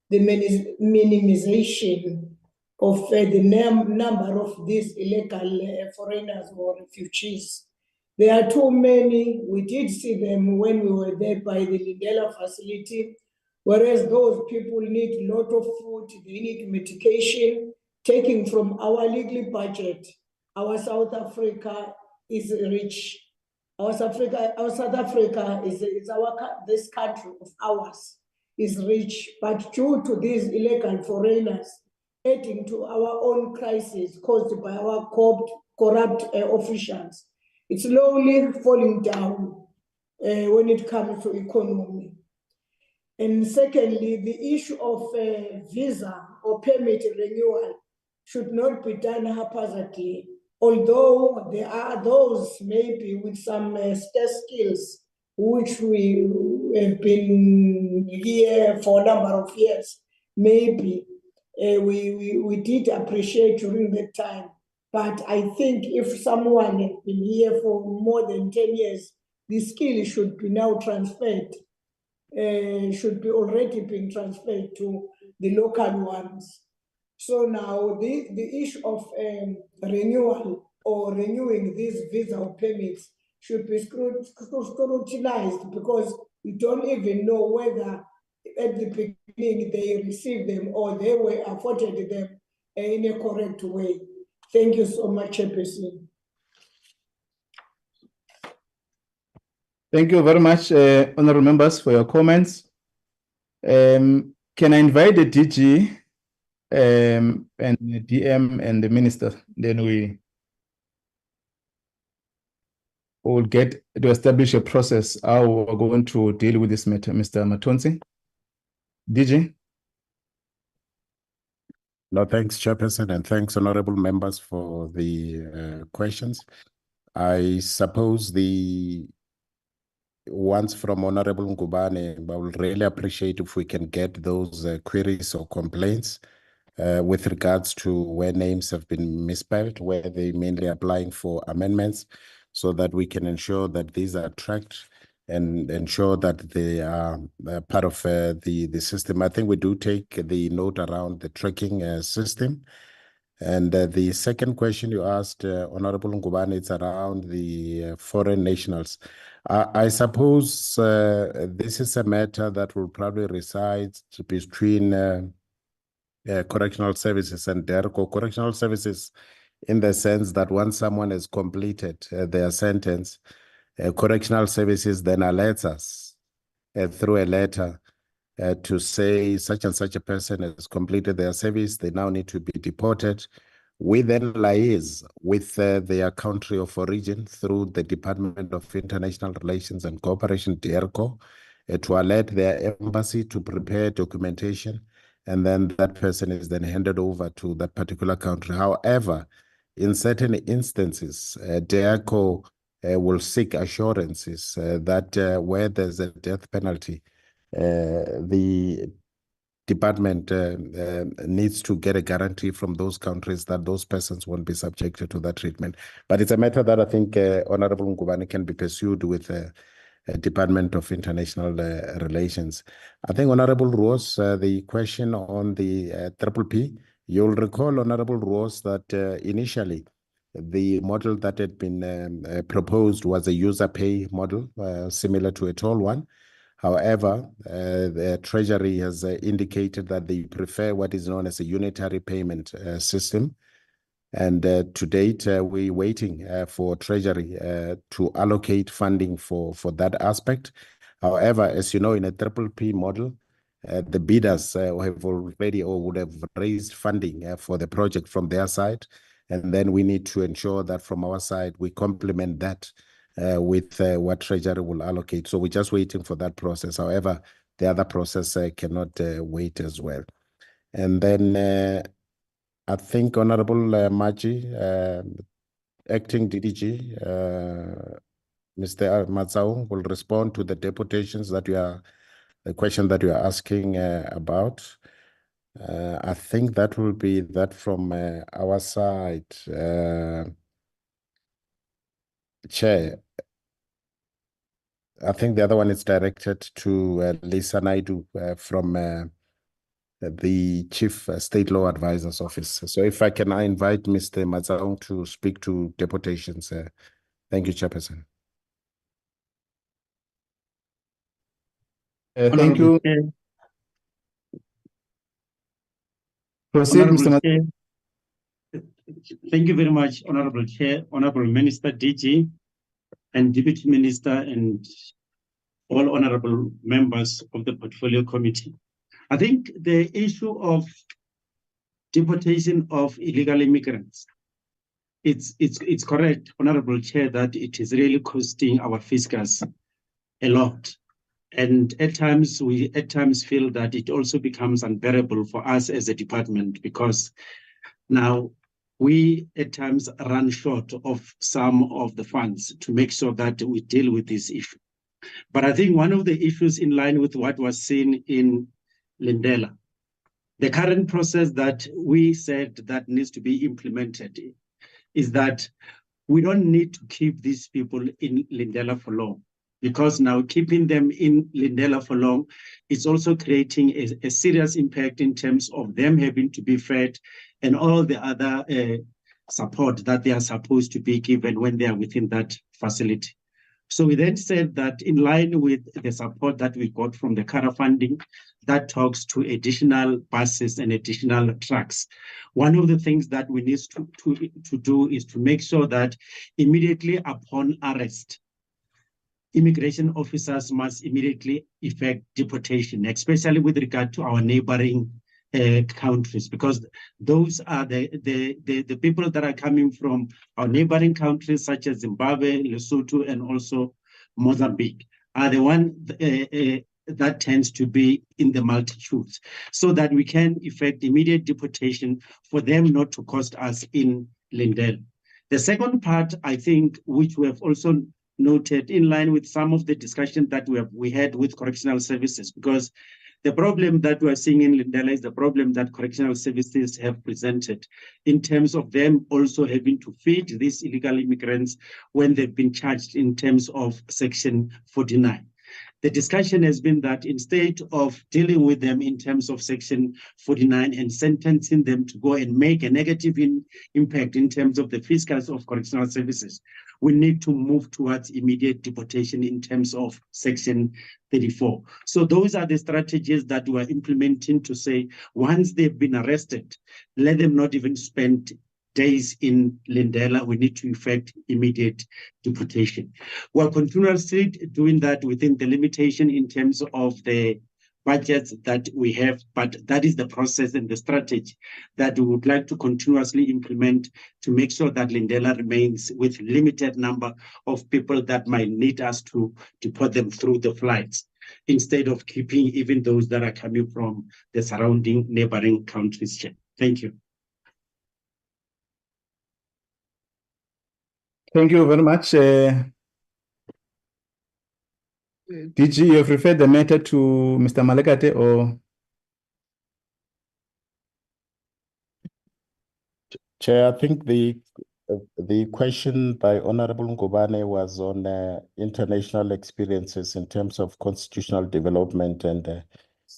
the minimization of the number of these illegal foreigners or refugees. There are too many. We did see them when we were there by the Lindela facility, whereas those people need a lot of food, they need medication, taking from our legal budget. Our South Africa is rich. Our South Africa is this country of ours is rich, but due to these illegal foreigners adding to our own crisis caused by our corrupt officials, it's slowly falling down when it comes to economy. And secondly, the issue of visa or permit renewal should not be done haphazardly, although there are those maybe with some skills which we have been here for a number of years. Maybe we did appreciate during that time. But I think if someone has been here for more than 10 years, the skill should be now transferred, should be already being transferred to the local ones. So now the issue of renewal or renewing these visa permits should be scrutinized, because we don't even know whether at the beginning they received them or they were afforded them in a correct way. Thank you so much, Chairperson. Thank you very much, honorable members, for your comments. Can I invite the DG and the DM and the minister? Then we will get to establish a process how we're going to deal with this matter. Mr. Matonsi. DG. No, thanks, Chairperson, and thanks, honorable members, for the questions. I suppose the ones from Honorable Ngubane, I will really appreciate if we can get those queries or complaints with regards to where names have been misspelled, where they mainly applying for amendments, so that we can ensure that these are tracked and ensure that they are part of the system. I think we do take the note around the tracking system. And the second question you asked, Honorable Ngubane, it's around the foreign nationals. I suppose this is a matter that will probably reside between correctional services and DERCO. Correctional services, in the sense that once someone has completed their sentence, correctional services then alerts us through a letter to say such and such a person has completed their service, they now need to be deported. We then liaise with their country of origin through the Department of International Relations and Cooperation, DERCO, to alert their embassy to prepare documentation, and then that person is then handed over to that particular country. However, in certain instances, DERCO will seek assurances that where there's a death penalty, the department needs to get a guarantee from those countries that those persons won't be subjected to that treatment. But it's a matter that I think Honorable Ngubane can be pursued with Department of International Relations. I think Honorable Rose, the question on the Triple P, you'll recall, Honorable Rose, that initially the model that had been proposed was a user pay model, similar to a toll one. However, the Treasury has indicated that they prefer what is known as a unitary payment system. And to date, we're waiting for Treasury to allocate funding for that aspect. However, as you know, in a Triple P model, the bidders have already or would have raised funding for the project from their side. And then we need to ensure that from our side, we complement that with what Treasury will allocate. So we're just waiting for that process. However, the other process cannot wait as well. And then I think Honorable Maji, Acting DDG, Mr. Matsao will respond to the deputations that the question that you are asking about. I think that will be that from our side. Chair, I think the other one is directed to Lisa Naidu from the Chief State Law Advisor's Office. So if I can, I invite Mr. Matsao to speak to deputations. Thank you, Chairperson. Thank you. Proceed, Mr. Chair. Thank you very much, Honorable Chair, Honorable Minister DG, and Deputy Minister, and all honorable members of the Portfolio Committee. I think the issue of deportation of illegal immigrants, it's correct, Honorable Chair, that it is really costing our fiscals a lot. And at times, we feel that it also becomes unbearable for us as a department, because now we at times run short of some of the funds to make sure that we deal with this issue. But I think one of the issues, in line with what was seen in Lindela, the current process that we said that needs to be implemented is that we don't need to keep these people in Lindela for long, because now keeping them in Lindela for long is also creating a serious impact in terms of them having to be fed and all the other support that they are supposed to be given when they are within that facility. So we then said that in line with the support that we got from the CARA funding, that talks to additional buses and additional trucks. One of the things that we need to do is to make sure that immediately upon arrest, immigration officers must immediately effect deportation, especially with regard to our neighboring countries, because those are the people that are coming from our neighboring countries such as Zimbabwe, Lesotho, and also Mozambique are the one that tends to be in the multitudes, so that we can effect immediate deportation for them not to cost us in Lindell. The second part, I think, which we have also noted in line with some of the discussion that we had with correctional services, because the problem that we are seeing in Lindela is the problem that correctional services have presented in terms of them also having to feed these illegal immigrants when they've been charged in terms of Section 49. The discussion has been that instead of dealing with them in terms of Section 49 and sentencing them to go and make a negative impact in terms of the fiscals of correctional services, we need to move towards immediate deportation in terms of Section 34. So those are the strategies that we are implementing to say, once they've been arrested, let them not even spend days in Lindela. We need to effect immediate deportation. We're continuously doing that within the limitation in terms of the budgets that we have, but that is the process and the strategy that we would like to continuously implement to make sure that Lindela remains with limited number of people that might need us to deport them through the flights, instead of keeping even those that are coming from the surrounding neighboring countries. Thank you. Thank you very much. DG, you have referred the matter to Mr. Malekate, or? Chair, I think the question by Honorable Ngubane was on international experiences in terms of constitutional development and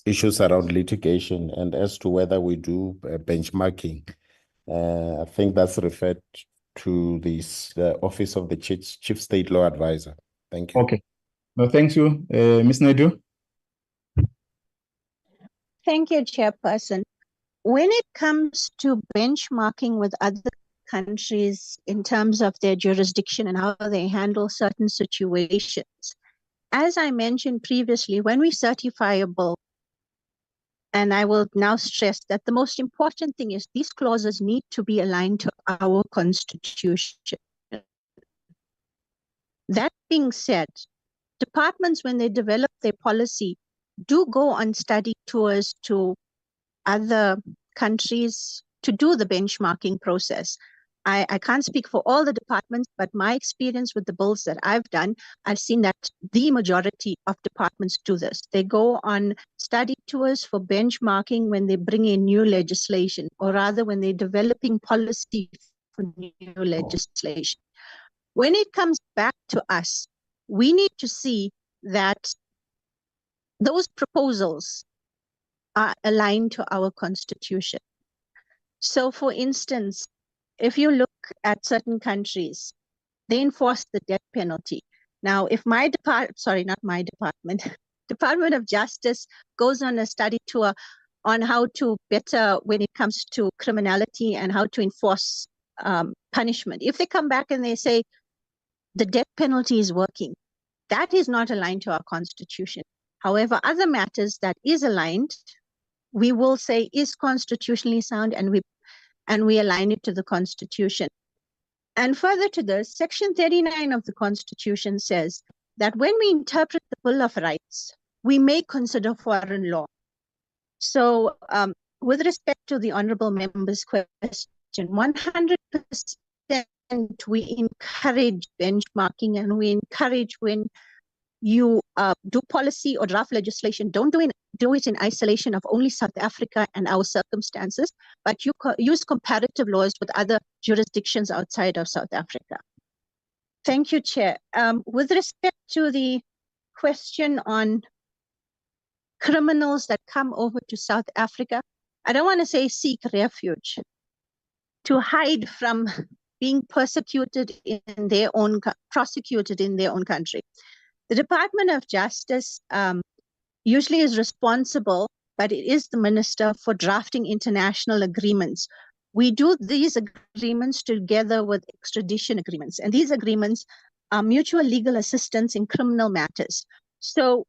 issues around litigation, and as to whether we do benchmarking. I think that's referred to the Office of the Chief State Law Advisor. Thank you. Okay. No, thank you. Ms. Naidu? Thank you, Chairperson. When it comes to benchmarking with other countries in terms of their jurisdiction and how they handle certain situations, as I mentioned previously, when we certify a bill, and I will now stress that the most important thing is these clauses need to be aligned to our constitution. That being said, departments, when they develop their policy, do go on study tours to other countries to do the benchmarking process. I can't speak for all the departments, but my experience with the bills that I've done, I've seen that the majority of departments do this. They go on study tours for benchmarking when they bring in new legislation, or rather when they're developing policy for new legislation. When it comes back to us, we need to see that those proposals are aligned to our constitution. So for instance, if you look at certain countries, they enforce the death penalty. Now, if my Department of Justice goes on a study tour on how to better when it comes to criminality and how to enforce punishment, if they come back and they say the death penalty is working, that is not aligned to our constitution. However, other matters that is aligned, we will say is constitutionally sound, and we align it to the Constitution. And further to this, Section 39 of the Constitution says that when we interpret the Bill of Rights, we may consider foreign law. So with respect to the Honorable Member's question, 100% we encourage benchmarking, and we encourage when you do policy or draft legislation, don't do it in isolation of only South Africa and our circumstances, but you use comparative laws with other jurisdictions outside of South Africa. Thank you, Chair. With respect to the question on criminals that come over to South Africa, I don't want to say seek refuge, to hide from being prosecuted in their own country. The Department of Justice usually is responsible but it is the Minister for drafting international agreements. We do these agreements together with extradition agreements, and these agreements are mutual legal assistance in criminal matters. So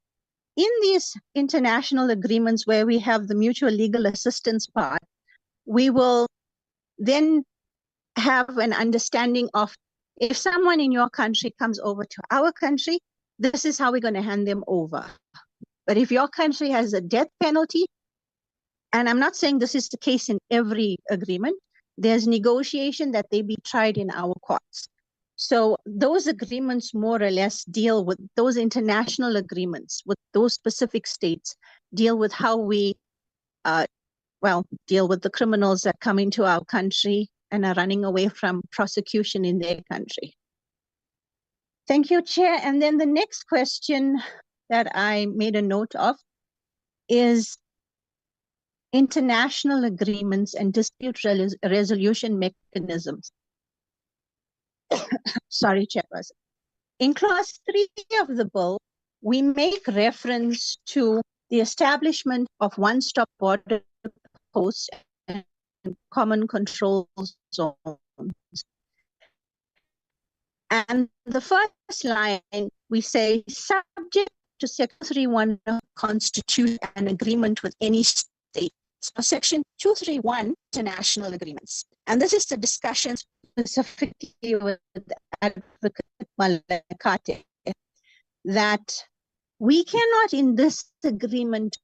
in these international agreements where we have the mutual legal assistance part, we will then have an understanding of, if someone in your country comes over to our country, this is how we're going to hand them over. But if your country has a death penalty, and I'm not saying this is the case in every agreement, there's negotiation that they be tried in our courts. So those agreements more or less deal with those international agreements with those specific states, deal with how we, deal with the criminals that come into our country and are running away from prosecution in their country. Thank you, Chair. And then the next question that I made a note of is international agreements and dispute resolution mechanisms. Sorry, Chairperson. In clause 3 of the bill, we make reference to the establishment of one-stop border posts and common control zones. And the first line, we say, subject to Section 231 of the Constitution and agreement with any state. So Section 231, international agreements. And this is the discussion specifically with Advocate Malakate, that we cannot in this agreement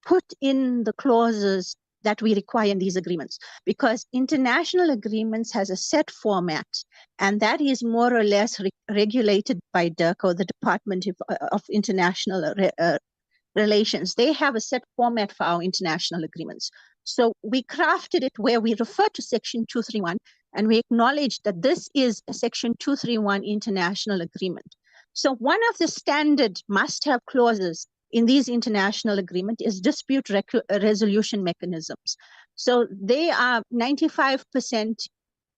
put in the clauses that we require in these agreements, because international agreements has a set format, and that is more or less regulated by DIRCO, the Department of International Relations. They have a set format for our international agreements. So we crafted it where we refer to Section 231, and we acknowledge that this is a Section 231 international agreement. So one of the standard must-have clauses in these international agreements is dispute resolution mechanisms. So they are 95%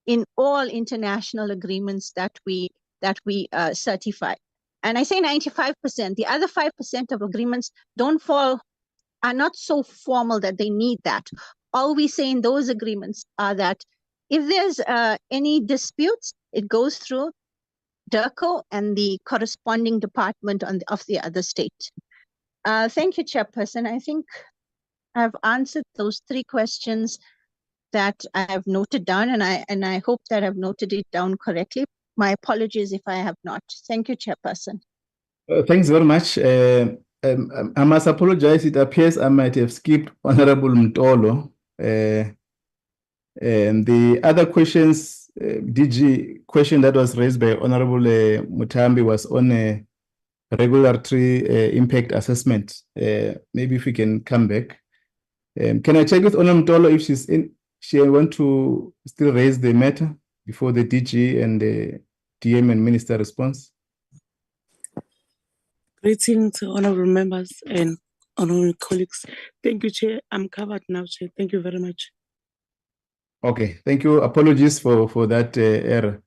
in all international agreements that we certify. And I say 95%, the other 5% of agreements are not so formal that they need that. All we say in those agreements are that if there's any disputes, it goes through DIRCO and the corresponding department of the other state. Thank you, Chairperson. I think I've answered those 3 questions that I have noted down, and I hope that I've noted it down correctly. My apologies if I have not. Thank you, Chairperson. Thanks very much. I must apologize. It appears I might have skipped Honorable Mtolo. And the other questions, DG question that was raised by Honorable Mutambi was on regulatory impact assessment. Maybe if we can come back. Can I check with Honorable Mtolo if she's in? She want to still raise the matter before the DG and the DM and Minister response? Greetings, honorable members and honorable colleagues. Thank you, Chair. I'm covered now, Chair. Thank you very much. Okay, thank you. Apologies for that error.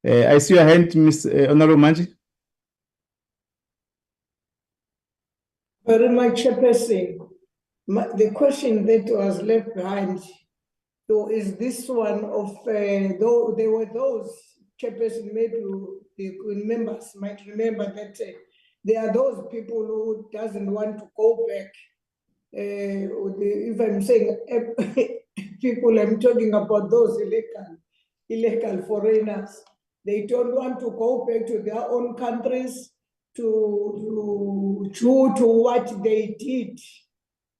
I see your hand, Ms. Honorable Manji. Very much, Chairperson. The question that was left behind, so is this one of, though there were those, Chairperson, maybe the members might remember that there are those people who doesn't want to go back. If I'm saying people, I'm talking about those illegal foreigners. They don't want to go back to their own countries to what they did.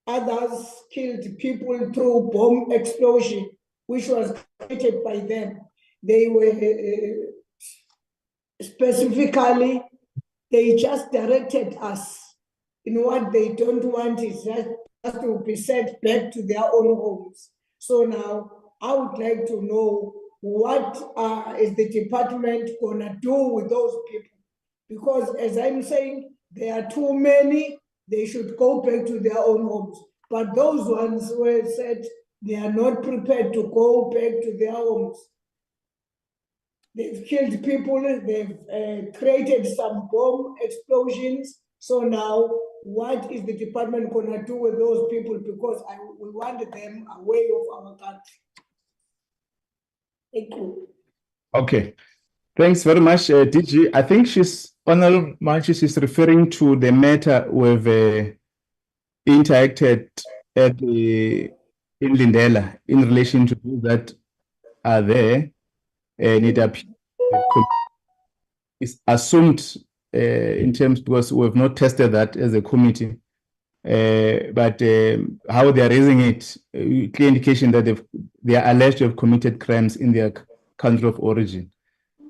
Others killed people through bomb explosion, which was created by them. They were specifically, they just directed us in what they don't want is just to be sent back to their own homes. So now I would like to know what is the department gonna do with those people? Because as I'm saying, there are too many, they should go back to their own homes. But those ones were said they are not prepared to go back to their homes. They've killed people, they've created some bomb explosions, So now, what is the department gonna do with those people? Because we want them away of our country. Thank you. Okay. Thanks very much, DG. I think Honorable Manchis is referring to the matter we've interacted in Lindela in relation to those that are there, and it appears is assumed in terms, because we have not tested that as a committee, but how they are raising it, clear indication that they are alleged to have committed crimes in their country of origin.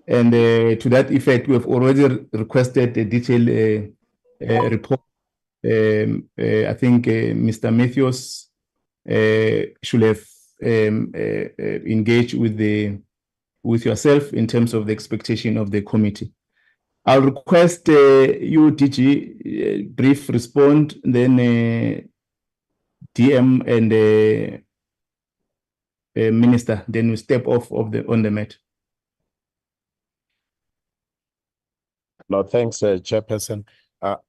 And to that effect, we have already requested a detailed report. I think Mr. Matthews should have engaged with yourself in terms of the expectation of the committee. I'll request you, DG, brief respond, then DM and Minister, then we step off of on the mat. No, thanks, Chairperson.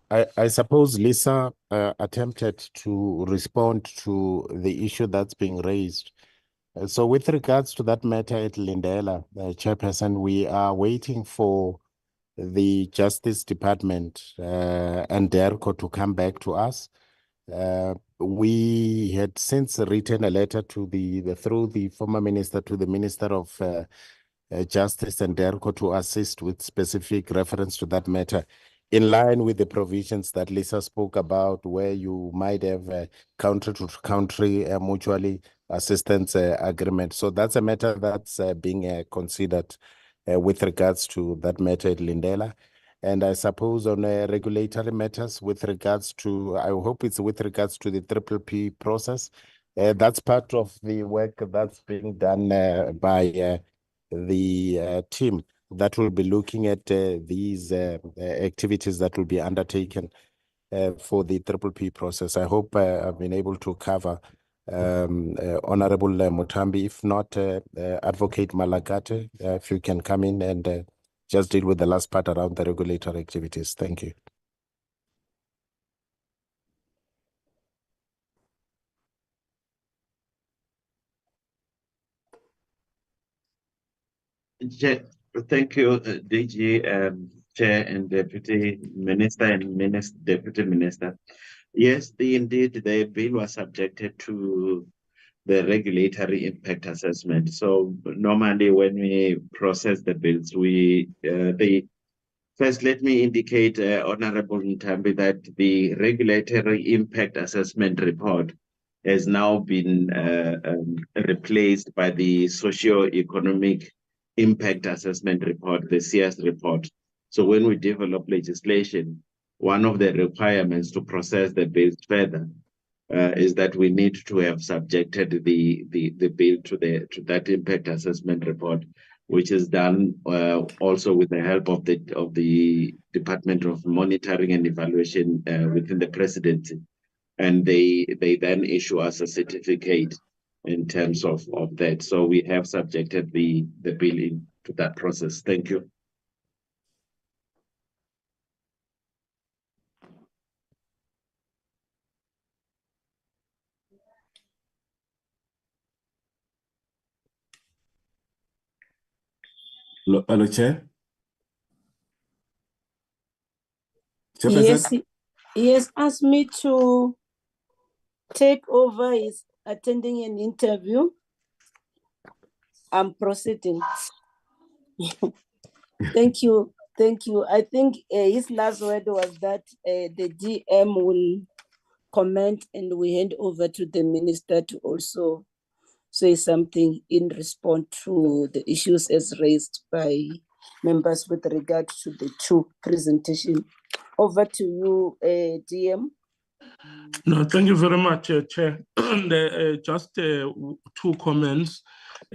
I suppose Lisa attempted to respond to the issue that's being raised. So with regards to that matter at Lindela, Chairperson, we are waiting for the Justice Department and DERCO to come back to us. We had since written a letter to through the former minister to the Minister of Justice and DERCO to assist with specific reference to that matter, in line with the provisions that Lisa spoke about, where you might have a country-to-country mutually assistance agreement. So that's a matter that's being considered with regards to that matter at Lindela. And I suppose on regulatory matters with regards to, I hope it's with regards to the PPP process, that's part of the work that's being done by the team that will be looking at these activities that will be undertaken for the PPP process. I hope I've been able to cover Honorable Mutambi. If not, Advocate Malagate, if you can come in and just deal with the last part around the regulatory activities. Thank you. Thank you, DG, Chair and Deputy Minister and Deputy Minister. Yes, indeed, the bill was subjected to the regulatory impact assessment. So normally when we process the bills, first let me indicate, Honorable Ntambi, that the regulatory impact assessment report has now been replaced by the socio-economic impact assessment report, the CS report. So when we develop legislation, one of the requirements to process the bills further is that we need to have subjected the bill to that impact assessment report, which is done also with the help of the Department of Monitoring and Evaluation within the Presidency. And they then issue us a certificate in terms of that. So we have subjected the bill to that process. Thank you. Hello, Chair. Yes, he has asked me to take over. He's attending an interview. I'm proceeding. Thank you. Thank you. I think his last word was that the DM will comment and we hand over to the minister to also say something in response to the issues as raised by members with regard to the two presentation. Over to you, DM. No, thank you very much, Chair. Just two comments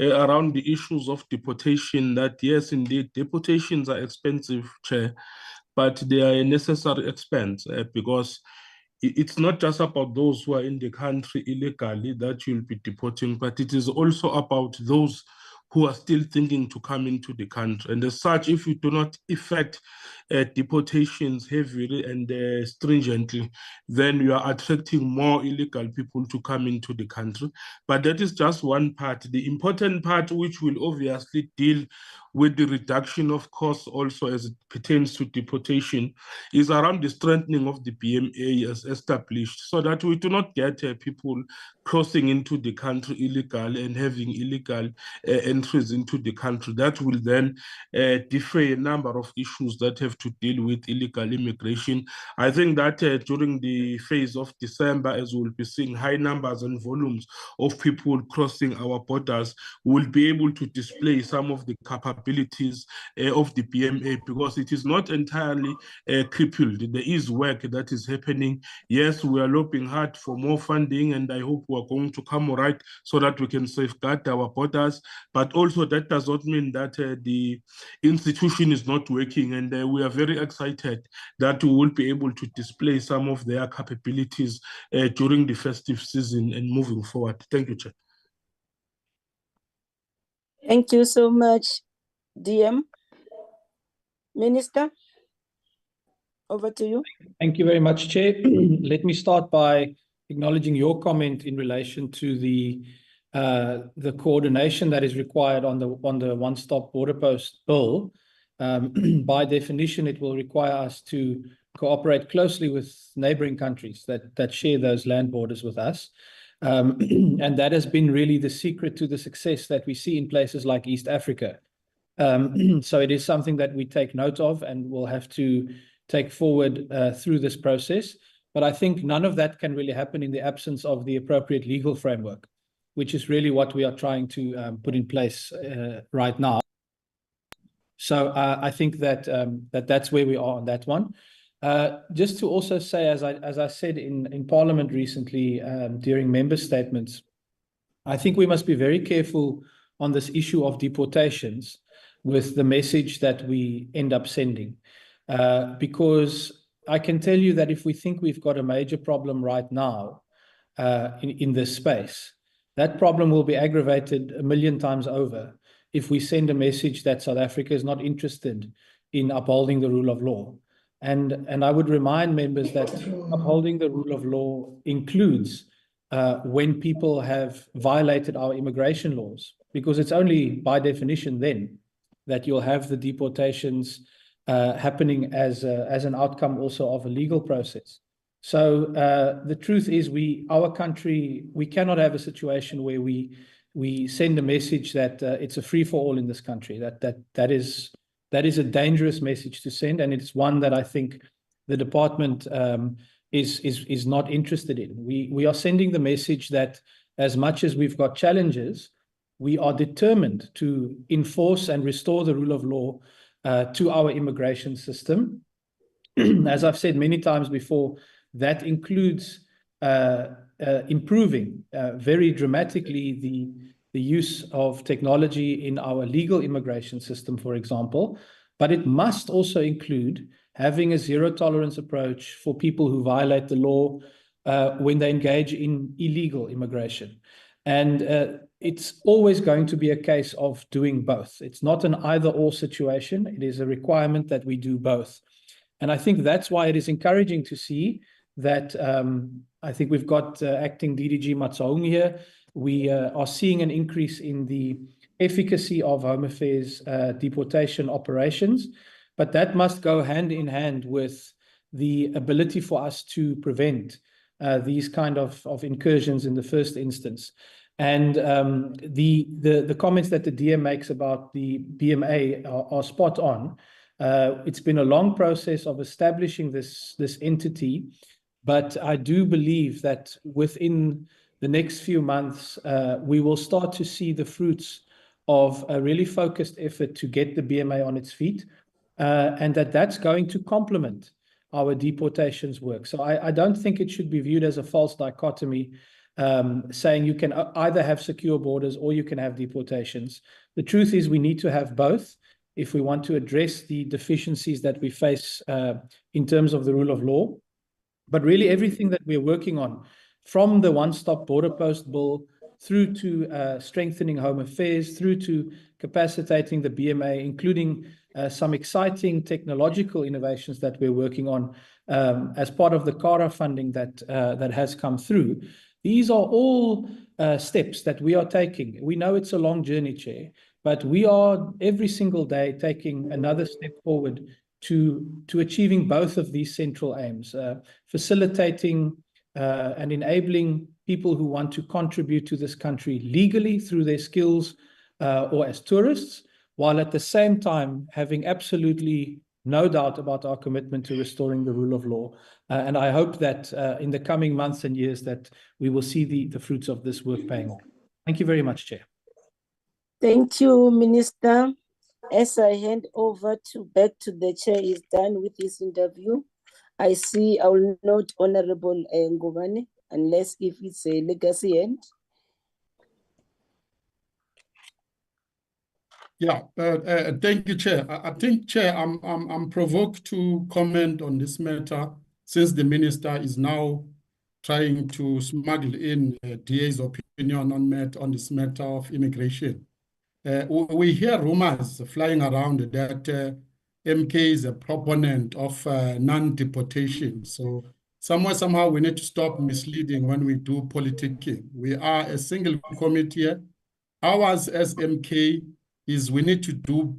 around the issues of deportation. That yes, indeed, deportations are expensive, Chair, but they are a necessary expense because it's not just about those who are in the country illegally that you'll be deporting, but it is also about those who are still thinking to come into the country. And as such, if you do not effect deportations heavily and stringently, then you are attracting more illegal people to come into the country. But that is just one part. The important part, which will obviously deal with the reduction of costs also as it pertains to deportation, is around the strengthening of the BMA as established, so that we do not get people crossing into the country illegally and having illegal entries into the country. That will then defray a number of issues that have to deal with illegal immigration. I think that during the phase of December, as we'll be seeing high numbers and volumes of people crossing our borders, we'll be able to display some of the capabilities of the BMA, because it is not entirely crippled. There is work that is happening. Yes, we are lobbying hard for more funding, and I hope we are going to come all right so that we can safeguard our borders. But also that does not mean that the institution is not working, and we are very excited that we will be able to display some of their capabilities during the festive season and moving forward. Thank you, Chair. Thank you so much, DM. Minister, over to you. Thank you very much, Chair. Let me start by acknowledging your comment in relation to the coordination that is required on the one-stop border post bill. By definition, it will require us to cooperate closely with neighboring countries that share those land borders with us. And that has been really the secret to the success that we see in places like East Africa. So it is something that we take note of and will have to take forward through this process. But I think none of that can really happen in the absence of the appropriate legal framework, which is really what we are trying to put in place right now. So I think that that's where we are on that one. Just to also say, as I said in Parliament recently during member statements, I think we must be very careful on this issue of deportations with the message that we end up sending. Because I can tell you that if we think we've got a major problem right now in this space, that problem will be aggravated 1 million times over if we send a message that South Africa is not interested in upholding the rule of law. And I would remind members that upholding the rule of law includes when people have violated our immigration laws, because it's only by definition then that you'll have the deportations happening as an outcome also of a legal process. So the truth is our country, we cannot have a situation where we send a message that it's a free-for-all in this country. That is a dangerous message to send, and it's one that I think the department is not interested in. We are sending the message that as much as we've got challenges, we are determined to enforce and restore the rule of law to our immigration system. As I've said many times before, that includes improving very dramatically the use of technology in our legal immigration system, for example, but it must also include having a zero-tolerance approach for people who violate the law when they engage in illegal immigration. And it's always going to be a case of doing both. It's not an either-or situation. It is a requirement that we do both. And I think that's why it is encouraging to see that I think we've got Acting DDG Matsaung here. We are seeing an increase in the efficacy of Home Affairs deportation operations, but that must go hand in hand with the ability for us to prevent these kind of incursions in the first instance. And the comments that the DM makes about the BMA are spot on. It's been a long process of establishing this entity, but I do believe that within the next few months, we will start to see the fruits of a really focused effort to get the BMA on its feet, and that's going to complement our deportations work. So I don't think it should be viewed as a false dichotomy, saying you can either have secure borders or you can have deportations. The truth is we need to have both if we want to address the deficiencies that we face in terms of the rule of law. But really everything that we're working on, from the one-stop border post bill through to strengthening Home Affairs, through to capacitating the BMA, including some exciting technological innovations that we're working on as part of the CARA funding that has come through. These are all steps that we are taking. We know it's a long journey, Chair, but we are every single day taking another step forward to achieving both of these central aims, facilitating and enabling people who want to contribute to this country legally through their skills or as tourists, while at the same time having absolutely no doubt about our commitment to restoring the rule of law. And I hope that in the coming months and years that we will see the fruits of this work paying off. Thank you very much, Chair. Thank you, Minister. As I hand over back to the Chair is done with this interview, I will note Honorable Ngubane, unless if it's a legacy end. Yeah, thank you, Chair. I think, Chair, I'm provoked to comment on this matter since the Minister is now trying to smuggle in DA's opinion on this matter of immigration. We hear rumors flying around that MK is a proponent of non-deportation. So somehow we need to stop misleading when we do politicking. We are a single committee. Ours as MK is we need to do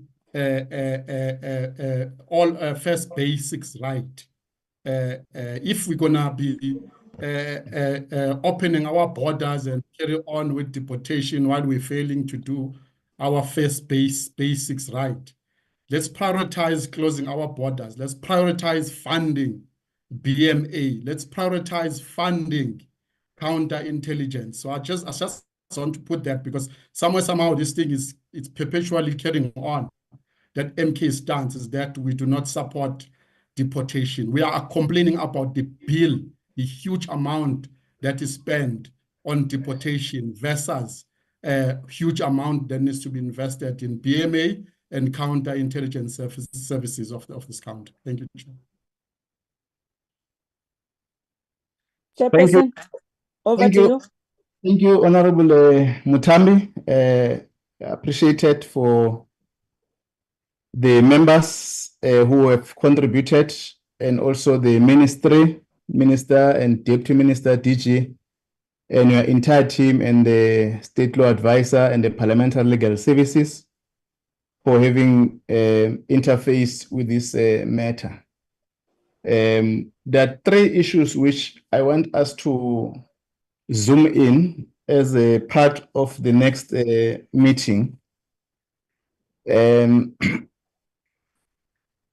all first basics right. If we're gonna be opening our borders and carry on with deportation while we're failing to do our first basics right, let's prioritize closing our borders. Let's prioritize funding BMA. Let's prioritize funding counterintelligence. So I just want to put that because somehow this thing it's perpetually carrying on. That MK stance is that we do not support deportation. We are complaining about the bill, the huge amount that is spent on deportation versus a huge amount that needs to be invested in BMA and counterintelligence services of this country. Thank you, Chair. Chairperson, over to you. Thank you, Honorable Mutambi. Appreciated for the members who have contributed, and also the Minister and Deputy Minister, DG, and your entire team, and the State Law Advisor and the Parliamentary Legal Services for having interface with this matter. There are three issues which I want us to zoom in as a part of the next meeting.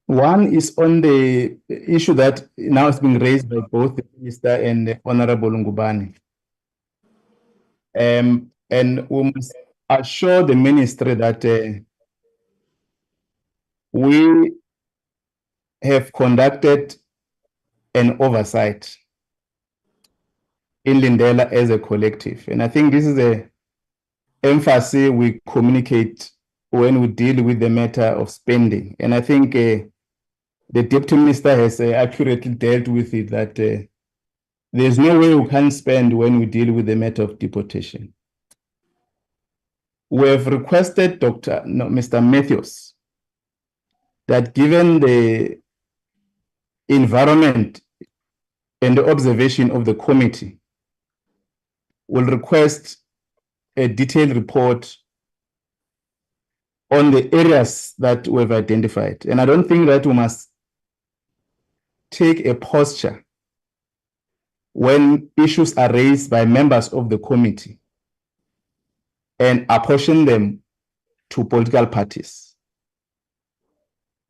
One is on the issue that now is being raised by both the Minister and the Honorable Ngubane. And we must assure the Ministry that we have conducted an oversight in Lindela as a collective. And I think this is the emphasis we communicate when we deal with the matter of spending. And I think the Deputy Minister has accurately dealt with it, that there's no way we can spend when we deal with the matter of deportation. We have requested Mr. Matthews that given the environment and the observation of the committee, will request a detailed report on the areas that we've identified. And I don't think that we must take a posture when issues are raised by members of the committee and apportion them to political parties,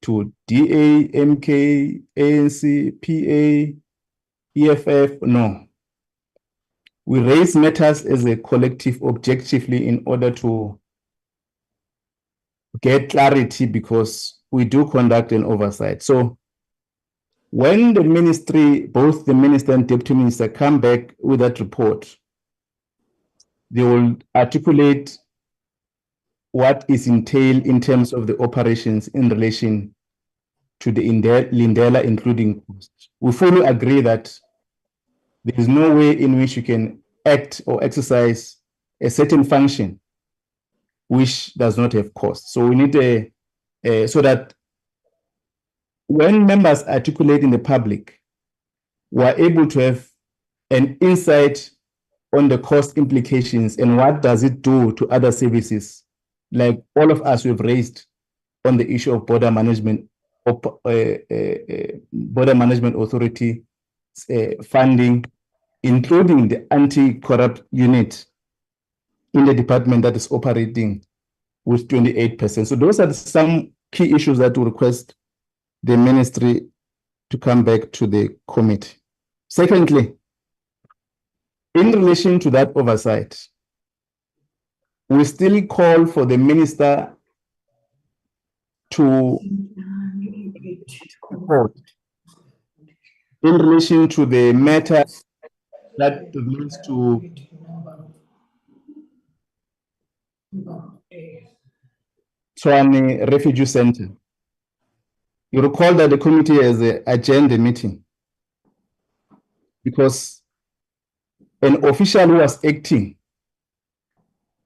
to DA, MK, ANC, PA, EFF. No. We raise matters as a collective objectively in order to get clarity, because we do conduct an oversight. So when the ministry, both the Minister and Deputy Minister, come back with that report, they will articulate what is entailed in terms of the operations in relation to the Lindela, including costs. We fully agree that there is no way in which you can act or exercise a certain function which does not have cost. So we need so that when members articulate in the public, we are able to have an insight on the cost implications and what does it do to other services, like all of us we've raised on the issue of border management, border management authority funding, including the anti-corrupt unit in the department that is operating with 28%. So those are some key issues that we request the ministry to come back to the committee. Secondly, in relation to that oversight, we still call for the minister to report in relation to the matter that relates to Tshwane Refugee Center. You recall that the committee has adjourned the meeting because an official who was acting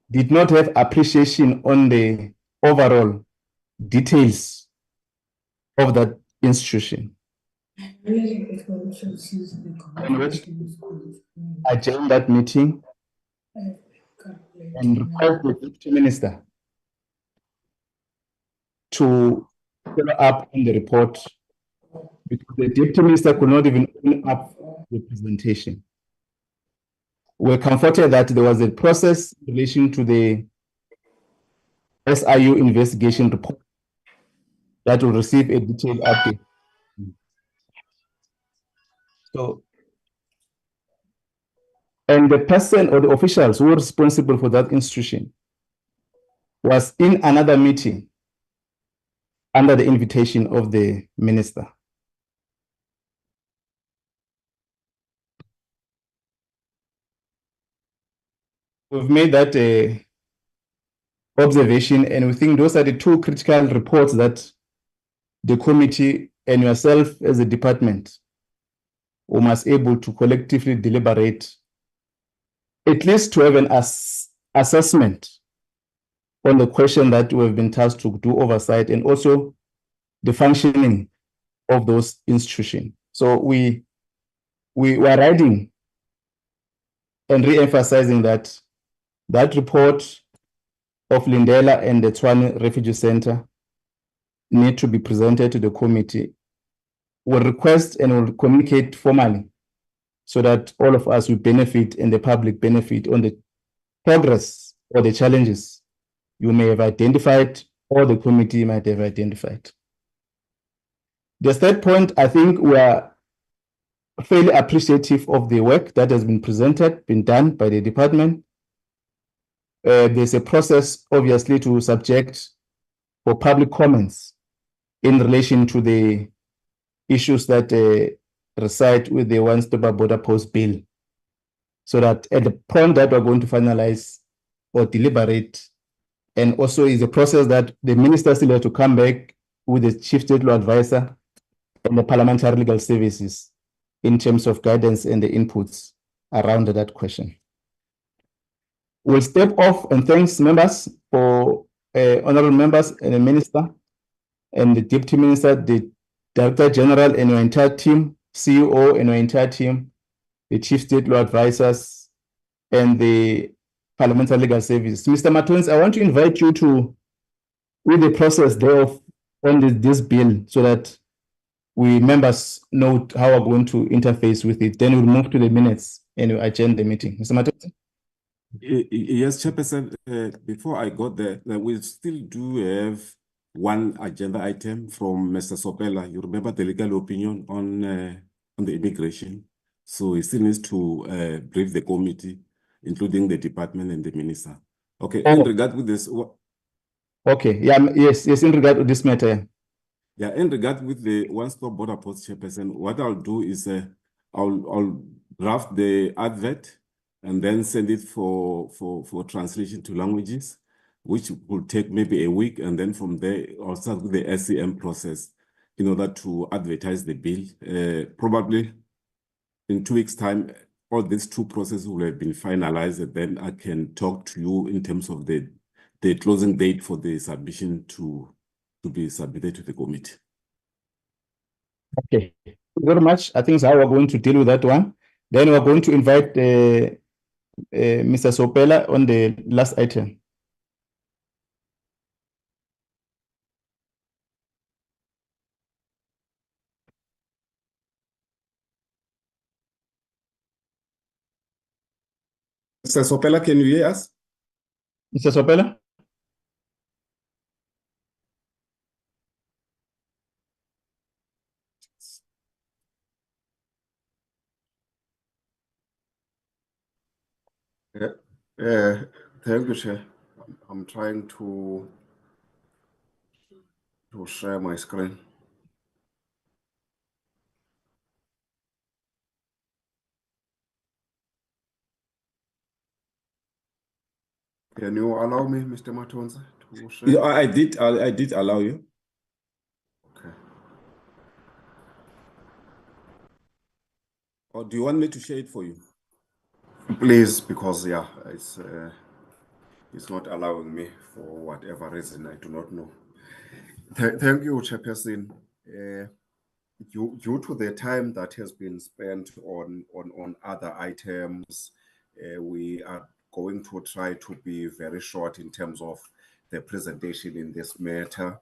did not have appreciation on the overall details of that institution. And we adjourn that meeting and request the deputy minister to follow up on the report, because the deputy minister could not even open up the presentation. We're comforted that there was a process in relation to the SIU investigation report that will receive a detailed update. So, and the person or the officials who were responsible for that institution was in another meeting under the invitation of the minister. We've made that observation, and we think those are the two critical reports that the committee and yourself as a department we must able to collectively deliberate, at least to have an assessment on the question that we have been tasked to do oversight, and also the functioning of those institutions. So we are writing and re-emphasizing that report of Lindela and the Tshwane Refugee Center need to be presented to the committee. We'll request and we'll communicate formally so that all of us will benefit and the public benefit on the progress or the challenges you may have identified or the committee might have identified. The third point, I think we are fairly appreciative of the work that has been presented, been done by the department. There's a process, obviously, to subject for public comments in relation to the issues that reside with the one-stop border post bill, so that at the point that we're going to finalize or deliberate, and also is a process that the minister still has to come back with the chief state law advisor and the Parliamentary Legal Services in terms of guidance and the inputs around that question. We'll step off and thanks members for honorable members and the minister and the deputy minister, the director general and your entire team, CEO and your entire team, the chief state law advisors and the Parliamentary Legal Services. Mr. Matonzi, I want to invite you to read the process thereof on this bill so that we members know how we're going to interface with it. Then we'll move to the minutes and we'll adjourn the meeting. Mr. Matonzi? Yes, Chairperson, before I got there, we still do have one agenda item from Mr. Sopela. You remember the legal opinion on the immigration. So he still needs to brief the committee, including the department and the minister. Okay, in regard with this. Okay, yeah, yes, in regard to this matter. Yeah, in regard with the one-stop border post, Chairperson, what I'll do is I'll draft the advert and then send it for translation to languages, which will take maybe a week. And then from there, I'll start with the SCM process in order to advertise the bill. Probably in 2 weeks' time, all these two processes will have been finalized, and then I can talk to you in terms of the closing date for the submission to be submitted to the committee. Okay, thank you very much. I think that's how we're going to deal with that one. Then we're going to invite Mr. Sopela on the last item. Mr. Sopela, can you hear us? Mr. Sopela? Thank you, Chair. I'm trying to share my screen. Can you allow me, Mr. Matonza, to share? Yeah, I did allow you. Okay. Or do you want me to share it for you? Please, because yeah, it's not allowing me for whatever reason, I do not know. Thank you, Chairperson. Due to the time that has been spent on other items, we are going to try to be very short in terms of the presentation in this matter.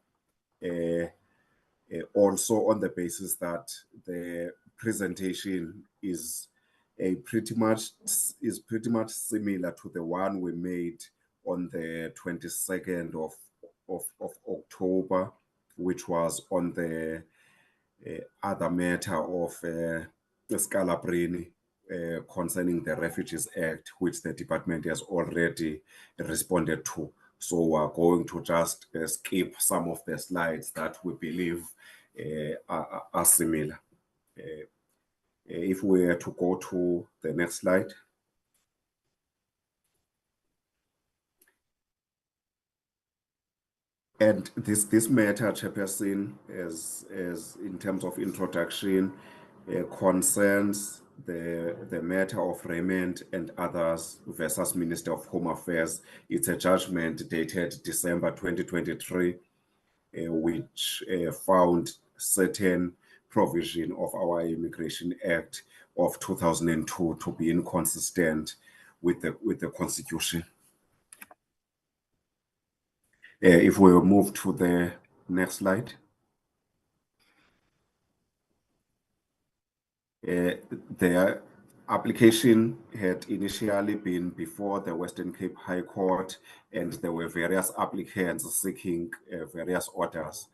Also on the basis that the presentation is pretty much similar to the one we made on the 22nd of October, which was on the other matter of Scalabrini concerning the Refugees Act, which the department has already responded to. So we're going to just skip some of the slides that we believe are similar. If we were to go to the next slide. And this matter, Chairperson, as in terms of introduction, concerns the matter of Raymond and others versus Minister of Home Affairs. It's a judgment dated December 2023, which found certain provision of our Immigration Act of 2002 to be inconsistent with the Constitution. If we move to the next slide. The application had initially been before the Western Cape High Court, and there were various applicants seeking various orders.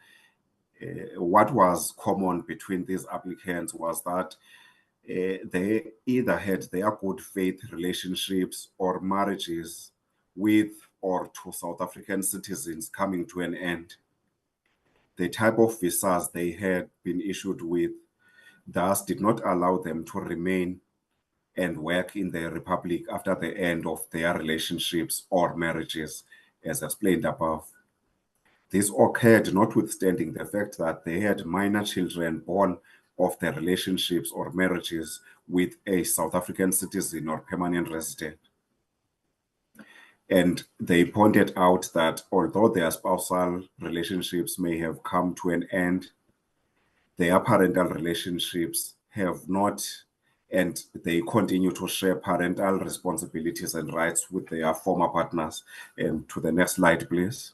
What was common between these applicants was that they either had their good faith relationships or marriages with or to South African citizens coming to an end. The type of visas they had been issued with thus did not allow them to remain and work in the Republic after the end of their relationships or marriages, as explained above. This occurred notwithstanding the fact that they had minor children born of their relationships or marriages with a South African citizen or permanent resident. And they pointed out that although their spousal relationships may have come to an end, their parental relationships have not, and they continue to share parental responsibilities and rights with their former partners. And to the next slide, please.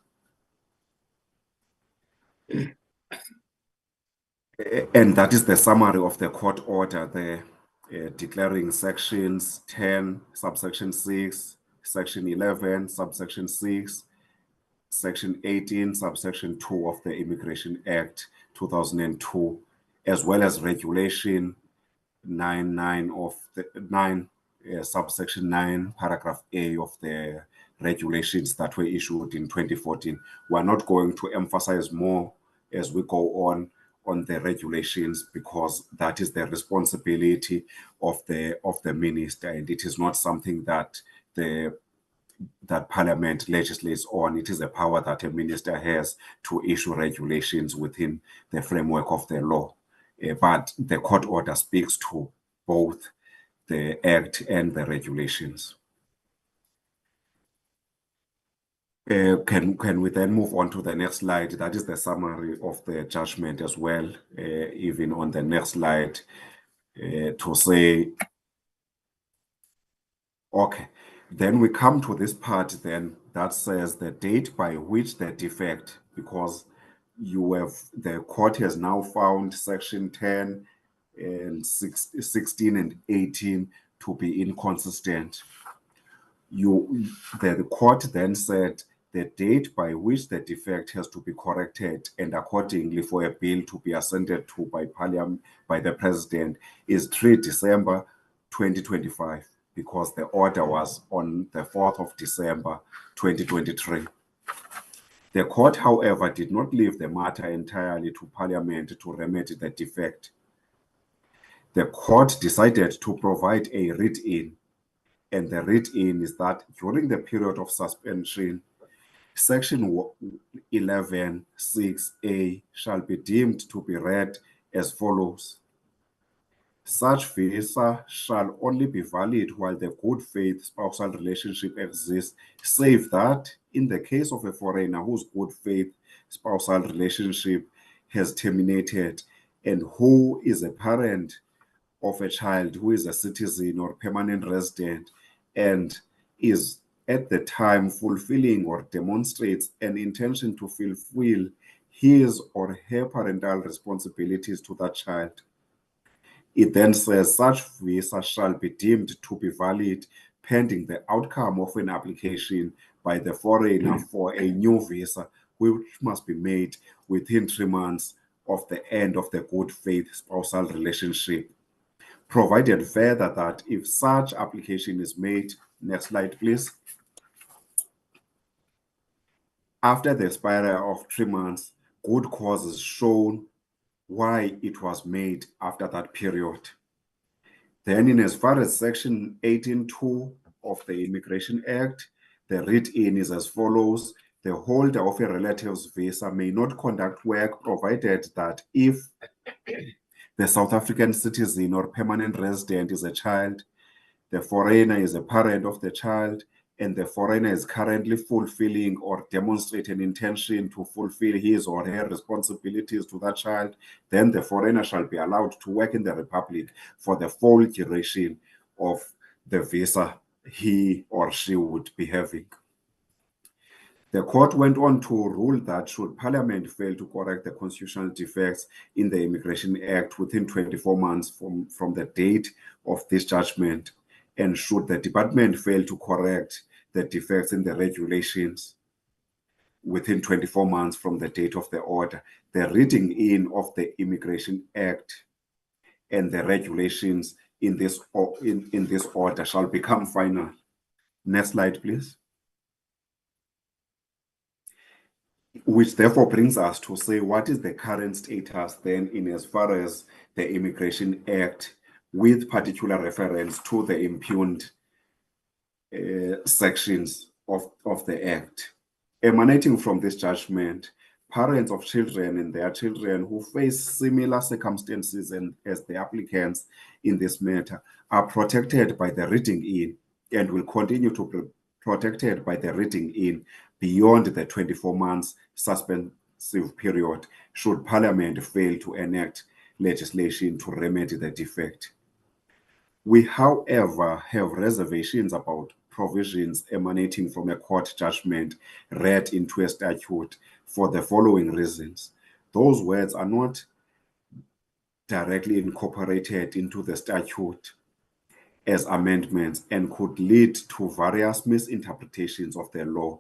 And that is the summary of the court order, declaring sections 10, subsection 6, section 11, subsection 6, section 18, subsection 2 of the Immigration Act 2002, as well as regulation 9 of the 9, subsection 9, paragraph A of the regulations that were issued in 2014. We're not going to emphasize more as we go on the regulations, because that is the responsibility of the minister, and it is not something that Parliament legislates on. It is a power that a minister has to issue regulations within the framework of the law. But the court order speaks to both the Act and the regulations. Can we then move on to the next slide? That is the summary of the judgment as well, even on the next slide, to say, okay, then we come to this part then that says the date by which the defect, because the court has now found section 10 and 16 and 18 to be inconsistent. The court then said the date by which the defect has to be corrected and accordingly for a bill to be assented to by Parliament, by the President, is 3 December 2025, because the order was on the 4th of December 2023. The court, however, did not leave the matter entirely to Parliament to remedy the defect. The court decided to provide a read-in, and the read-in is that during the period of suspension, Section 11(6)(a) shall be deemed to be read as follows. Such visa shall only be valid while the good faith spousal relationship exists, save that in the case of a foreigner whose good faith spousal relationship has terminated and who is a parent of a child who is a citizen or permanent resident and is at the time fulfilling or demonstrates an intention to fulfill his or her parental responsibilities to that child. It then says such visa shall be deemed to be valid pending the outcome of an application by the foreigner for a new visa, which must be made within 3 months of the end of the good faith spousal relationship. Provided further that if such application is made, next slide please, after the expiry of 3 months, good cause is shown why it was made after that period. Then in as far as section 18(2) of the Immigration Act, the read-in is as follows. The holder of a relative's visa may not conduct work provided that if the South African citizen or permanent resident is a child, the foreigner is a parent of the child, and the foreigner is currently fulfilling or demonstrating an intention to fulfill his or her responsibilities to that child, then the foreigner shall be allowed to work in the Republic for the full duration of the visa he or she would be having. The court went on to rule that should Parliament fail to correct the constitutional defects in the Immigration Act within 24 months from the date of this judgment, and should the department fail to correct the defects in the regulations within 24 months from the date of the order, the reading in of the Immigration Act and the regulations in this order shall become final. Next slide, please. Which therefore brings us to say, what is the current status then in as far as the Immigration Act, with particular reference to the impugned sections of the Act. Emanating from this judgment, parents of children and their children who face similar circumstances as the applicants in this matter are protected by the reading in and will continue to be protected by the reading in beyond the 24 months suspensive period should Parliament fail to enact legislation to remedy the defect. We, however, have reservations about provisions emanating from a court judgment read into a statute for the following reasons. Those words are not directly incorporated into the statute as amendments and could lead to various misinterpretations of the law.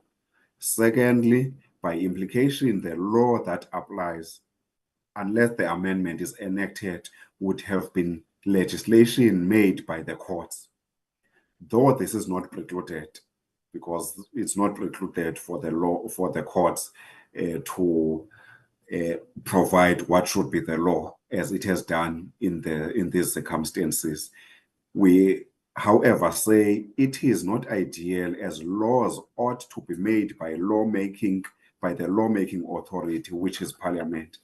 Secondly, by implication, the law that applies, unless the amendment is enacted, would have been legislation made by the courts. Though this is not precluded, because it's not precluded for the law, for the courts to provide what should be the law, as it has done in these circumstances. We, however, say it is not ideal, as laws ought to be made by the lawmaking authority, which is Parliament.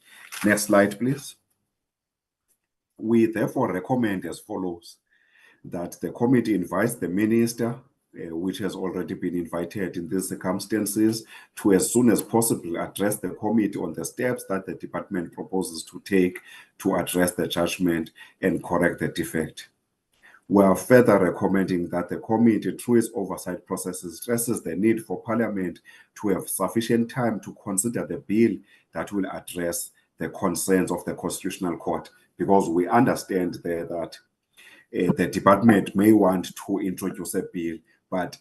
Next slide, please. We therefore recommend as follows: that the committee invites the minister, which has already been invited in these circumstances, to as soon as possible address the committee on the steps that the department proposes to take to address the judgment and correct the defect. We are further recommending that the committee, through its oversight processes, stresses the need for Parliament to have sufficient time to consider the bill that will address the concerns of the Constitutional Court, because we understand there that the department may want to introduce a bill, but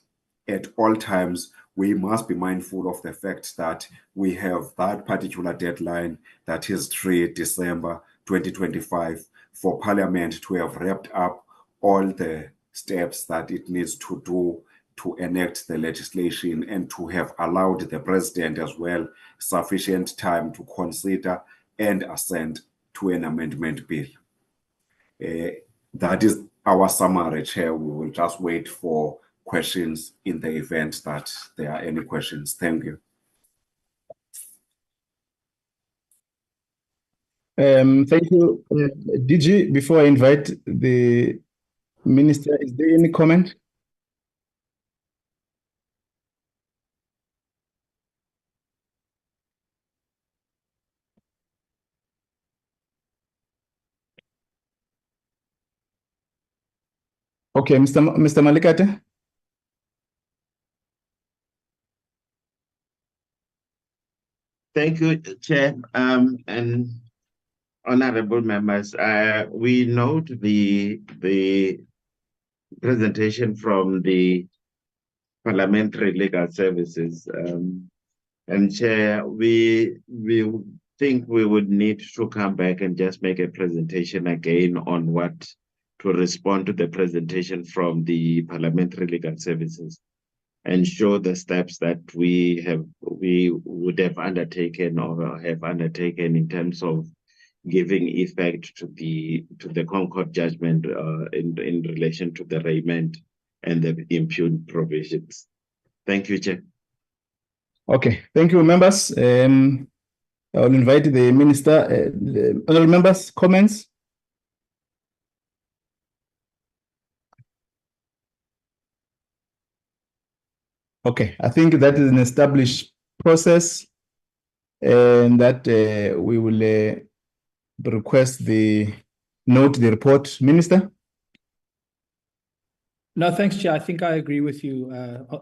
at all times, we must be mindful of the fact that we have that particular deadline, that is 3 December 2025, for Parliament to have wrapped up all the steps that it needs to do to enact the legislation, and to have allowed the president as well sufficient time to consider and assent to an amendment bill. That is our summary, Chair. We will just wait for questions in the event that there are any questions. Thank you. Thank you. DG, before I invite the Minister, is there any comment? Okay, Mr. Malikate. Thank you, Chair, and honorable members. We note the presentation from the Parliamentary Legal Services, and Chair, we think we would need to come back and just make a presentation again on what to respond to the presentation from the Parliamentary Legal Services, and show the steps that we would have undertaken or have undertaken in terms of giving effect to the Concord judgment in relation to the raiment and the impugned provisions. Thank you, Chair. Okay, thank you, members. I will invite the Minister. Honourable members, comments? Okay, I think that is an established process, and that we will request the report. Minister? No, thanks, Chair. I think I agree with you.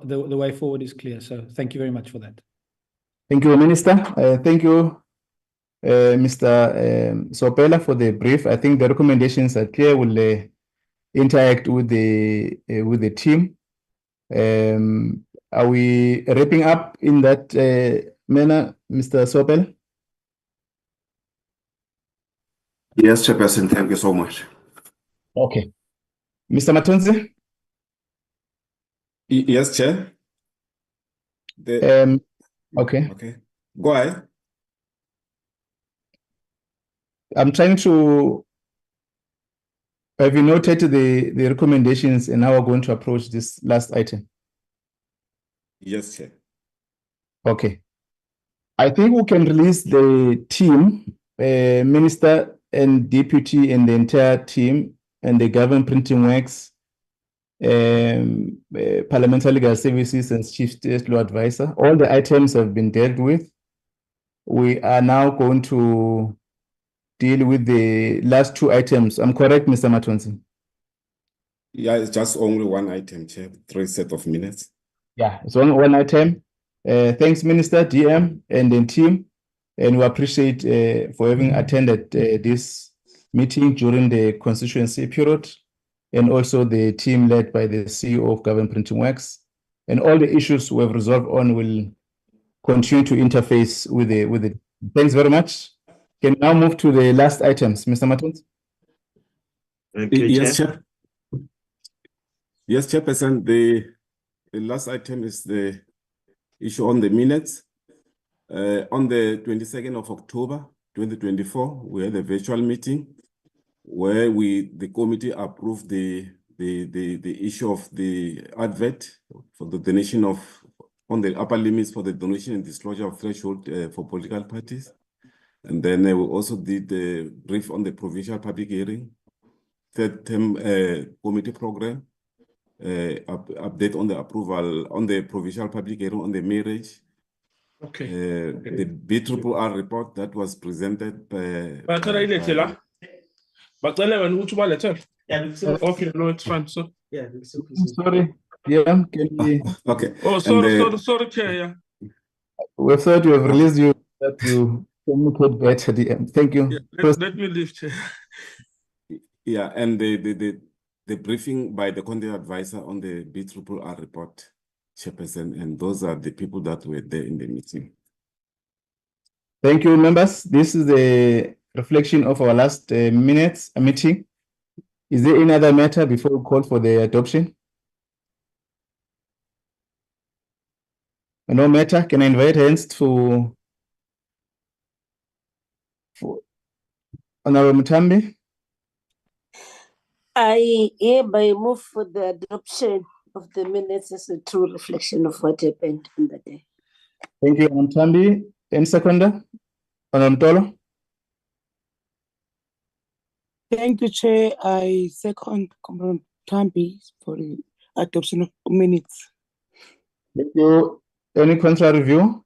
The way forward is clear. So thank you very much for that. Thank you, Minister. Thank you, Mr. Sopela, for the brief. I think the recommendations are clear. We'll interact with the team. Are we wrapping up in that manner, Mr. Sopela? Yes, Chairperson, thank you so much. Okay. Mr. Matonzi? Yes, Chair. Okay. Okay. Go ahead. I'm trying to... Have you noted the recommendations and how we're going to approach this last item? Yes, Chair. Okay. I think we can release the team, Minister and Deputy and the entire team, and the Government Printing Works, Parliamentary Legal Services and Chief State Law Advisor. All the items have been dealt with. We are now going to deal with the last two items. I'm correct, Mr. Matonzi? Yeah, it's just only one item, Chair. 3 sets of minutes. Yeah, it's only one item. Thanks, Minister, DM, and the team. And we appreciate for having attended this meeting during the constituency period, and also the team led by the CEO of Government Printing Works. And all the issues we have resolved on will continue to interface with the. Thanks very much. Can we now move to the last items, Mr. Matons? Yes, Chair. Yes, Chairperson. The last item is the issue on the minutes. On the 22nd of October 2024, we had a virtual meeting where the committee approved the issue of the advert for the donation of, on the upper limits for the donation and disclosure of threshold for political parties. And then we also did the brief on the provincial public hearing. third term committee program, update on the approval on the provisional public hearing on the marriage. Okay. The BRRR report that was presented by okay, no, it's fine. So yeah, sorry. Yeah, can we... Okay. Oh, sorry, Chair. Yeah. We thought you have released you that you communicate better. Thank you. Yeah, let me leave, Chair. Yeah, and the briefing by the content advisor on the BRRR report, Chairperson, and those are the people that were there in the meeting. Thank you, members. This is the reflection of our last meeting. Is there any other matter before we call for the adoption? No matter. Can I invite hands for Honorable Mutambi? I hereby move for the adoption of the minutes as a true reflection of what happened on the day. Thank you, Mutambi. Any seconder? Honorable Mtolo? Thank you, Chair. I second Comrade Tambi for the adoption of minutes. Thank you. Any contrary view?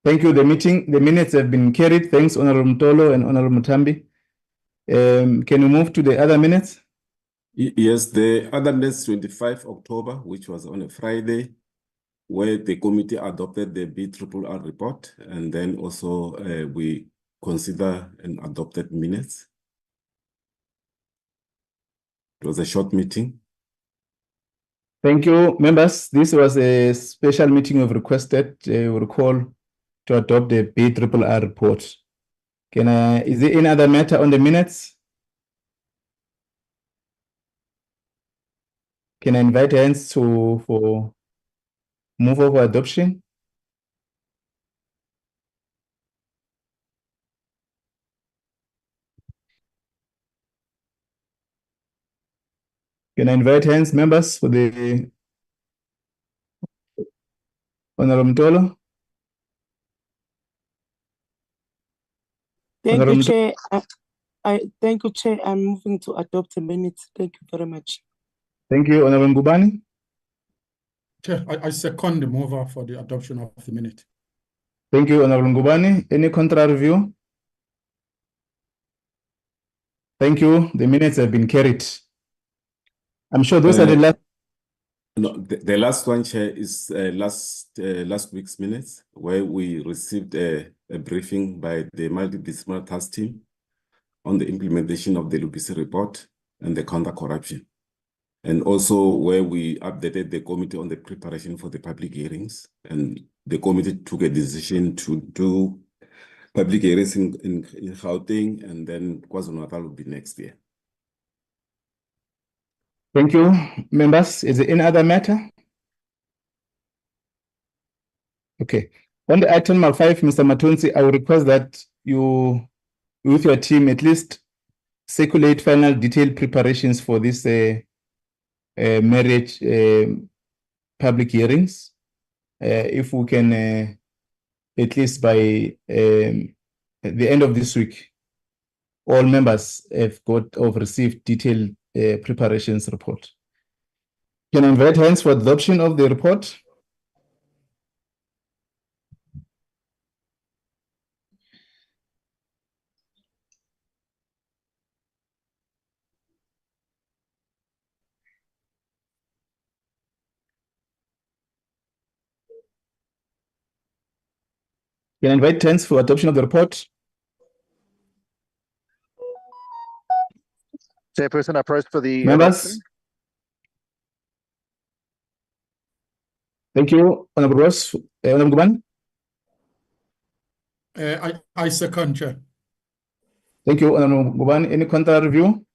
Thank you. The minutes have been carried. Thanks, Honorable Mtolo and Honorable Mutambi. Can we move to the other minutes? Yes, the other minutes, 25 October, which was on a Friday, where the committee adopted the BRRR report, and then also we consider and adopted minutes. It was a short meeting. Thank you, members. This was a special meeting we've requested. We recall to adopt the BRRR report. Is there any other matter on the minutes? Can I invite hands for move over adoption? Can I invite hands, members, for the Honorable Mtolo? Thank you, Chair. Thank you, Chair. I'm moving to adopt the minutes. Thank you very much. Thank you, Honorable Ngubani. Chair, I second the mover for the adoption of the minute. Thank you, Honorable Ngubani. Any contrary view? Thank you. The minutes have been carried. I'm sure those are the last. No, the last one, Chair, is last week's minutes, where we received a briefing by the multidisciplinary task team on the implementation of the Lubisi report and the counter-corruption. And also where we updated the committee on the preparation for the public hearings. And the committee took a decision to do public hearings in Gauteng, and then KwaZulu-Natal will be next year. Thank you, members. Is there any other matter? Okay. On the item number 5, Mr. Matonsi, I will request that you, with your team, at least circulate final detailed preparations for this marriage public hearings. If we can, at least by the end of this week, all members have received detailed preparations report. Can I invite hands for adoption of the report? Can I invite hands for adoption of the report? Chairperson, I press for the members. adoption. Thank you, Honorable Ross. Honorable Guban. I second, Chair. Thank you, Honorable Guban. Any contrary review?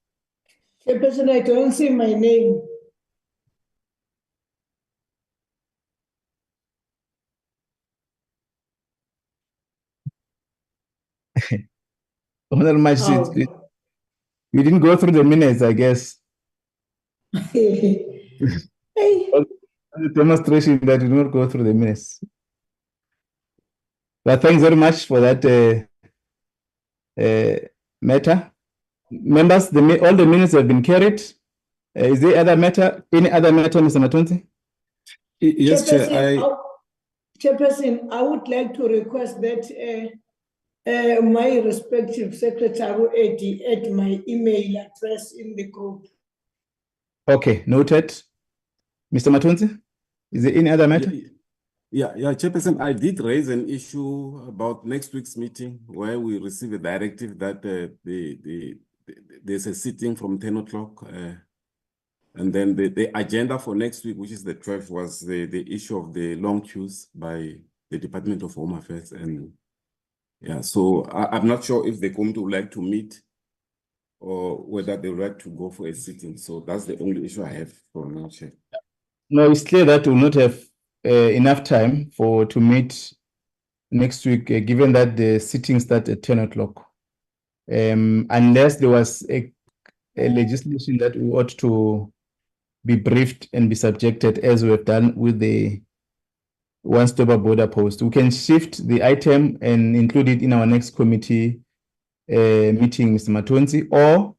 Chairperson, I don't see my name. Honorable Magistrate, you didn't go through the minutes, I guess. The demonstration that you did not go through the minutes. But thanks very much for that matter? Members, all the minutes have been carried. Is there other matter? Any other matter, Mr. Matonzi? Yes, Chair. Chairperson, I would like to request that my respective secretary add my email address in the group. Okay, noted. Mr. Matonzi, is there any other matter? Yeah, Chairperson, I did raise an issue about next week's meeting where we received a directive that there's a sitting from 10 o'clock. And then the agenda for next week, which is the 12th, was the issue of the long queues by the Department of Home Affairs. And yeah, so I'm not sure if the committee would like to meet or whether they would like to go for a sitting. So that's the only issue I have for now, Chair. No, it's clear that we will not have enough time to meet next week, given that the sitting starts at 10 o'clock. Unless there was a legislation that we ought to be briefed and be subjected, as we have done with the one-stop border post. We can shift the item and include it in our next committee meeting, Mr. Matonzi, or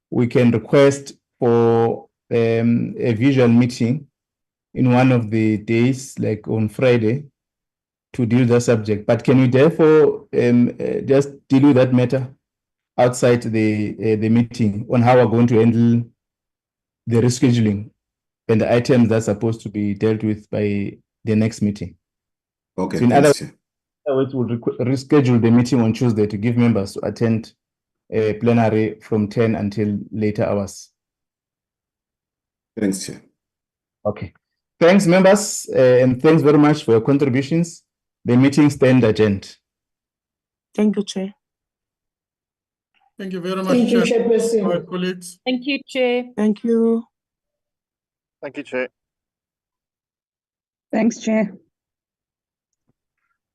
we can request for a visual meeting in one of the days, like on Friday, to deal with the subject. But can we therefore just deal with that matter outside the meeting on how we're going to handle the rescheduling and the items that's supposed to be dealt with by the next meeting? Okay, so in thanks, other words, we'll reschedule the meeting on Tuesday to give members to attend a plenary from 10 until later hours. Thanks, Chair. Okay. Thanks, members, and thanks very much for your contributions. The meeting stands adjourned. Thank you, Chair. Thank you very much, Thank you, Chair. Chairperson. All right, colleagues. Thank you, Chair. Thank you. Thank you, Chair. Thanks, Chair.